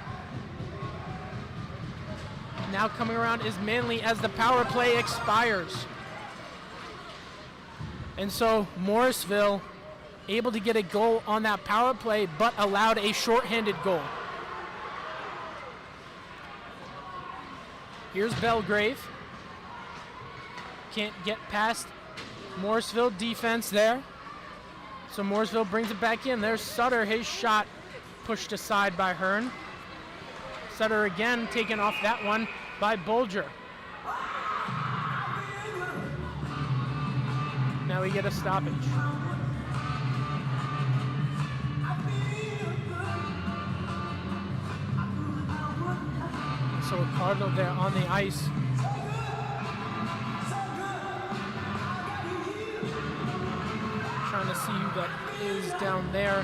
Now coming around is Manley as the power play expires. And so Morrisville able to get a goal on that power play, but allowed a shorthanded goal. Here's Belgrave. Can't get past Morrisville defense there. So Morrisville brings it back in. There's Sutter, his shot pushed aside by Hearn. Sutter again taken off that one by Bolger. Now we get a stoppage. So a Cardinal there on the ice. Trying to see who that is down there.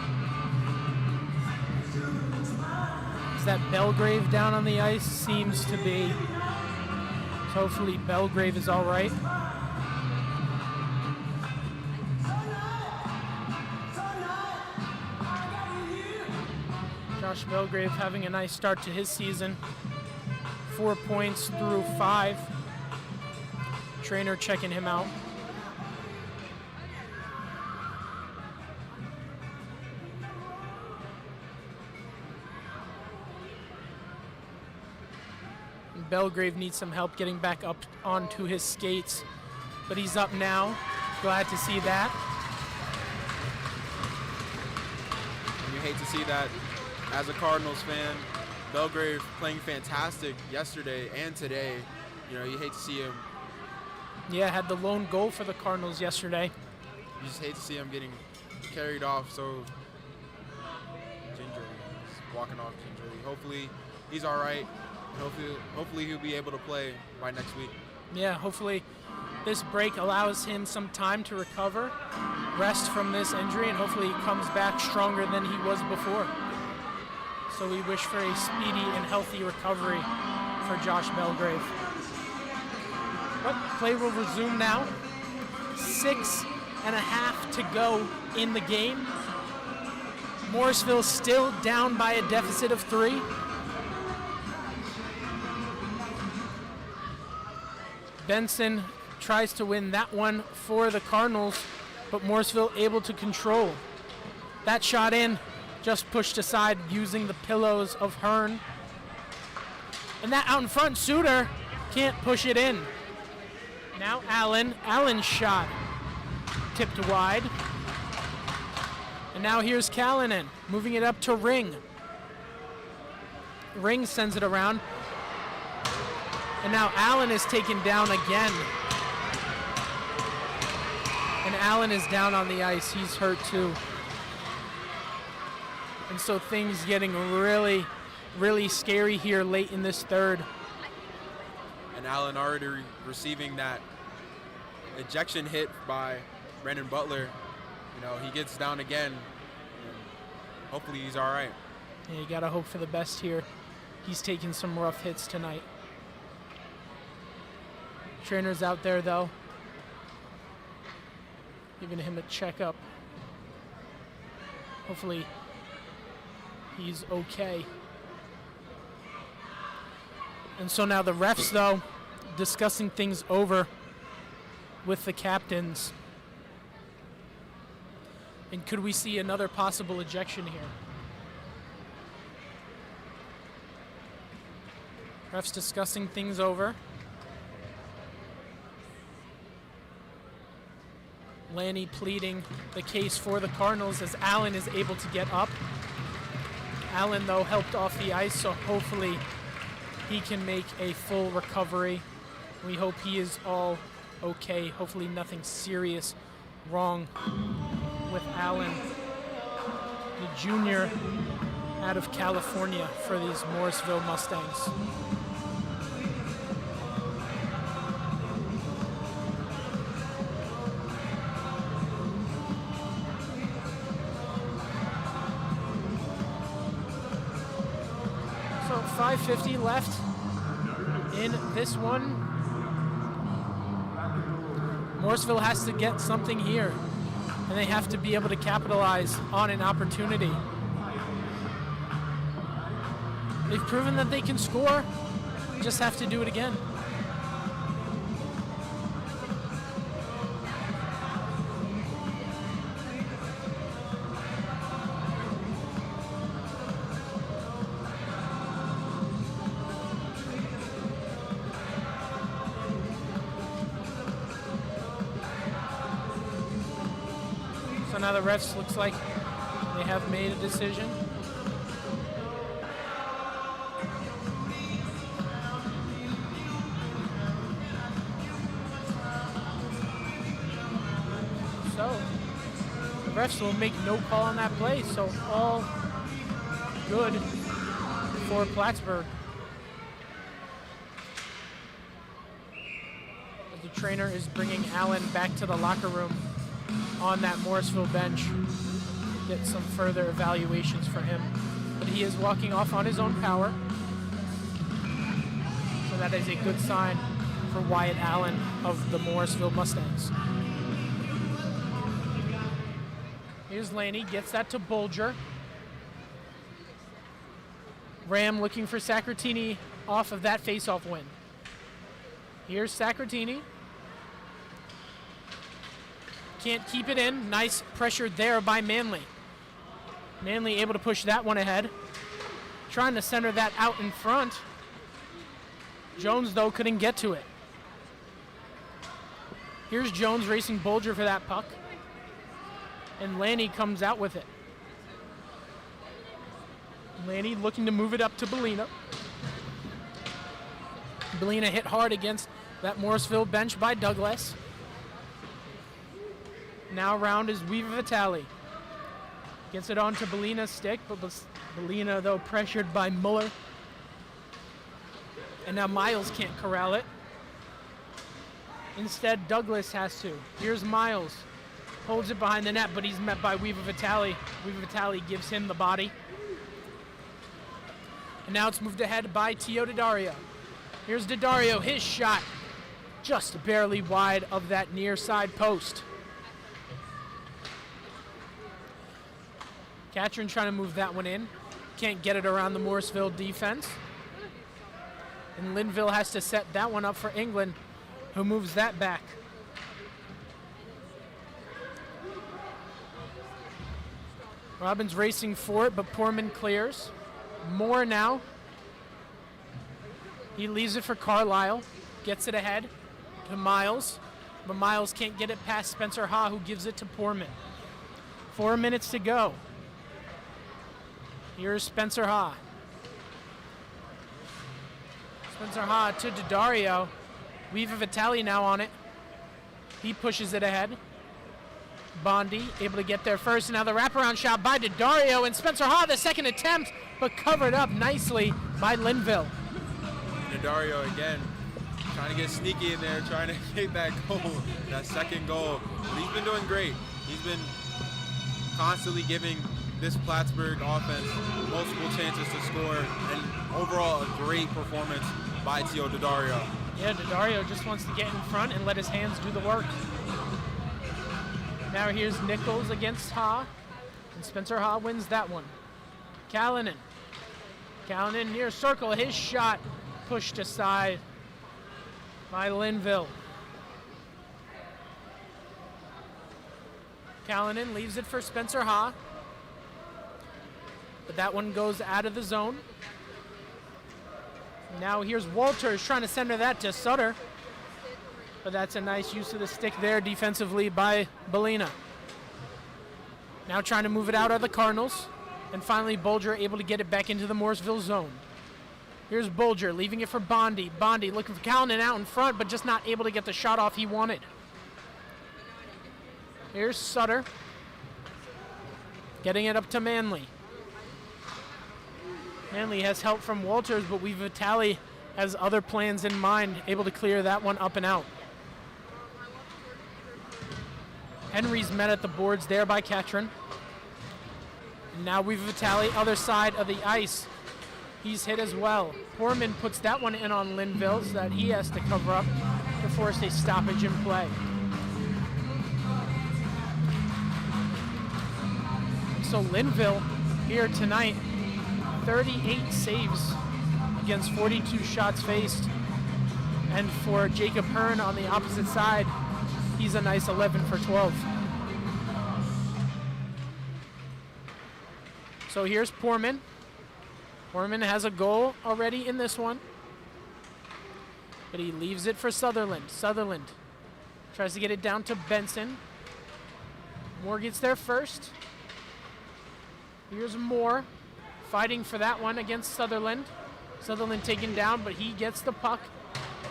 Is that Belgrave down on the ice? Seems to be. So hopefully Belgrave is all right. Josh Belgrave having a nice start to his season. 4 points through 5. Trainer checking him out. Belgrave needs some help getting back up onto his skates, but he's up now. Glad to see that. And you hate to see that as a Cardinals fan. Belgrave playing fantastic yesterday and today. You know, you hate to see him. Yeah, had the lone goal for the Cardinals yesterday. You just hate to see him getting carried off so gingerly. He's walking off gingerly. Hopefully he's all right. Hopefully he'll be able to play by next week. Yeah, hopefully this break allows him some time to recover, rest from this injury, and hopefully he comes back stronger than he was before. So we wish for a speedy and healthy recovery for Josh Belgrave. But play will resume now. 6.5 to go in the game. Morrisville still down by a deficit of 3. Benson tries to win that one for the Cardinals, but Morrisville able to control. That shot in, just pushed aside using the pillows of Hearn. And that out in front, Suter can't push it in. Now Allen's shot tipped wide. And now here's Callanan, moving it up to Ring. Ring sends it around. And now Allen is taken down again. And Allen is down on the ice. He's hurt too. And so things getting really, really scary here late in this third. And Allen already receiving that ejection hit by Brandon Butler. You know, he gets down again. Hopefully he's all right. Yeah, you gotta hope for the best here. He's taking some rough hits tonight. Trainer's out there though, giving him a checkup. Hopefully he's okay. And so now the refs though, discussing things over with the captains. And could we see another possible ejection here? Refs discussing things over. Lanny pleading the case for the Cardinals as Allen is able to get up. Allen, though, helped off the ice, so hopefully he can make a full recovery. We hope he is all okay. Hopefully nothing serious wrong with Allen, the junior out of California for these Morrisville Mustangs. So 5:50 left in this one. Morrisville has to get something here, and they have to be able to capitalize on an opportunity. They've proven that they can score, just have to do it again. So now the refs looks like they have made a decision. So the refs will make no call on that play, so all good for Plattsburgh. As the trainer is bringing Allen back to the locker room on that Morrisville bench, get some further evaluations for him. But he is walking off on his own power. So that is a good sign for Wyatt Allen of the Morrisville Mustangs. Here's Laney, gets that to Bulger. Ram looking for Sacratini off of that face-off win. Here's Sacratini. Can't keep it in. Nice pressure there by Manley. Manley able to push that one ahead. Trying to center that out in front. Jones, though, couldn't get to it. Here's Jones racing Bulger for that puck. And Laney comes out with it. Laney looking to move it up to Bellina. Bellina hit hard against that Morrisville bench by Douglas. Now around is Weaver Vitale. Gets it onto Bellina's stick, but Bellina, though, pressured by Muller. And now Miles can't corral it. Instead, Douglas has to. Here's Miles. Holds it behind the net, but he's met by Weaver Vitale. Weaver Vitale gives him the body. And now it's moved ahead by Tio Daddario. Here's Daddario, his shot. Just barely wide of that near side post. Catron trying to move that one in. Can't get it around the Morrisville defense. And Linville has to set that one up for England, who moves that back. Robbins racing for it, but Poorman clears. Moore now. He leaves it for Carlisle. Gets it ahead to Miles. But Miles can't get it past Spencer Ha, who gives it to Poorman. 4 minutes to go. Here's Spencer Ha. Spencer Ha to Daddario. Weaver Vitale now on it. He pushes it ahead. Bondi able to get there first. And now the wraparound shot by Daddario. And Spencer Ha, the second attempt, but covered up nicely by Linville. Daddario again, trying to get sneaky in there, trying to get that goal, that second goal. But he's been doing great. He's been constantly giving this Plattsburgh offense multiple chances to score, and overall a great performance by Tio Daddario. Yeah, Daddario just wants to get in front and let his hands do the work. Now here's Nichols against Ha, and Spencer Ha wins that one. Callanan near circle, his shot pushed aside by Linville. Callanan leaves it for Spencer Ha, but that one goes out of the zone. Now here's Walters trying to center that to Sutter, but that's a nice use of the stick there defensively by Bellina. Now trying to move it out are the Cardinals, and finally Bulger able to get it back into the Morrisville zone. Here's Bulger leaving it for Bondi. Bondi looking for Callanan out in front, but just not able to get the shot off he wanted. Here's Sutter getting it up to Manley. Manley has help from Walters, but Vitale has other plans in mind, able to clear that one up and out. Henry's met at the boards there by Ketron. And now Vitale, other side of the ice. He's hit as well. Poorman puts that one in on Linville so that he has to cover up to force a stoppage in play. So Linville here tonight, 38 saves against 42 shots faced. And for Jacob Hearn on the opposite side, he's a nice 11 for 12. So here's Poorman. Poorman has a goal already in this one, but he leaves it for Sutherland. Sutherland tries to get it down to Benson. Moore gets there first. Here's Moore fighting for that one against Sutherland. Sutherland taken down, but he gets the puck.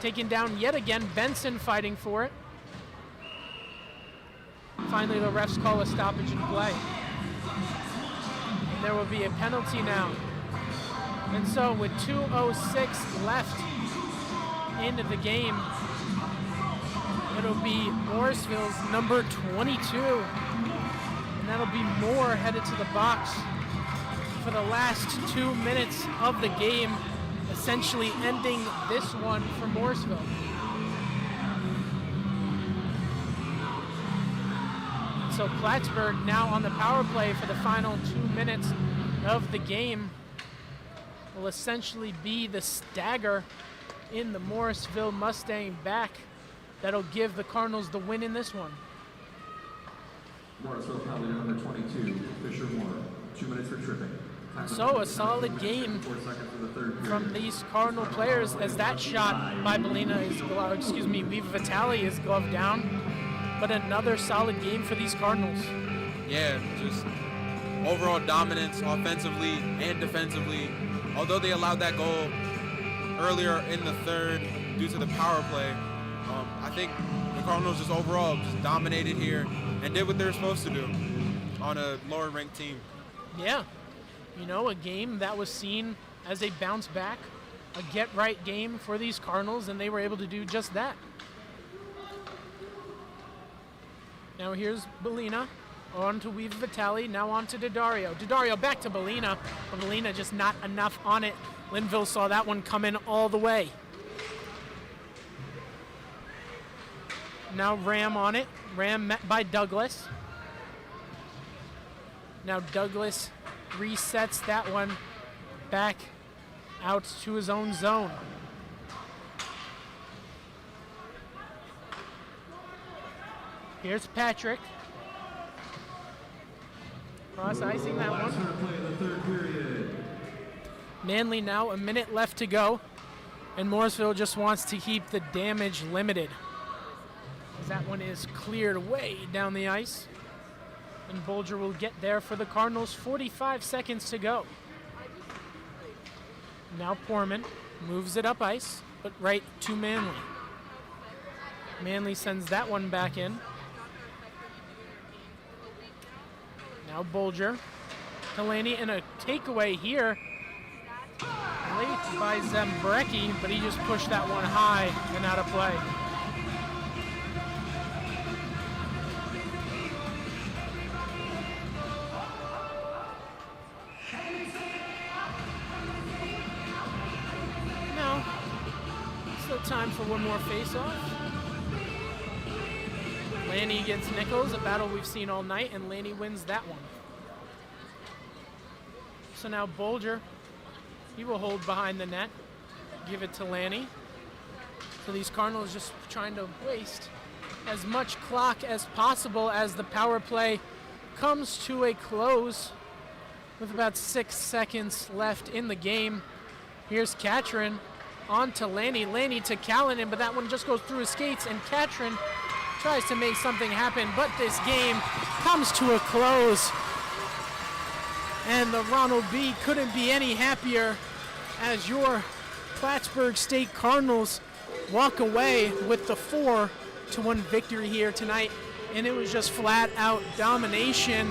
Taken down yet again. Benson fighting for it. Finally, the refs call a stoppage in play. And there will be a penalty now. And so with 2:06 left into the game, it'll be Morrisville's number 22. And that'll be Moore headed to the box for the last 2 minutes of the game, essentially ending this one for Morrisville. So Plattsburgh now on the power play for the final 2 minutes of the game will essentially be the stagger in the Morrisville Mustang back that'll give the Cardinals the win in this one. Morrisville penalty number 22, Fisher Moore, 2 minutes for tripping. So a solid game from these Cardinal players as that shot by Belina is, Vitale is gloved down. But another solid game for these Cardinals. Yeah, just overall dominance offensively and defensively. Although they allowed that goal earlier in the third due to the power play, I think the Cardinals just overall just dominated here and did what they were supposed to do on a lower ranked team. Yeah, you know, a game that was seen as a bounce back, a get right game for these Cardinals, and they were able to do just that. Now here's Belina, on to Vitale, now on to Daddario. Daddario back to Belina, but Belina just not enough on it. Linville saw that one come in all the way. Now Ram on it. Ram met by Douglas. Now Douglas resets that one back out to his own zone. Here's Patrick. Cross icing that one. Manley now, a minute left to go. And Morrisville just wants to keep the damage limited. That one is cleared way down the ice. And Bulger will get there for the Cardinals. 45 seconds to go. Now Poorman moves it up ice, but right to Manley. Manley sends that one back in. Now Bulger. Delaney in a takeaway here. Late by Zembrecki, but he just pushed that one high and out of play. Now, still time for one more face-off. Lanny against Nichols, a battle we've seen all night, and Lanny wins that one. So now Bulger, he will hold behind the net, give it to Lanny. So these Cardinals just trying to waste as much clock as possible as the power play comes to a close with about 6 seconds left in the game. Here's Catron on to Lanny. Lanny to Callanan, but that one just goes through his skates, and Catron tries to make something happen, but this game comes to a close. And the Ronald B couldn't be any happier as your Plattsburgh State Cardinals walk away with the 4-1 victory here tonight, and it was just flat out domination.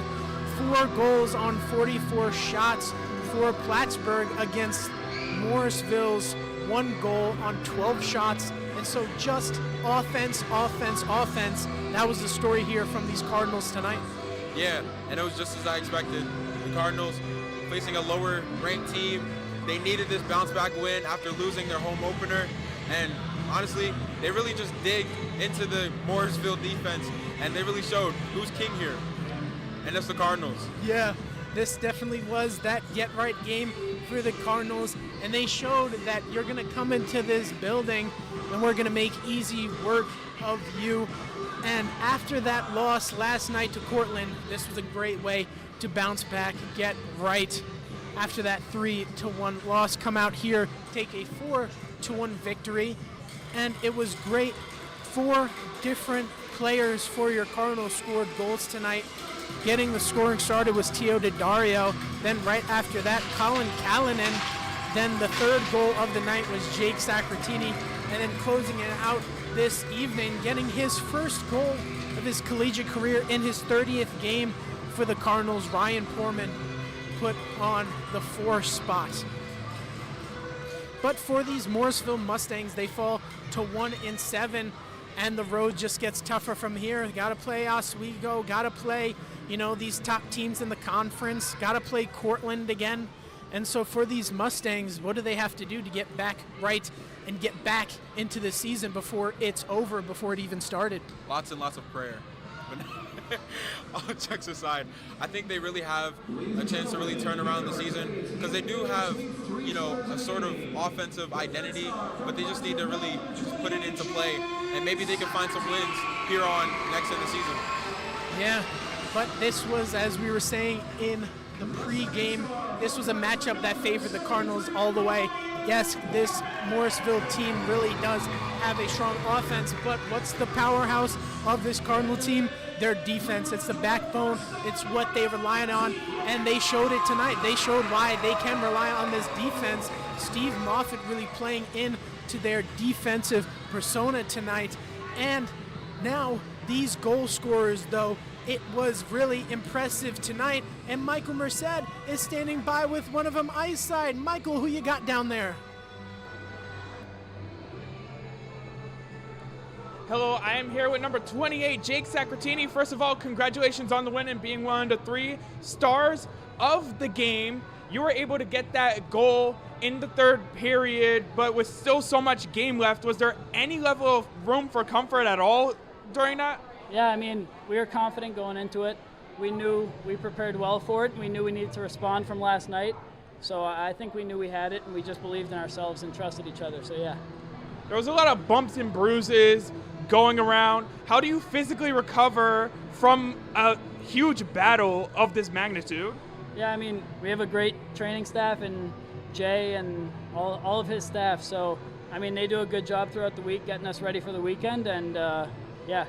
4 goals on 44 shots for Plattsburgh against Morrisville's 1 goal on 12 shots. And so just offense, offense, offense. That was the story here from these Cardinals tonight. Yeah, and it was just as I expected. The Cardinals facing a lower ranked team. They needed this bounce back win after losing their home opener. And honestly, they really just digged into the Morrisville defense, and they really showed who's king here. And that's the Cardinals. Yeah, this definitely was that get-right game for the Cardinals, and they showed that you're going to come into this building and we're going to make easy work of you. And after that loss last night to Cortland, this was a great way to bounce back, get right. After that 3-1 loss, come out here, take a 4-1 victory, and it was great. 4 different players for your Cardinals scored goals tonight. Getting the scoring started was Tio DiDario. Then right after that, Colin Callanan. Then the 3rd goal of the night was Jake Satini. And then closing it out this evening, getting his first goal of his collegiate career in his 30th game for the Cardinals, Ryan Poorman put on the 4 spot. But for these Morrisville Mustangs, they fall to 1-7, and the road just gets tougher from here. Got to play Oswego, got to play, these top teams in the conference, got to play Cortland again. And so for these Mustangs, what do they have to do to get back right and get back into the season before it's over, before it even started? Lots and lots of prayer. All checks aside, I think they really have a chance to really turn around the season, because they do have, a sort of offensive identity, but they just need to really just put it into play, and maybe they can find some wins here on next in the season. Yeah, but this was, as we were saying in the pregame, this was a matchup that favored the Cardinals all the way. Yes, this Morrisville team really does have a strong offense, but what's the powerhouse of this Cardinal team? Their defense. It's the backbone. It's what they rely on, and they showed it tonight. They showed why they can rely on this defense. Steve Moffitt really playing into their defensive persona tonight. And now these goal scorers, though, it was really impressive tonight, and Michael Merced is standing by with one of them ice side. Michael, who you got down there? Hello, I am here with number 28, Jake Satini. First of all, congratulations on the win and being one of the 3 stars of the game. You were able to get that goal in the 3rd period, but with still so much game left, was there any level of room for comfort at all during that? Yeah, we were confident going into it. We knew we prepared well for it. We knew we needed to respond from last night. So I think we knew we had it, and we just believed in ourselves and trusted each other. So, yeah. There was a lot of bumps and bruises going around. How do you physically recover from a huge battle of this magnitude? Yeah, we have a great training staff, and Jay and all of his staff. So, they do a good job throughout the week getting us ready for the weekend, and, yeah.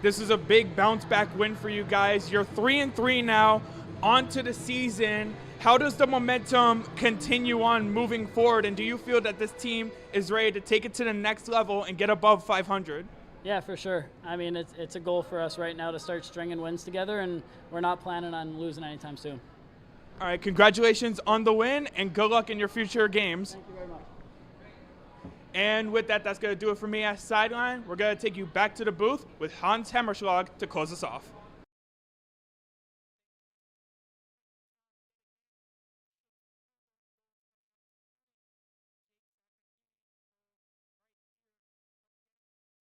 This is a big bounce back win for you guys. You're 3-3 now, on to the season. How does the momentum continue on moving forward, and do you feel that this team is ready to take it to the next level and get above 500? Yeah, for sure. It's a goal for us right now to start stringing wins together, and we're not planning on losing anytime soon. All right, congratulations on the win, and good luck in your future games. Thank you very much. And with that, that's going to do it for me at Sideline. We're going to take you back to the booth with Hans Hammerschlag to close us off.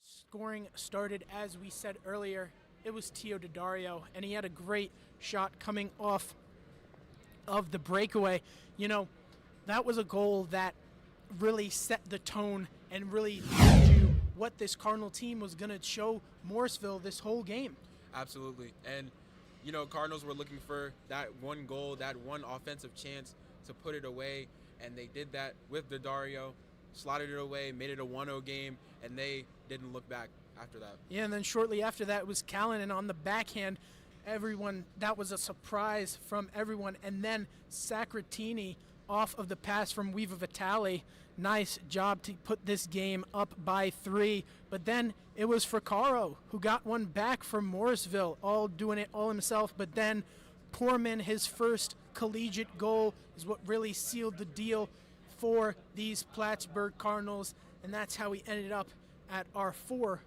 Scoring started, as we said earlier, it was Tio DiDario, and he had a great shot coming off of the breakaway. That was a goal that really set the tone and really told you what this Cardinal team was going to show Morrisville this whole game. Absolutely. And, Cardinals were looking for that one goal, that one offensive chance to put it away, and they did that with DiDario, slotted it away, made it a 1-0 game, and they didn't look back after that. Yeah, and then shortly after that was Callanan on the backhand. That was a surprise from everyone. And then Satini off of the pass from Weaver Vitale. Nice job to put this game up by 3. But then it was Fracaro who got one back from Morrisville, all doing it all himself. But then Poorman, his first collegiate goal, is what really sealed the deal for these Plattsburgh Cardinals. And that's how we ended up at our 4-1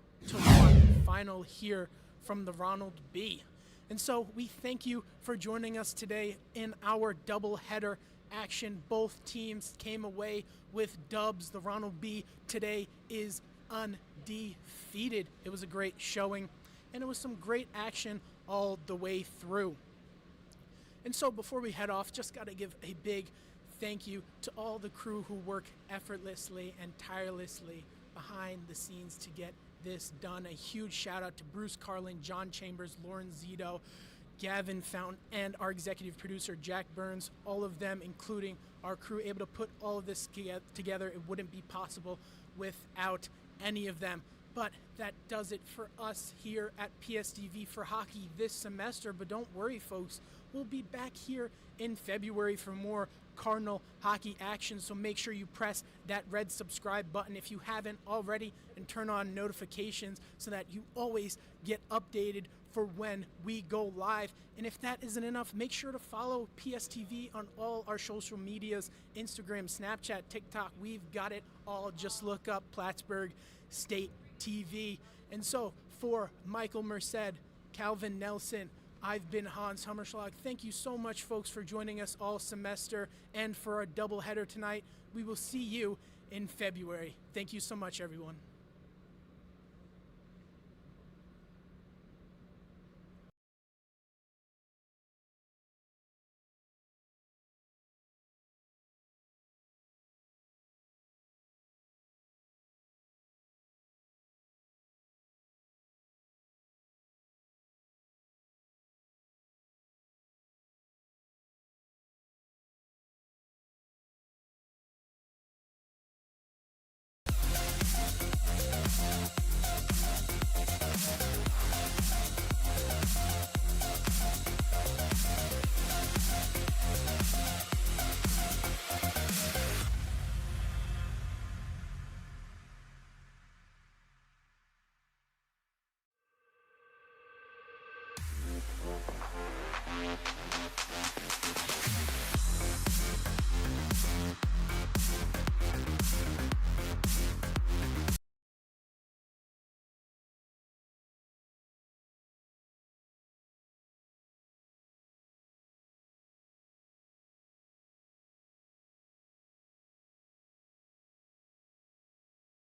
final here from the Ronald B. And so we thank you for joining us today in our doubleheader action. Both teams came away with dubs. The Ronald B today is undefeated. It was a great showing, and it was some great action all the way through. And so before we head off, just got to give a big thank you to all the crew who work effortlessly and tirelessly behind the scenes to get this done. A huge shout out to Bruce Carlin, John Chambers, Lauren Zito, Gavin Fountain, and our executive producer, Jack Burns. All of them, including our crew, able to put all of this together. It wouldn't be possible without any of them. But that does it for us here at PSTV for hockey this semester. But don't worry, folks. We'll be back here in February for more Cardinal hockey action. So make sure you press that red subscribe button if you haven't already, and turn on notifications so that you always get updated for when we go live. And if that isn't enough, make sure to follow PSTV on all our social medias, Instagram, Snapchat, TikTok. We've got it all. Just look up Plattsburgh State TV. And so for Michael Merced, Calvin Nelson, I've been Hans Hummerschlag. Thank you so much, folks, for joining us all semester and for our doubleheader tonight. We will see you in February. Thank you so much, everyone.